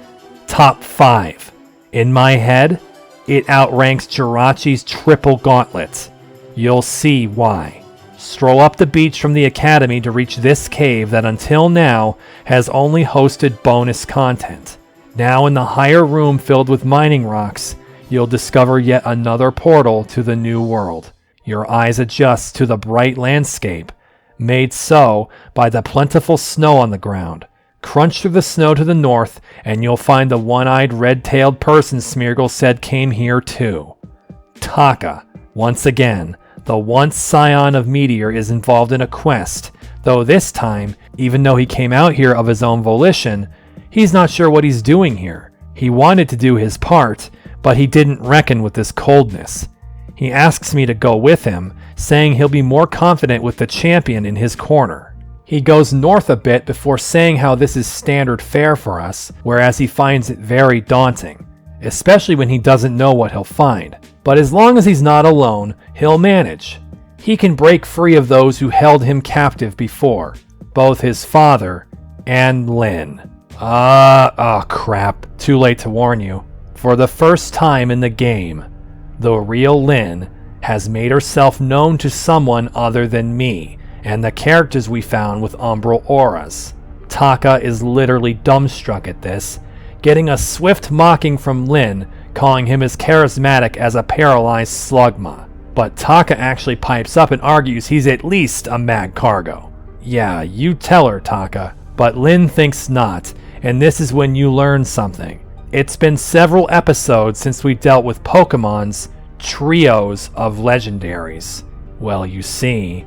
Top 5. In my head, it outranks Jirachi's Triple Gauntlet. You'll see why. Stroll up the beach from the academy to reach this cave that until now has only hosted bonus content. Now in the higher room filled with mining rocks, you'll discover yet another portal to the new world. Your eyes adjust to the bright landscape, made so by the plentiful snow on the ground. Crunch through the snow to the north, and you'll find the one-eyed, red-tailed person Smeargle said came here too. Taka, once again, the once scion of Meteor, is involved in a quest, though this time, even though he came out here of his own volition, he's not sure what he's doing here. He wanted to do his part, but he didn't reckon with this coldness. He asks me to go with him, saying he'll be more confident with the champion in his corner. He goes north a bit before saying how this is standard fare for us, whereas he finds it very daunting, especially when he doesn't know what he'll find. But as long as he's not alone, he'll manage. He can break free of those who held him captive before, both his father and Lynn. Oh crap, too late to warn you. For the first time in the game, the real Lynn has made herself known to someone other than me and the characters we found with umbral auras. Taka is literally dumbstruck at this, getting a swift mocking from Lynn, calling him as charismatic as a paralyzed slugma. But Taka actually pipes up and argues he's at least a mag cargo. Yeah, you tell her, Taka. But Lynn thinks not, and this is when you learn something. It's been several episodes since we dealt with Pokemon's trios of legendaries. Well, you see,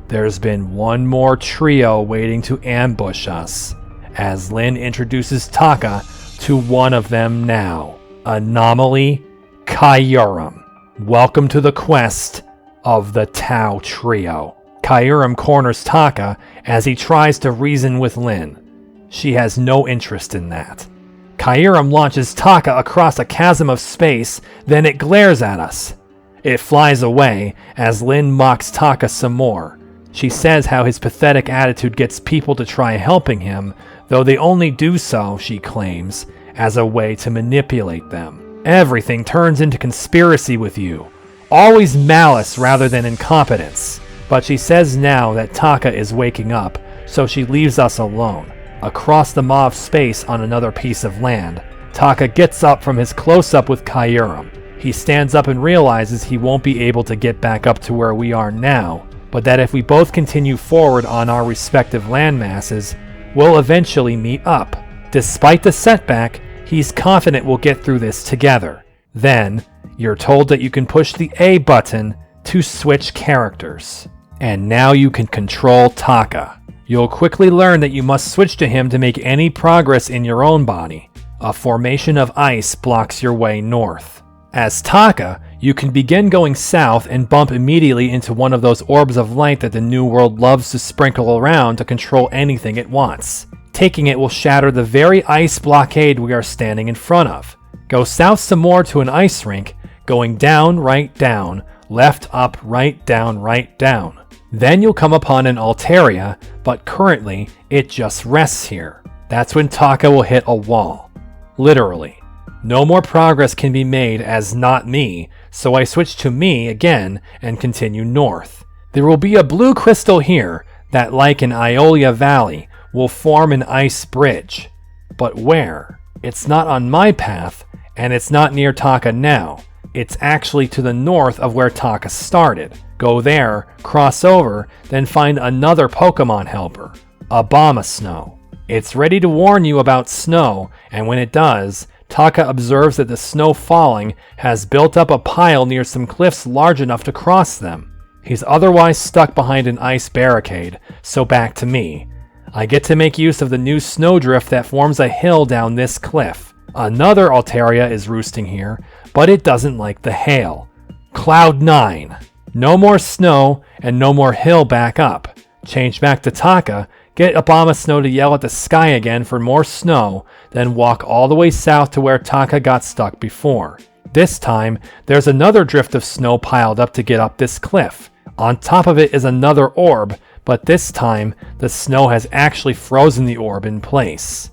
there's been one more trio waiting to ambush us, as Lynn introduces Taka to one of them now. Anomaly Kyurem. Welcome to the quest of the Tau Trio. Kyurem corners Taka as he tries to reason with Lynn. She has no interest in that. Kyurem launches Taka across a chasm of space, then it glares at us. It flies away as Lynn mocks Taka some more. She says how his pathetic attitude gets people to try helping him, though they only do so, she claims, as a way to manipulate them. Everything turns into conspiracy with you. Always malice rather than incompetence. But she says now that Taka is waking up, so she leaves us alone. Across the mauve space on another piece of land, Taka gets up from his close-up with Kyurem. He stands up and realizes he won't be able to get back up to where we are now, but that if we both continue forward on our respective landmasses, we'll eventually meet up. Despite the setback, he's confident we'll get through this together. Then, you're told that you can push the A button to switch characters. And now you can control Taka. You'll quickly learn that you must switch to him to make any progress in your own body. A formation of ice blocks your way north. As Taka, You can begin going south and bump immediately into one of those orbs of light that the New World loves to sprinkle around to control anything it wants. Taking it will shatter the very ice blockade we are standing in front of. Go south some more to an ice rink, going down, right, down, left, up, right, down. Then you'll come upon an Altaria, but currently it just rests here. That's when Taka will hit a wall. Literally. No more progress can be made as not me, so I switch to me again and continue north. There will be a blue crystal here that, like in Iolia Valley, will form an ice bridge. But where? It's not on my path, and it's not near Taka now. It's actually to the north of where Taka started. Go there, cross over, then find another Pokemon helper, Abomasnow. It's ready to warn you about snow, and when it does, Taka observes that the snow falling has built up a pile near some cliffs large enough to cross them. He's otherwise stuck behind an ice barricade, so back to me. I get to make use of the new snowdrift that forms a hill down this cliff. Another Altaria is roosting here, but it doesn't like the hail. Cloud 9. No more snow and no more hill back up. Change back to Taka, get Abomasnow to yell at the sky again for more snow, then walk all the way south to where Taka got stuck before. This time, there's another drift of snow piled up to get up this cliff. On top of it is another orb, but this time, the snow has actually frozen the orb in place.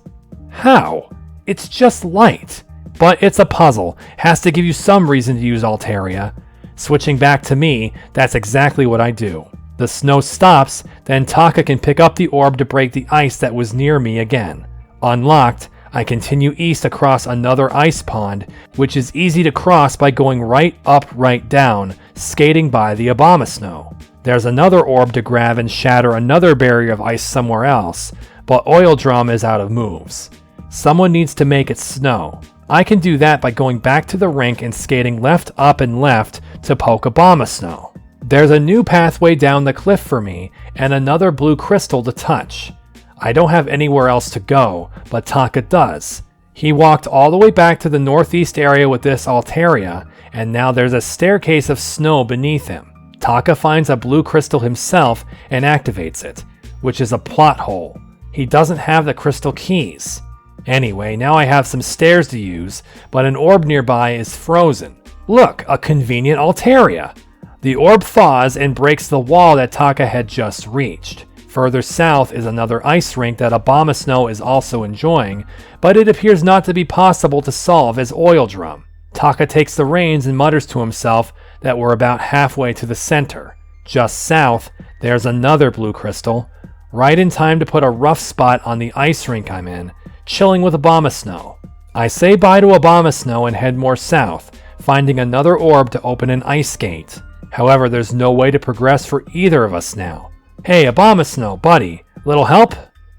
How? It's just light. But it's a puzzle, has to give you some reason to use Altaria. Switching back to me, that's exactly what I do. The snow stops, then Taka can pick up the orb to break the ice that was near me again. Unlocked, I continue east across another ice pond, which is easy to cross by going right up, right down, skating by the Abomasnow. There's another orb to grab and shatter another barrier of ice somewhere else, but Oildrum is out of moves. Someone needs to make it snow. I can do that by going back to the rink and skating left, up, and left to poke Abomasnow. There's a new pathway down the cliff for me, and another blue crystal to touch. I don't have anywhere else to go, but Taka does. He walked all the way back to the northeast area with this Altaria, and now there's a staircase of snow beneath him. Taka finds a blue crystal himself and activates it, which is a plot hole. He doesn't have the crystal keys. Anyway, now I have some stairs to use, but an orb nearby is frozen. Look, a convenient Altaria! The orb thaws and breaks the wall that Taka had just reached. Further south is another ice rink that Abomasnow is also enjoying, but it appears not to be possible to solve as Oildrum. Taka takes the reins and mutters to himself that we're about halfway to the center. Just south, there's another blue crystal, right in time to put a rough spot on the ice rink I'm in, chilling with Abomasnow. I say bye to Abomasnow and head more south, finding another orb to open an ice gate. However, there's no way to progress for either of us now. Hey, Abomasnow, buddy, little help?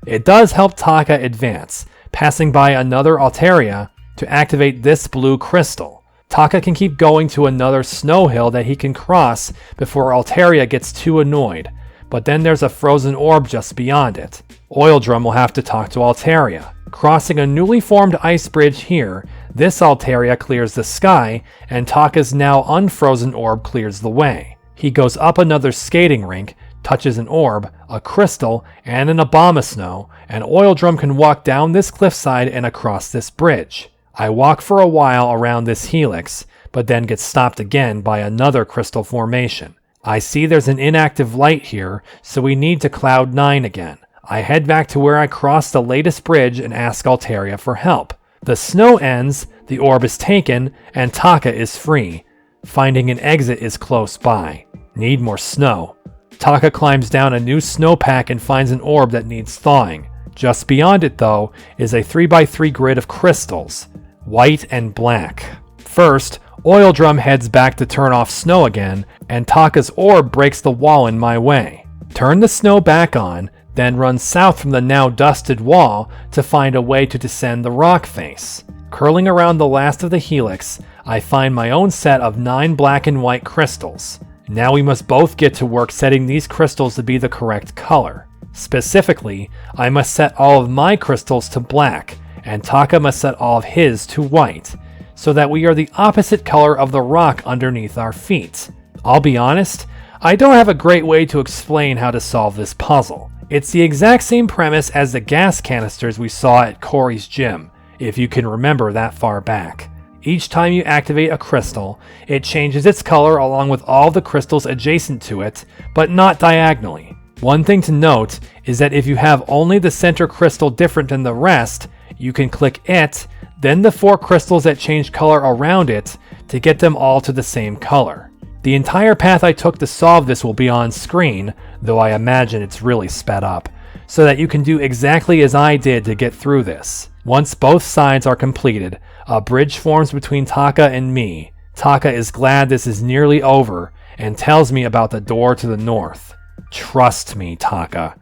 It does help Taka advance, passing by another Altaria to activate this blue crystal. Taka can keep going to another snow hill that he can cross before Altaria gets too annoyed, but then there's a frozen orb just beyond it. Oildrum will have to talk to Altaria. Crossing a newly formed ice bridge here, this Altaria clears the sky, and Taka's now unfrozen orb clears the way. He goes up another skating rink, touches an orb, a crystal, and an Abomasnow, and Oildrum can walk down this cliffside and across this bridge. I walk for a while around this helix, but then get stopped again by another crystal formation. I see there's an inactive light here, so we need to Cloud 9 again. I head back to where I crossed the latest bridge and ask Altaria for help. The snow ends, the orb is taken, and Taka is free. Finding an exit is close by. Need more snow. Taka climbs down a new snowpack and finds an orb that needs thawing. Just beyond it, though, is a 3x3 grid of crystals, white and black. First, Oildrum heads back to turn off snow again, and Taka's orb breaks the wall in my way. Turn the snow back on, then run south from the now dusted wall to find a way to descend the rock face. Curling around the last of the helix, I find my own set of 9 black and white crystals. Now we must both get to work setting these crystals to be the correct color. Specifically, I must set all of my crystals to black, and Taka must set all of his to white. so that we are the opposite color of the rock underneath our feet. I'll be honest, I don't have a great way to explain how to solve this puzzle. It's the exact same premise as the gas canisters we saw at Corey's gym, if you can remember that far back. Each time you activate a crystal, it changes its color along with all the crystals adjacent to it, but not diagonally. One thing to note is that if you have only the center crystal different than the rest, you can click it, then the 4 crystals that change color around it to get them all to the same color. The entire path I took to solve this will be on screen, though I imagine it's really sped up, so that you can do exactly as I did to get through this. Once both sides are completed, a bridge forms between Taka and me. Taka is glad this is nearly over and tells me about the door to the north. Trust me, Taka.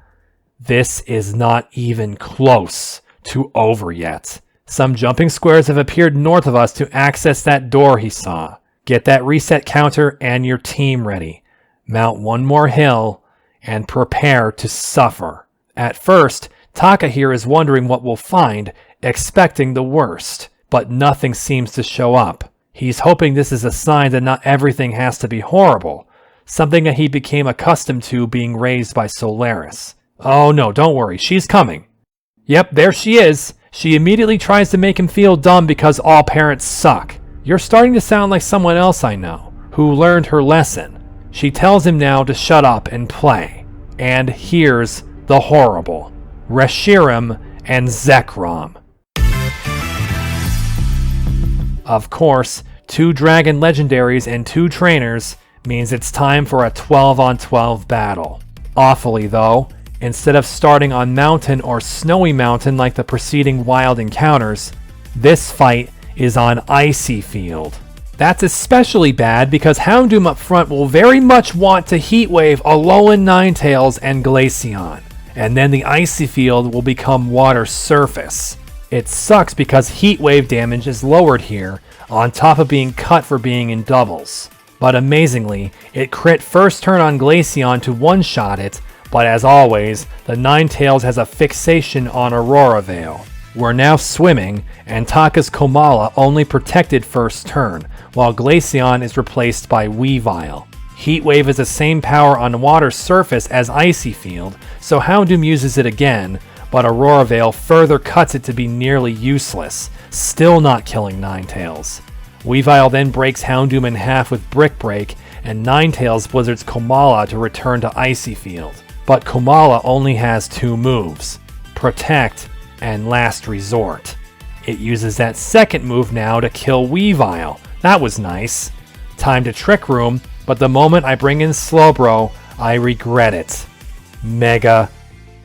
This is not even close to over yet. Some jumping squares have appeared north of us to access that door he saw. Get that reset counter and your team ready. Mount one more hill and prepare to suffer. At first, Taka here is wondering what we'll find, expecting the worst, but nothing seems to show up. He's hoping this is a sign that not everything has to be horrible, something that he became accustomed to being raised by Solaris. Oh no, don't worry, she's coming. Yep, there she is. She immediately tries to make him feel dumb because all parents suck. You're starting to sound like someone else I know, who learned her lesson. She tells him now to shut up and play. And here's the horrible. Reshiram and Zekrom. Of course, 2 dragon legendaries and 2 trainers means it's time for a 12-on-12 battle. Awfully though, instead of starting on Mountain or Snowy Mountain like the preceding wild encounters, this fight is on Icy Field. That's especially bad because Houndoom up front will very much want to Heatwave Alolan Ninetales and Glaceon, and then the Icy Field will become Water Surface. It sucks because Heatwave damage is lowered here, on top of being cut for being in doubles. But amazingly, it crit first turn on Glaceon to one-shot it, but as always, the Ninetales has a fixation on Aurora Veil. We're now swimming, and Taka's Komala only protected first turn, while Glaceon is replaced by Weavile. Heatwave is the same power on Water Surface as Icy Field, so Houndoom uses it again, but Aurora Veil further cuts it to be nearly useless, still not killing Ninetales. Weavile then breaks Houndoom in half with Brick Break, and Ninetales blizzards Komala to return to Icy Field. But Komala only has 2 moves, Protect and Last Resort. It uses that second move now to kill Weavile. That was nice. Time to Trick Room, but the moment I bring in Slowbro, I regret it. Mega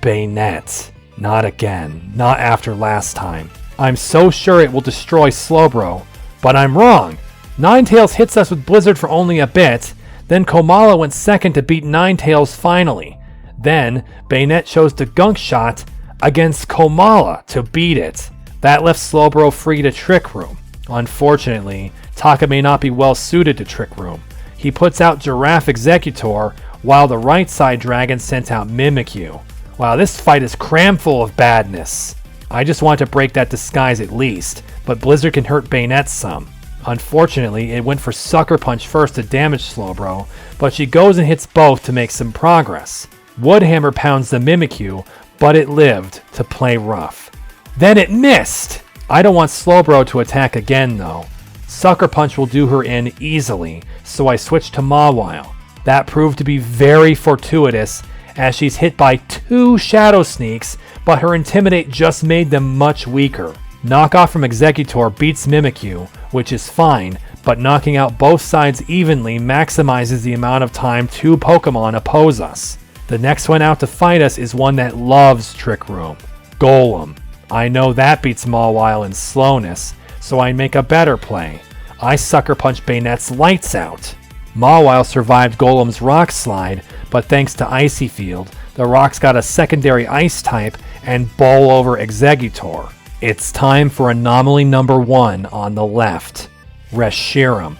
Bayonet. Not again. Not after last time. I'm so sure it will destroy Slowbro, but I'm wrong. Ninetales hits us with Blizzard for only a bit, then Komala went second to beat Ninetales finally. Then, Bayonet chose to Gunk Shot against Komala to beat it. That left Slowbro free to Trick Room. Unfortunately, Taka may not be well suited to Trick Room. He puts out Giraffe Executor, while the right side dragon sent out Mimikyu. Wow, this fight is cram full of badness. I just want to break that disguise at least, but Blizzard can hurt Bayonet some. Unfortunately, it went for Sucker Punch first to damage Slowbro, but she goes and hits both to make some progress. Woodhammer pounds the Mimikyu, but it lived to play rough. Then it missed! I don't want Slowbro to attack again though. Sucker Punch will do her in easily, so I switch to Mawile. That proved to be very fortuitous, as she's hit by 2 Shadow Sneaks, but her Intimidate just made them much weaker. Knockoff from Executor beats Mimikyu, which is fine, but knocking out both sides evenly maximizes the amount of time 2 Pokemon oppose us. The next one out to fight us is one that loves Trick Room, Golem. I know that beats Mawile in slowness, so I make a better play. I Sucker Punch Bayonet's Lights Out. Mawile survived Golem's Rock Slide, but thanks to Icy Field, the Rock's got a secondary Ice type and bowl over Executor. It's time for anomaly number 1 on the left, Reshiram.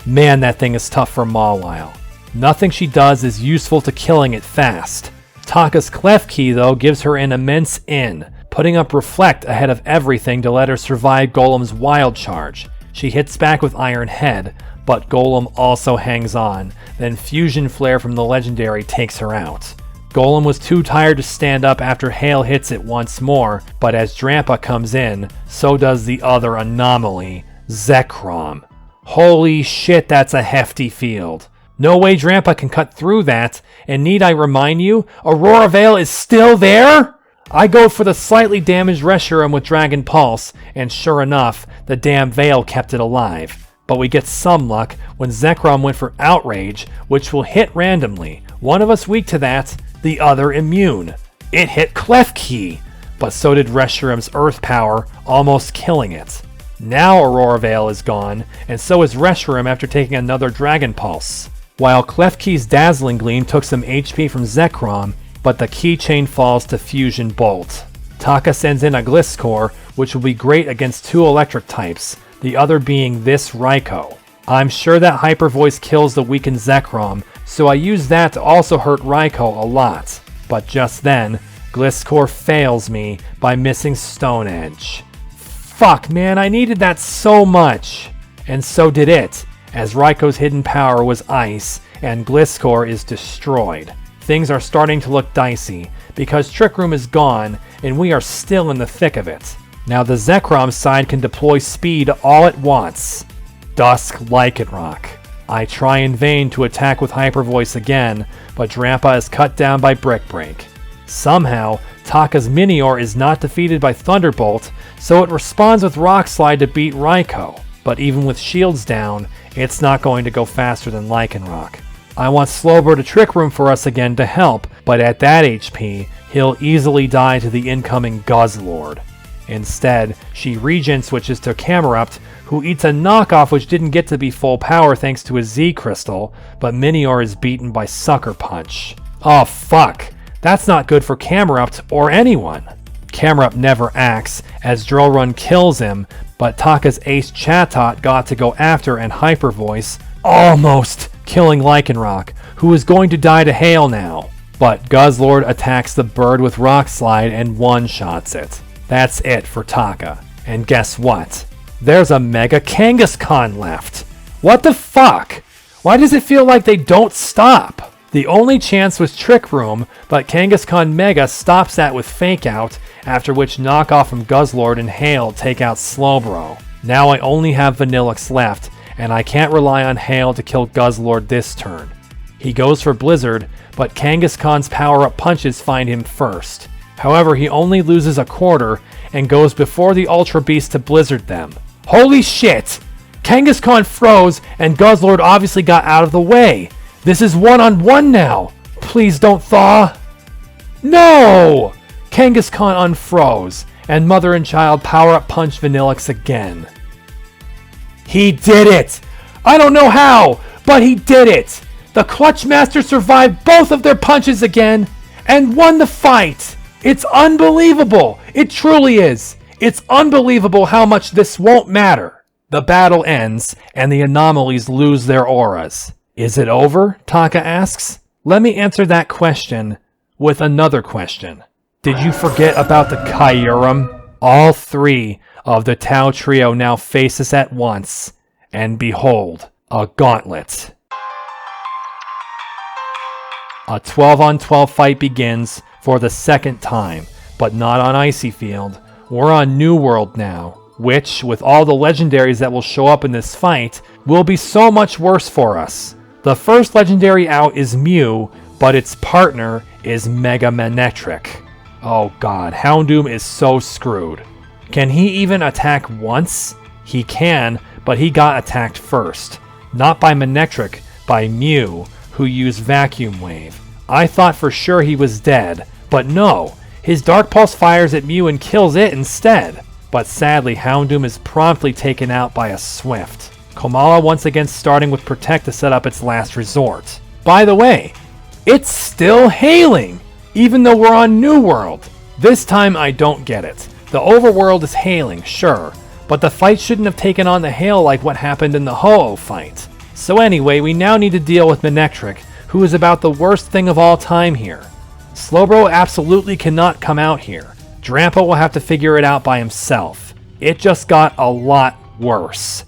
Man, that thing is tough for Mawile. Nothing she does is useful to killing it fast. Taka's Klefki, though, gives her an immense in, putting up Reflect ahead of everything to let her survive Golem's Wild Charge. She hits back with Iron Head, but Golem also hangs on. Then Fusion Flare from the legendary takes her out. Golem was too tired to stand up after Hail hits it once more, but as Drampa comes in, so does the other anomaly, Zekrom. Holy shit, that's a hefty field. No way Drampa can cut through that, and need I remind you, Aurora Veil is still there? I go for the slightly damaged Reshiram with Dragon Pulse, and sure enough, the damn Veil kept it alive. But we get some luck when Zekrom went for Outrage, which will hit randomly. One of us weak to that, the other immune. It hit Klefki, but so did Reshiram's Earth Power, almost killing it. Now Aurora Veil is gone, and so is Reshiram after taking another Dragon Pulse. While Klefki's Dazzling Gleam took some HP from Zekrom, but the keychain falls to Fusion Bolt. Taka sends in a Gliscor, which will be great against two electric types, the other being this Raikou. I'm sure that Hyper Voice kills the weakened Zekrom, so I use that to also hurt Raikou a lot. But just then, Gliscor fails me by missing Stone Edge. Fuck man, I needed that so much! And so did it, as Raikou's hidden power was Ice, and Gliscor is destroyed. Things are starting to look dicey, because Trick Room is gone, and we are still in the thick of it. Now the Zekrom side can deploy speed all at once. Dusk Lycanroc. I try in vain to attack with Hyper Voice again, but Drampa is cut down by Brick Break. Somehow, Taka's Minior is not defeated by Thunderbolt, so it responds with Rock Slide to beat Raikou. But even with shields down, it's not going to go faster than Lycanroc. I want Slowbro to Trick Room for us again to help, but at that HP, he'll easily die to the incoming Guzzlord. Instead, she regen switches to Camerupt, who eats a knockoff which didn't get to be full power thanks to his Z Crystal, but Minior is beaten by Sucker Punch. Oh fuck, that's not good for Camerupt or anyone. Camerupt never acts, as Drill Run kills him, but Taka's Ace Chatot got to go after and Hyper Voice, almost killing Lycanroc, who is going to die to Hail now. But Guzzlord attacks the bird with Rock Slide and one-shots it. That's it for Taka. And guess what? There's a Mega Kangaskhan left. What the fuck? Why does it feel like they don't stop? The only chance was Trick Room, but Kangaskhan Mega stops that with Fake Out, after which Knockoff from Guzzlord and Hail take out Slowbro. Now I only have Vanillix left, and I can't rely on Hail to kill Guzzlord this turn. He goes for Blizzard, but Kangaskhan's power-up punches find him first. However, he only loses a quarter and goes before the Ultra Beast to Blizzard them. Holy shit! Kangaskhan froze and Guzzlord obviously got out of the way. This is one-on-one now. Please don't thaw. No! Kangaskhan unfroze and Mother and Child power-up punch Vanillix again. He did it! I don't know how, but he did it! The Clutch Master survived both of their punches again and won the fight! It's unbelievable! It truly is! It's unbelievable how much this won't matter! The battle ends, and the anomalies lose their auras. Is it over? Taka asks. Let me answer that question with another question. Did you forget about the Kyurem? All three of the Tau Trio now face us at once, and behold, a gauntlet. A 12-on-12 fight begins for the second time, but not on Icy Field. We're on New World now, which, with all the legendaries that will show up in this fight, will be so much worse for us. The first legendary out is Mew, but its partner is Mega Manectric. Oh god, Houndoom is so screwed. Can he even attack once? He can, but he got attacked first. Not by Manectric, by Mew, who used Vacuum Wave. I thought for sure he was dead, but no, his Dark Pulse fires at Mew and kills it instead. But sadly, Houndoom is promptly taken out by a Swift. Komala once again starting with Protect to set up its last resort. By the way, it's still hailing, even though we're on New World. This time I don't get it. The overworld is hailing, sure, but the fight shouldn't have taken on the hail like what happened in the Ho-Oh fight. So anyway, we now need to deal with Manectric, who is about the worst thing of all time here. Slowbro absolutely cannot come out here. Drampa will have to figure it out by himself. It just got a lot worse.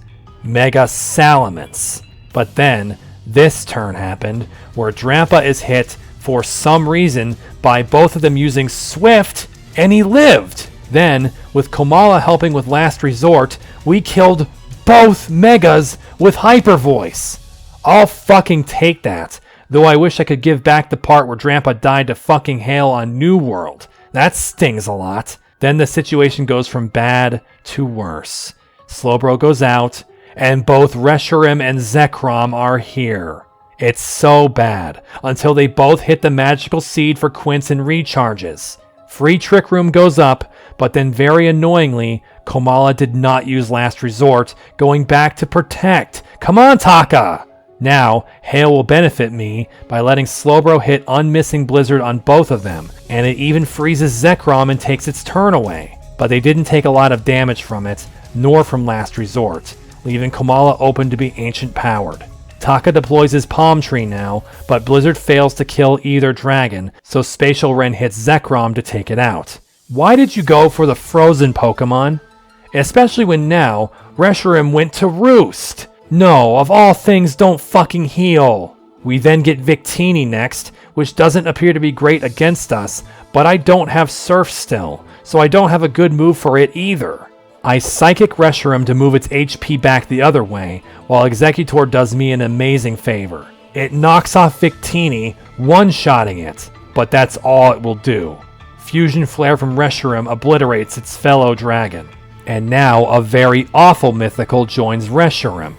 Mega Salamence. But then, this turn happened, where Drampa is hit, for some reason, by both of them using Swift, and he lived! Then, with Komala helping with Last Resort, we killed both Megas with Hyper Voice! I'll fucking take that, though I wish I could give back the part where Drampa died to fucking Hail on New World. That stings a lot. Then the situation goes from bad to worse. Slowbro goes out, and both Reshiram and Zekrom are here. It's so bad, until they both hit the magical seed for Quince and recharges. Free Trick Room goes up, but then very annoyingly, Komala did not use Last Resort, going back to Protect. Come on, Taka! Now, Hail will benefit me by letting Slowbro hit Unmissing Blizzard on both of them, and it even freezes Zekrom and takes its turn away. But they didn't take a lot of damage from it, nor from Last Resort, leaving Komala open to be Ancient Powered. Taka deploys his Palm Tree now, but Blizzard fails to kill either dragon, so Spatial Ren hits Zekrom to take it out. Why did you go for the frozen Pokemon? Especially when now, Reshiram went to Roost! No, of all things, don't fucking heal. We then get Victini next, which doesn't appear to be great against us, but I don't have Surf still, so I don't have a good move for it either. I Psychic Reshiram to move its HP back the other way, while Executor does me an amazing favor. It knocks off Victini, one-shotting it, but that's all it will do. Fusion Flare from Reshiram obliterates its fellow dragon. And now a very awful mythical joins Reshiram.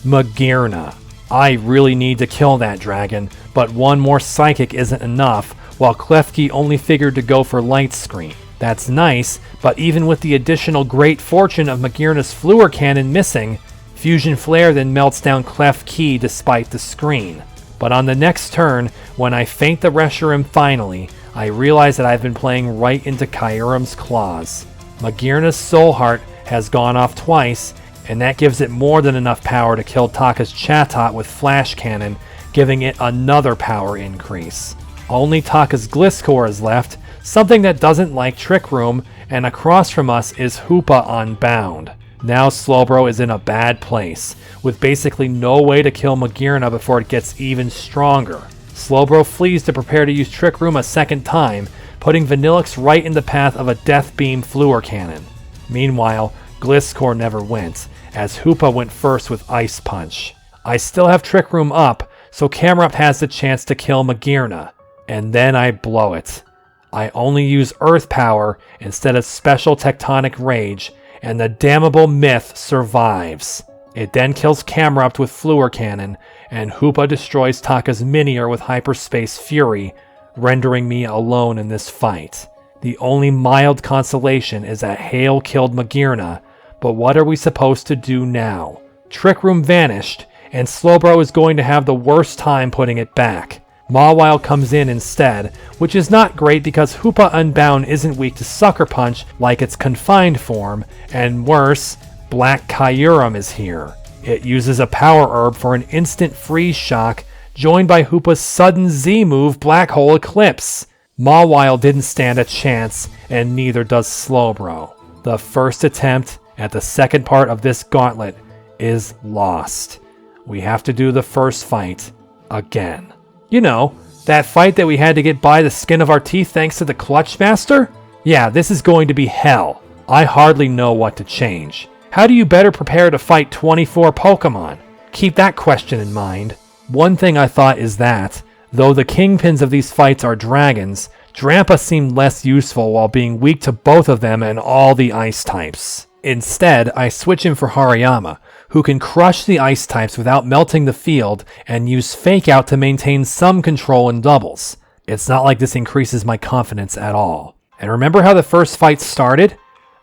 Magearna. I really need to kill that dragon, but one more Psychic isn't enough, while Klefki only figured to go for Light Screen. That's nice, but even with the additional great fortune of Magearna's Fluor Cannon missing, Fusion Flare then melts down Klefki despite the screen. But on the next turn, when I feint the Reshiram finally, I realize that I've been playing right into Kyurem's claws. Magearna's Soul Heart has gone off twice, and that gives it more than enough power to kill Taka's Chatot with Flash Cannon, giving it another power increase. Only Taka's Gliscor is left, something that doesn't like Trick Room, and across from us is Hoopa Unbound. Now Slowbro is in a bad place, with basically no way to kill Magearna before it gets even stronger. Slowbro flees to prepare to use Trick Room a second time, putting Vanillix right in the path of a Death Beam Fluor Cannon. Meanwhile, Gliscor never went, as Hoopa went first with Ice Punch. I still have Trick Room up, so Camerupt has the chance to kill Magearna. And then I blow it. I only use Earth Power instead of Special Tectonic Rage, and the damnable Myth survives. It then kills Camerupt with Fluor Cannon, and Hoopa destroys Taka's Minior with Hyperspace Fury, rendering me alone in this fight. The only mild consolation is that Hail killed Magearna, but what are we supposed to do now? Trick Room vanished, and Slowbro is going to have the worst time putting it back. Mawile comes in instead, which is not great because Hoopa Unbound isn't weak to Sucker Punch like its confined form, and worse, Black Kyurem is here. It uses a Power Herb for an instant freeze shock, joined by Hoopa's sudden Z move Black Hole Eclipse. Mawile didn't stand a chance, and neither does Slowbro. The first attempt at the second part of this gauntlet is lost. We have to do the first fight again. You know, that fight that we had to get by the skin of our teeth thanks to the Clutch Master? Yeah, this is going to be hell. I hardly know what to change. How do you better prepare to fight 24 Pokemon? Keep that question in mind. One thing I thought is that, though the kingpins of these fights are dragons, Drampa seemed less useful while being weak to both of them and all the ice types. Instead, I switch him for Hariyama, who can crush the ice types without melting the field and use Fake Out to maintain some control in doubles. It's not like this increases my confidence at all. And remember how the first fight started?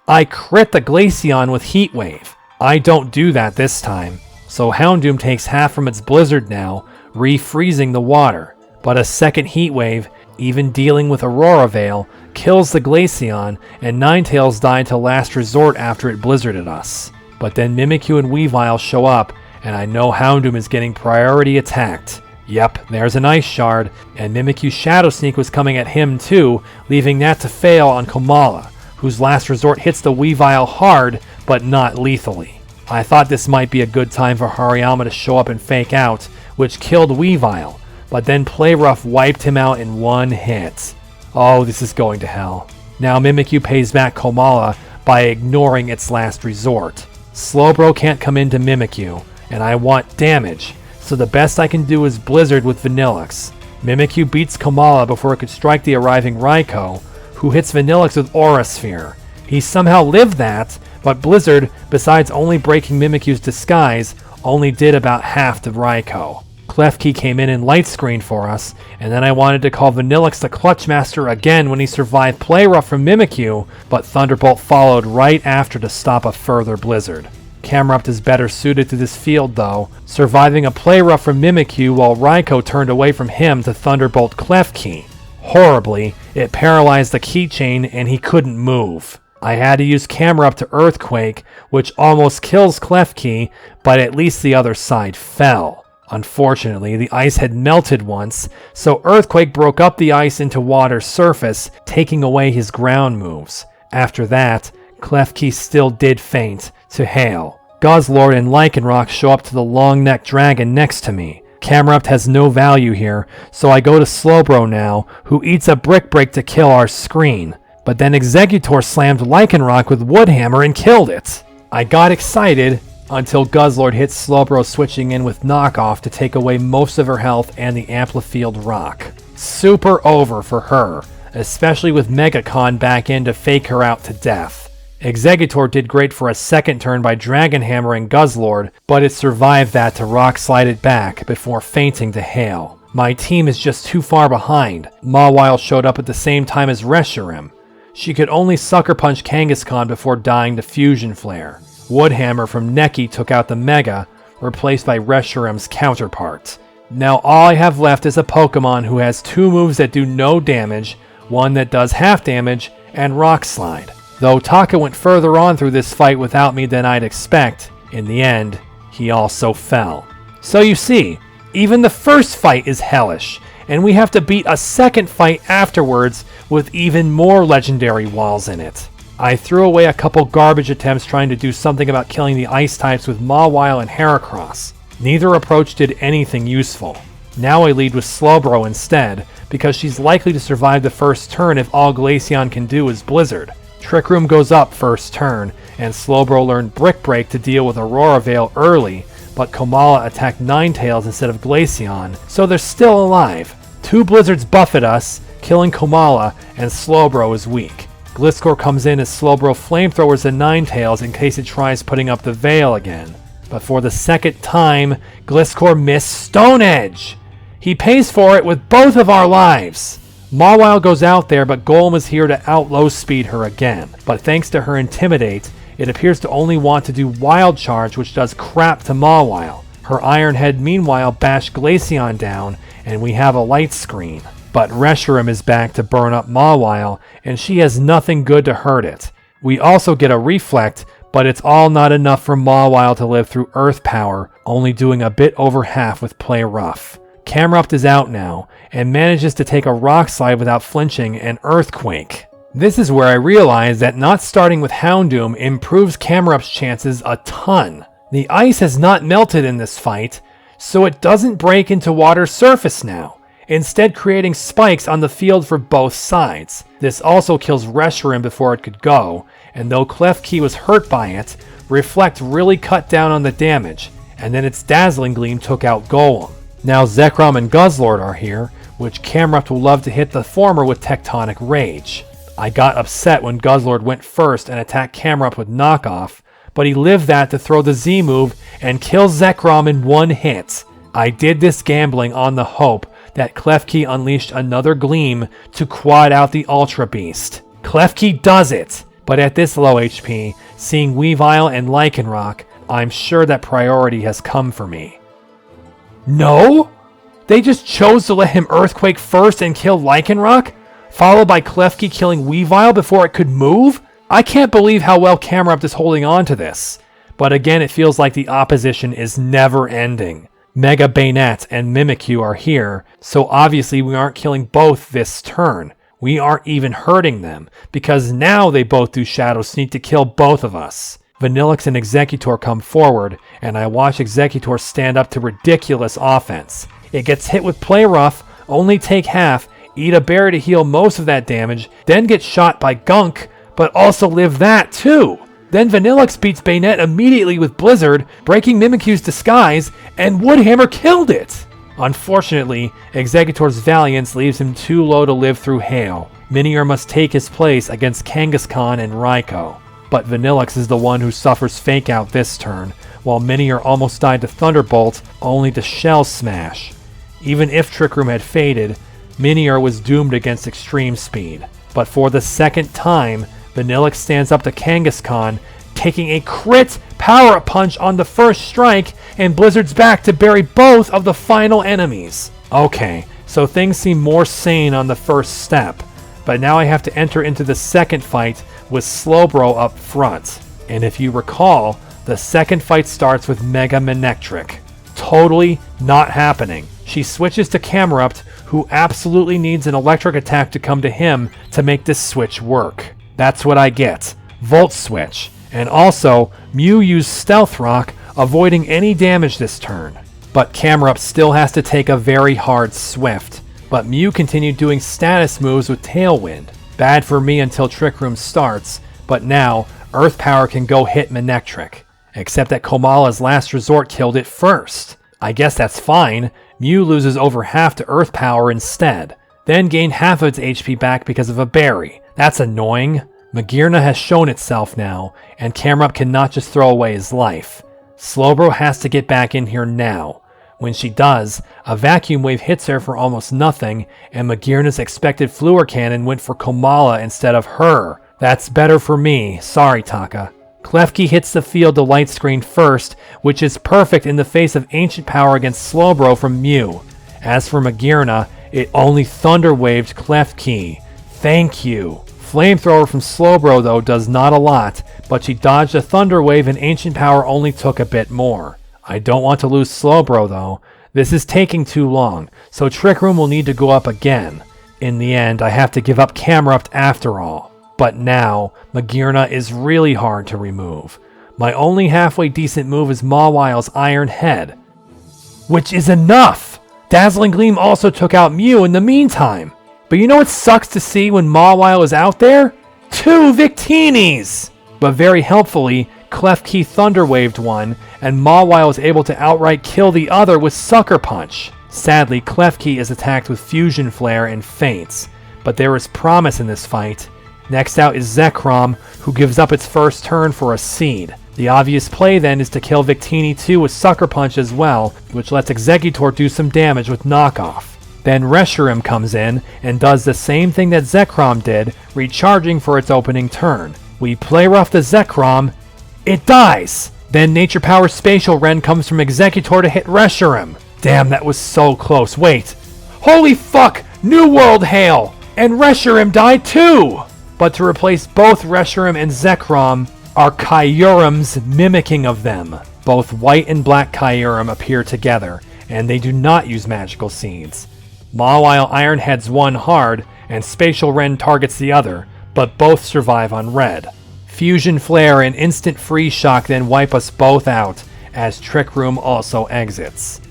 I crit the Glaceon with Heat Wave. I don't do that this time, so Houndoom takes half from its Blizzard now, refreezing the water. But a second Heat Wave, even dealing with Aurora Veil, kills the Glaceon, and Ninetales died to Last Resort after it blizzarded us. But then Mimikyu and Weavile show up, and I know Houndoom is getting priority attacked. Yep, there's an Ice Shard, and Mimikyu's Shadow Sneak was coming at him too, leaving that to fail on Komala, whose Last Resort hits the Weavile hard, but not lethally. I thought this might be a good time for Hariyama to show up and fake out, which killed Weavile, but then Play Rough wiped him out in one hit. Oh, this is going to hell. Now Mimikyu pays back Komala by ignoring its last resort. Slowbro can't come into Mimikyu, and I want damage, so the best I can do is Blizzard with Vanillix. Mimikyu beats Komala before it could strike the arriving Raikou, who hits Vanillix with Aura Sphere. He somehow lived that, but Blizzard, besides only breaking Mimikyu's disguise, only did about half to Raikou. Klefki came in and light screened for us, and then I wanted to call Vanillix the Clutch Master again when he survived Play Rough from Mimikyu, but Thunderbolt followed right after to stop a further Blizzard. Camerupt is better suited to this field though, surviving a Play Rough from Mimikyu while Raikou turned away from him to Thunderbolt Klefki. Horribly, it paralyzed the keychain and he couldn't move. I had to use Camerupt to Earthquake, which almost kills Klefki, but at least the other side fell. Unfortunately, the ice had melted once, so Earthquake broke up the ice into water's surface, taking away his ground moves. After that, Klefki still did faint to Hail. Guzzlord and Lycanroc show up to the long-necked dragon next to me. Camerupt has no value here, so I go to Slowbro now, who eats a Brick Break to kill our screen. But then Exeggutor slammed Lycanroc with Woodhammer and killed it. I got excited until Guzzlord hit Slowbro switching in with Knockoff to take away most of her health and the Amplifield Rock. Super over for her, especially with Megacon back in to fake her out to death. Exeggutor did great for a second turn by Dragon Hammering Guzzlord, but it survived that to Rock Slide it back before fainting to Hail. My team is just too far behind. Mawile showed up at the same time as Reshiram. She could only Sucker Punch Kangaskhan before dying to Fusion Flare. Woodhammer from Neki took out the Mega, replaced by Reshiram's counterpart. Now all I have left is a Pokemon who has two moves that do no damage, one that does half damage, and Rock Slide. Though Taka went further on through this fight without me than I'd expect, in the end, he also fell. So you see, even the first fight is hellish, and we have to beat a second fight afterwards with even more legendary walls in it. I threw away a couple garbage attempts trying to do something about killing the ice types with Mawile and Heracross. Neither approach did anything useful. Now I lead with Slowbro instead, because she's likely to survive the first turn if all Glaceon can do is Blizzard. Trick Room goes up first turn, and Slowbro learned Brick Break to deal with Aurora Veil early, but Komala attacked Ninetales instead of Glaceon, so they're still alive. Two Blizzards buffet us, killing Komala, and Slowbro is weak. Gliscor comes in as Slowbro flamethrowers the Ninetales in case it tries putting up the Veil again. But for the second time, Gliscor missed Stone Edge! He pays for it with both of our lives! Mawile goes out there, but Golem is here to out-low speed her again. But thanks to her Intimidate, it appears to only want to do Wild Charge, which does crap to Mawile. Her Iron Head meanwhile bashed Glaceon down, and we have a light screen. But Reshiram is back to burn up Mawile, and she has nothing good to hurt it. We also get a Reflect, but it's all not enough for Mawile to live through Earth Power, only doing a bit over half with Play Rough. Camerupt is out now, and manages to take a Rock Slide without flinching and Earthquake. This is where I realize that not starting with Houndoom improves Camerupt's chances a ton. The ice has not melted in this fight, so it doesn't break into water's surface now, instead creating spikes on the field for both sides. This also kills Reshiram before it could go, and though Klefki was hurt by it, Reflect really cut down on the damage, and then its Dazzling Gleam took out Golem. Now Zekrom and Guzzlord are here, which Camerupt will love to hit the former with Tectonic Rage. I got upset when Guzzlord went first and attacked Camerupt with Knockoff, but he lived that to throw the Z move and kill Zekrom in one hit. I did this gambling on the hope that Klefki unleashed another Gleam to quad out the Ultra Beast. Klefki does it! But at this low HP, seeing Weavile and Lycanroc, I'm sure that priority has come for me. No? They just chose to let him Earthquake first and kill Lycanroc, followed by Klefki killing Weavile before it could move? I can't believe how well Camerupt is holding on to this. But again, it feels like the opposition is never ending. Mega Bayonet and Mimikyu are here, so obviously we aren't killing both this turn. We aren't even hurting them, because now they both do Shadow Sneak to kill both of us. Vanillix and Executor come forward, and I watch Executor stand up to ridiculous offense. It gets hit with Play Rough, only take half, eat a berry to heal most of that damage, then get shot by Gunk, but also live that too. Then Vanillix beats Bayonet immediately with Blizzard, breaking Mimikyu's disguise, and Woodhammer killed it! Unfortunately, Executor's valiance leaves him too low to live through Hail. Minior must take his place against Kangaskhan and Raikou. But Vanillix is the one who suffers Fake Out this turn, while Minior almost died to Thunderbolt, only to Shell Smash. Even if Trick Room had faded, Minior was doomed against Extreme Speed. But for the second time, Vanillix stands up to Kangaskhan, taking a crit power-up punch on the first strike, and Blizzard's back to bury both of the final enemies. Okay, so things seem more sane on the first step, but now I have to enter into the second fight with Slowbro up front. And if you recall, the second fight starts with Mega Manectric. Totally not happening. She switches to Camerupt, who absolutely needs an electric attack to come to him to make this switch work. That's what I get. Volt Switch. And also, Mew used Stealth Rock, avoiding any damage this turn. But Camerupt still has to take a very hard Swift. But Mew continued doing status moves with Tailwind. Bad for me until Trick Room starts, but now Earth Power can go hit Manectric. Except that Komala's Last Resort killed it first. I guess that's fine. Mew loses over half to Earth Power instead. Then gained half of its HP back because of a berry. That's annoying. Magearna has shown itself now, and Camerupt cannot just throw away his life. Slowbro has to get back in here now. When she does, a Vacuum Wave hits her for almost nothing, and Magearna's expected Fluor Cannon went for Komala instead of her. That's better for me, sorry Taka. Klefki hits the field to light screen first, which is perfect in the face of Ancient Power against Slowbro from Mew. As for Magearna, it only Thunder Waved Klefki. Thank you. Flamethrower from Slowbro though does not a lot, but she dodged a Thunder Wave and Ancient Power only took a bit more. I don't want to lose Slowbro though. This is taking too long, so Trick Room will need to go up again. In the end, I have to give up Camerupt after all. But now, Magearna is really hard to remove. My only halfway decent move is Mawile's Iron Head. Which is enough! Dazzling Gleam also took out Mew in the meantime. But you know what sucks to see when Mawile is out there? 2 Victinis! But very helpfully, Klefki Thunder Waved one, and Mawile is able to outright kill the other with Sucker Punch. Sadly, Klefki is attacked with Fusion Flare and faints. But there is promise in this fight. Next out is Zekrom, who gives up its first turn for a seed. The obvious play then is to kill Victini 2 with Sucker Punch as well, which lets Executor do some damage with Knockoff. Then Reshiram comes in and does the same thing that Zekrom did, recharging for its opening turn. We play rough the Zekrom, it dies! Then Nature Power Spatial Ren comes from Executor to hit Reshiram. Damn, that was so close. Wait. Holy fuck! New World Hail! And Reshiram died too! But to replace both Reshiram and Zekrom are Kyurem's mimicking of them. Both white and black Kyurem appear together, and they do not use magical seeds. Mawile Ironheads one hard, and Spatial Ren targets the other, but both survive on red. Fusion Flare and Instant Freeze Shock then wipe us both out, as Trick Room also exits.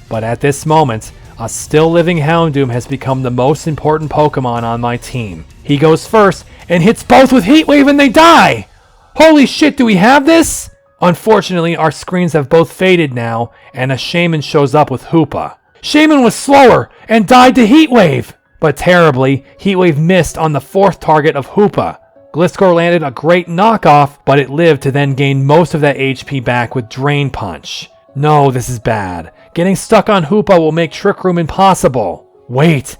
But at this moment, a still living Houndoom has become the most important Pokemon on my team. He goes first, and hits both with Heat Wave and they die! Holy shit, do we have this? Unfortunately, our screens have both faded now, and a Shaman shows up with Hoopa. Shaman was slower, and died to Heat Wave! But terribly, Heat Wave missed on the 4th target of Hoopa. Gliscor landed a great knockoff, but it lived to then gain most of that HP back with Drain Punch. No, this is bad. Getting stuck on Hoopa will make Trick Room impossible. Wait,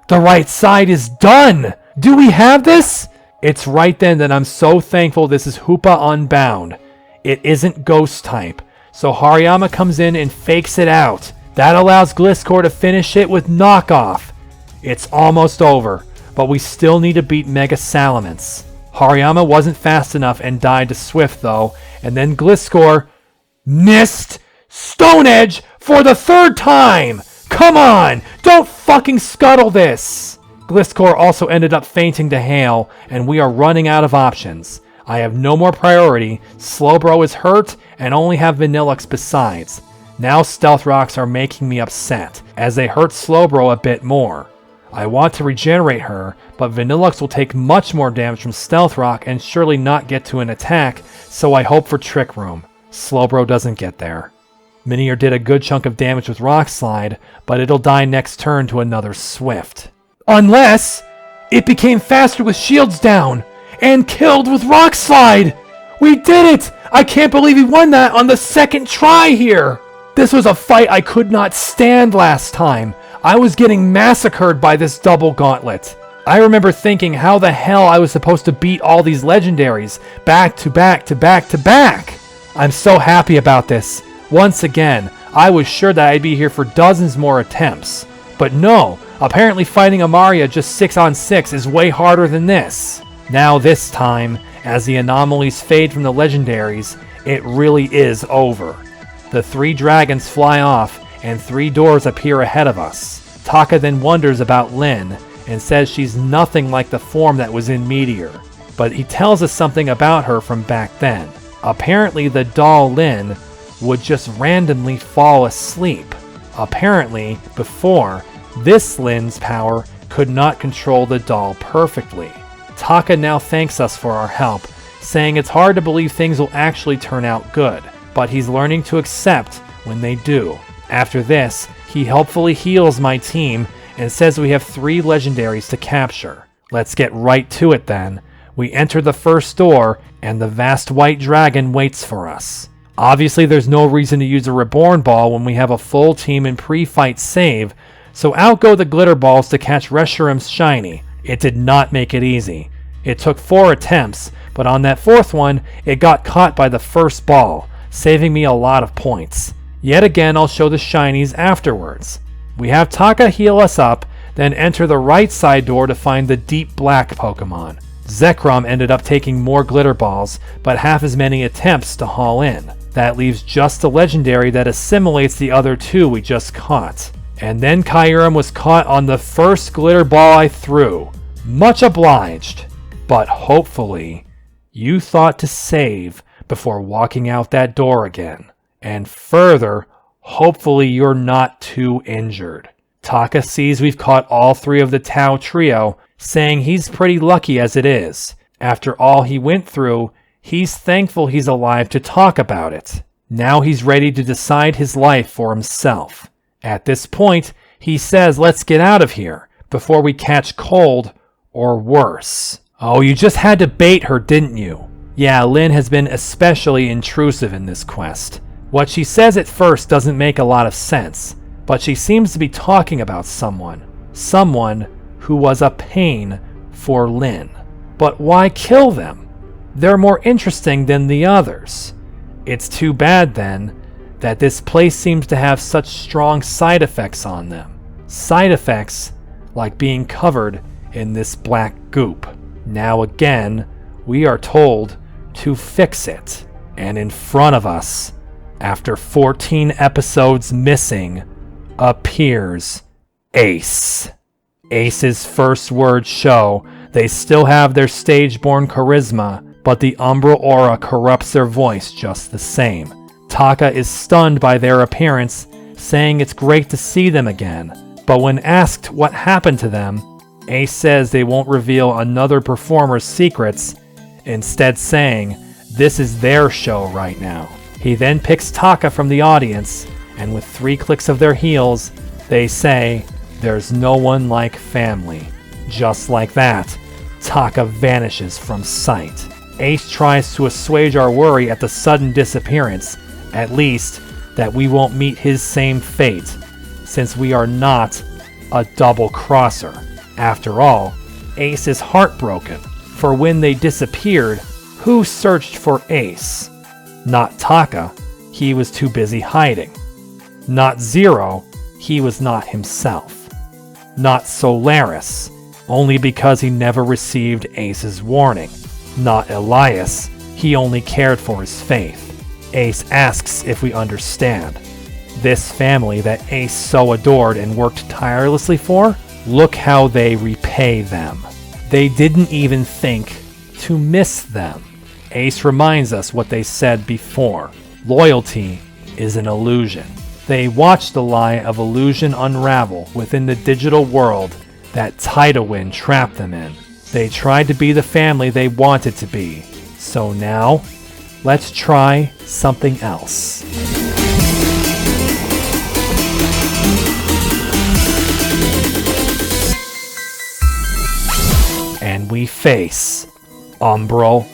the right side is done! Do we have this? It's right then that I'm so thankful this is Hoopa Unbound. It isn't Ghost type, so Hariyama comes in and fakes it out. That allows Gliscor to finish it with Knockoff. It's almost over, but we still need to beat Mega Salamence. Hariyama wasn't fast enough and died to Swift though, and then Gliscor missed Stone Edge for the 3rd time! Come on! Don't fucking scuttle this! Gliscor also ended up fainting to Hail, and we are running out of options. I have no more priority, Slowbro is hurt, and only have Vanillux besides. Now Stealth Rocks are making me upset, as they hurt Slowbro a bit more. I want to regenerate her, but Vanillux will take much more damage from Stealth Rock and surely not get to an attack, so I hope for Trick Room. Slowbro doesn't get there. Minior did a good chunk of damage with Rock Slide, but it'll die next turn to another Swift. Unless it became faster with shields down and killed with Rock Slide! We did it! I can't believe we won that on the second try here! This was a fight I could not stand last time. I was getting massacred by this double gauntlet. I remember thinking how the hell I was supposed to beat all these legendaries back to back to back to back. I'm so happy about this. Once again, I was sure that I'd be here for dozens more attempts. But no, apparently fighting Amaria just 6-on-6 is way harder than this. Now this time, as the anomalies fade from the legendaries, it really is over. The 3 dragons fly off, and 3 doors appear ahead of us. Taka then wonders about Lyn, and says she's nothing like the form that was in Meteor. But he tells us something about her from back then. Apparently the doll Lyn would just randomly fall asleep. Apparently, before, this Lyn's power could not control the doll perfectly. Taka now thanks us for our help, saying it's hard to believe things will actually turn out good, but he's learning to accept when they do. After this, he helpfully heals my team and says we have 3 legendaries to capture. Let's get right to it then. We enter the first door, and the vast white dragon waits for us. Obviously there's no reason to use a Reborn ball when we have a full team in pre-fight save, so out go the glitter balls to catch Reshiram's shiny. It did not make it easy. It took 4 attempts, but on that 4th one, it got caught by the first ball, saving me a lot of points. Yet again, I'll show the shinies afterwards. We have Taka heal us up, then enter the right side door to find the deep black Pokemon. Zekrom ended up taking more glitter balls, but half as many attempts to haul in. That leaves just the legendary that assimilates the other 2 we just caught. And then Kyurem was caught on the first glitter ball I threw. Much obliged. But hopefully, you thought to save before walking out that door again. And further, hopefully you're not too injured. Taka sees we've caught all 3 of the Tau trio, saying he's pretty lucky as it is. After all he went through, he's thankful he's alive to talk about it. Now he's ready to decide his life for himself. At this point, he says let's get out of here, before we catch cold, or worse. Oh, you just had to bait her, didn't you? Yeah, Lyn has been especially intrusive in this quest. What she says at first doesn't make a lot of sense, but she seems to be talking about someone. Someone who was a pain for Lyn. But why kill them? They're more interesting than the others. It's too bad then that this place seems to have such strong side effects on them. Side effects like being covered in this black goop. Now again, we are told to fix it. And in front of us, after 14 episodes missing, appears Ace. Ace's first words show they still have their stage-born charisma, but the Umbra aura corrupts their voice just the same. Taka is stunned by their appearance, saying it's great to see them again, but when asked what happened to them, Ace says they won't reveal another performer's secrets, instead saying this is their show right now. He then picks Taka from the audience, and with 3 clicks of their heels, they say, "There's no one like family." Just like that, Taka vanishes from sight. Ace tries to assuage our worry at the sudden disappearance, at least that we won't meet his same fate, since we are not a double crosser. After all, Ace is heartbroken, for when they disappeared, who searched for Ace? Not Taka, he was too busy hiding. Not Zero, he was not himself. Not Solaris, only because he never received Ace's warning. Not Elias, he only cared for his faith. Ace asks if we understand. This family that Ace so adored and worked tirelessly for, look how they repay them. They didn't even think to miss them. Ace reminds us what they said before. Loyalty is an illusion. They watch the lie of illusion unravel within the digital world that Tidalwind trapped them in. They tried to be the family they wanted to be. So now, let's try something else. And we face Umbral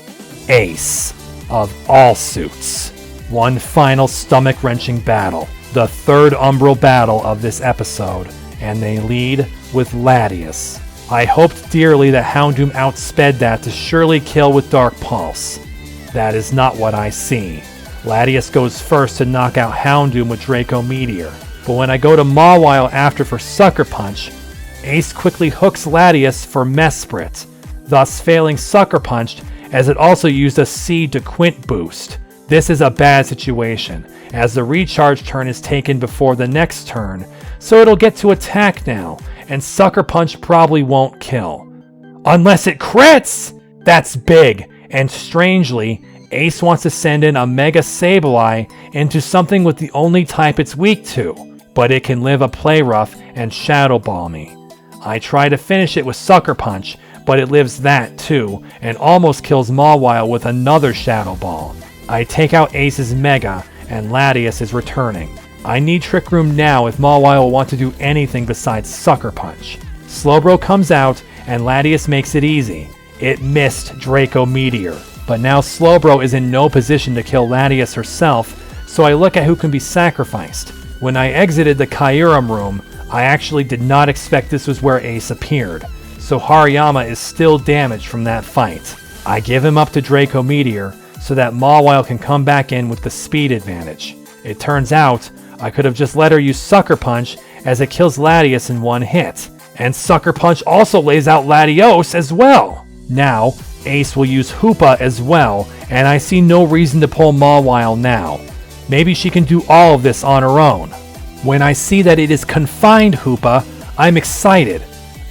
Ace of all suits. One final stomach-wrenching battle. The third Umbral battle of this episode, and they lead with Latias. I hoped dearly that Houndoom outsped that to surely kill with Dark Pulse. That is not what I see. Latias goes first to knock out Houndoom with Draco Meteor, but when I go to Mawile after for Sucker Punch, Ace quickly hooks Latias for Mesprit, thus failing Sucker Punched as it also used a Seed to Quint boost. This is a bad situation, as the recharge turn is taken before the next turn, so it'll get to attack now, and Sucker Punch probably won't kill. Unless it crits! That's big, and strangely, Ace wants to send in a Mega Sableye into something with the only type it's weak to, but it can live a Play Rough and Shadow Ball me. I try to finish it with Sucker Punch, but it lives that too, and almost kills Mawile with another Shadow Ball. I take out Ace's Mega, and Latias is returning. I need Trick Room now if Mawile will want to do anything besides Sucker Punch. Slowbro comes out, and Latias makes it easy. It missed Draco Meteor, but now Slowbro is in no position to kill Latias herself, so I look at who can be sacrificed. When I exited the Kyurem room, I actually did not expect this was where Ace appeared, so Hariyama is still damaged from that fight. I give him up to Draco Meteor, so that Mawile can come back in with the speed advantage. It turns out, I could have just let her use Sucker Punch as it kills Latias in one hit. And Sucker Punch also lays out Latios as well. Now, Ace will use Hoopa as well, and I see no reason to pull Mawile now. Maybe she can do all of this on her own. When I see that it is confined Hoopa, I'm excited.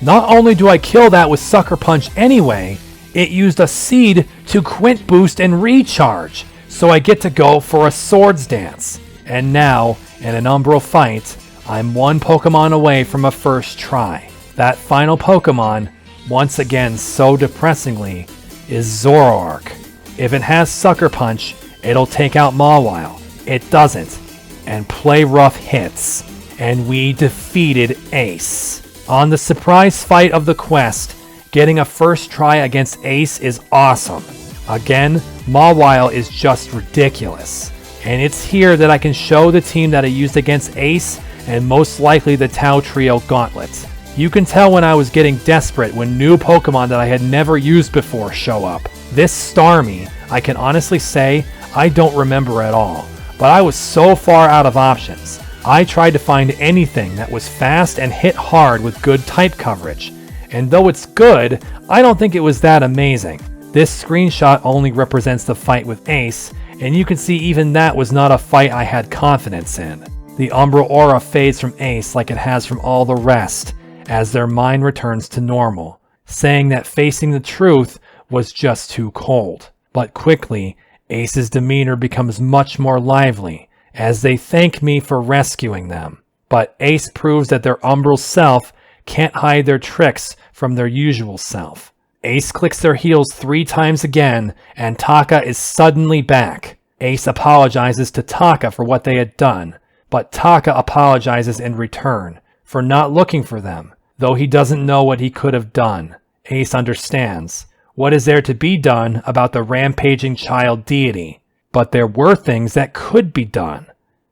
Not only do I kill that with Sucker Punch anyway, it used a Seed to Quint boost and recharge, so I get to go for a Swords Dance. And now, in an Umbral fight, I'm one Pokemon away from a first try. That final Pokemon, once again so depressingly, is Zoroark. If it has Sucker Punch, it'll take out Mawile. It doesn't, and Play Rough hits, and we defeated Ace. On the surprise fight of the quest, getting a first try against Ace is awesome. Again, Mawile is just ridiculous. And it's here that I can show the team that I used against Ace and most likely the Tau Trio Gauntlet. You can tell when I was getting desperate when new Pokemon that I had never used before show up. This Starmie, I can honestly say, I don't remember at all. But I was so far out of options. I tried to find anything that was fast and hit hard with good type coverage. And though it's good, I don't think it was that amazing. This screenshot only represents the fight with Ace, and you can see even that was not a fight I had confidence in. The Umbral aura fades from Ace like it has from all the rest, as their mind returns to normal, saying that facing the truth was just too cold. But quickly, Ace's demeanor becomes much more lively, as they thank me for rescuing them. But Ace proves that their Umbral self can't hide their tricks from their usual self. Ace clicks their heels 3 times again, and Taka is suddenly back. Ace apologizes to Taka for what they had done, but Taka apologizes in return for not looking for them, though he doesn't know what he could have done. Ace understands. What is there to be done about the rampaging child deity? But there were things that could be done,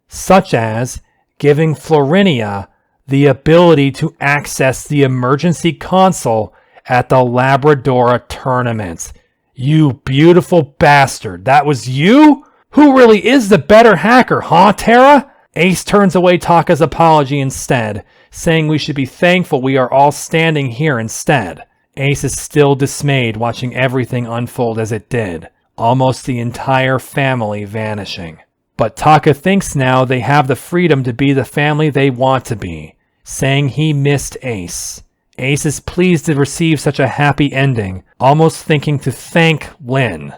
such as giving Florinia the ability to access the emergency console at the Labradora tournament. You beautiful bastard, that was you? Who really is the better hacker, huh, Terra? Ace turns away Taka's apology instead, saying we should be thankful we are all standing here instead. Ace is still dismayed watching everything unfold as it did, almost the entire family vanishing. But Taka thinks now they have the freedom to be the family they want to be, saying he missed Ace. Ace is pleased to receive such a happy ending, almost thinking to thank Lynn.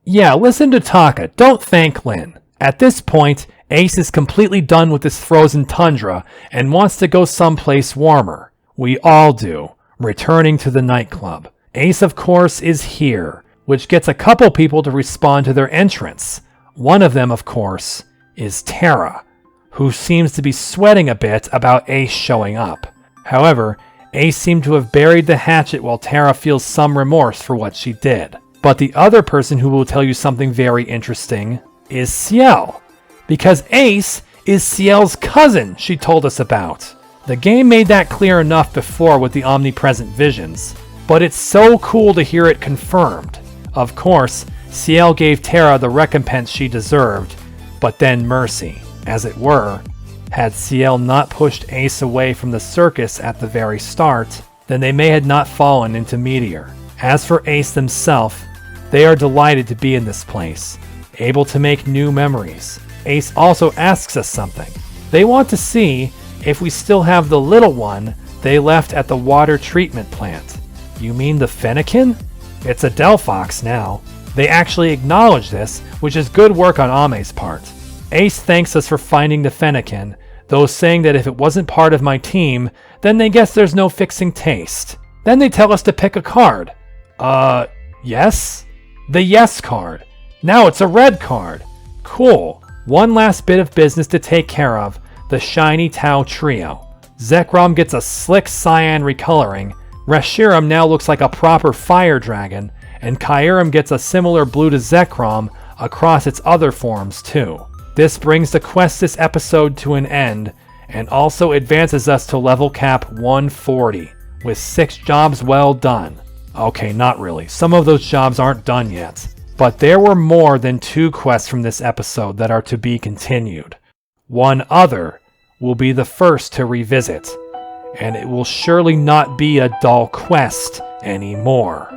Yeah, listen to Taka, don't thank Lin. At this point, Ace is completely done with this frozen tundra and wants to go someplace warmer. We all do, returning to the nightclub. Ace, of course, is here, which gets a couple people to respond to their entrance. One of them, of course, is Tara, who seems to be sweating a bit about Ace showing up. However, Ace seemed to have buried the hatchet while Tara feels some remorse for what she did. But the other person who will tell you something very interesting is Ciel, because Ace is Ciel's cousin she told us about. The game made that clear enough before with the omnipresent visions, but it's so cool to hear it confirmed. Of course, Ciel gave Tara the recompense she deserved, but then mercy, as it were. Had Ciel not pushed Ace away from the circus at the very start, then they may have not fallen into Meteor. As for Ace themselves, they are delighted to be in this place, able to make new memories. Ace also asks us something. They want to see if we still have the little one they left at the water treatment plant. You mean the Fennekin? It's a Delphox now. They actually acknowledge this, which is good work on Ame's part. Ace thanks us for finding the Fennekin, though saying that if it wasn't part of my team, then they guess there's no fixing taste. Then they tell us to pick a card. Yes? The yes card. Now it's a red card. Cool. One last bit of business to take care of. The Shiny Tau Trio. Zekrom gets a slick cyan recoloring. Reshiram now looks like a proper fire dragon. And Kyurem gets a similar blue to Zekrom across its other forms too. This brings the quest this episode to an end, and also advances us to level cap 140, with 6 jobs well done. Okay, not really. Some of those jobs aren't done yet. But there were more than 2 quests from this episode that are to be continued. One other will be the first to revisit, and it will surely not be a dull quest anymore.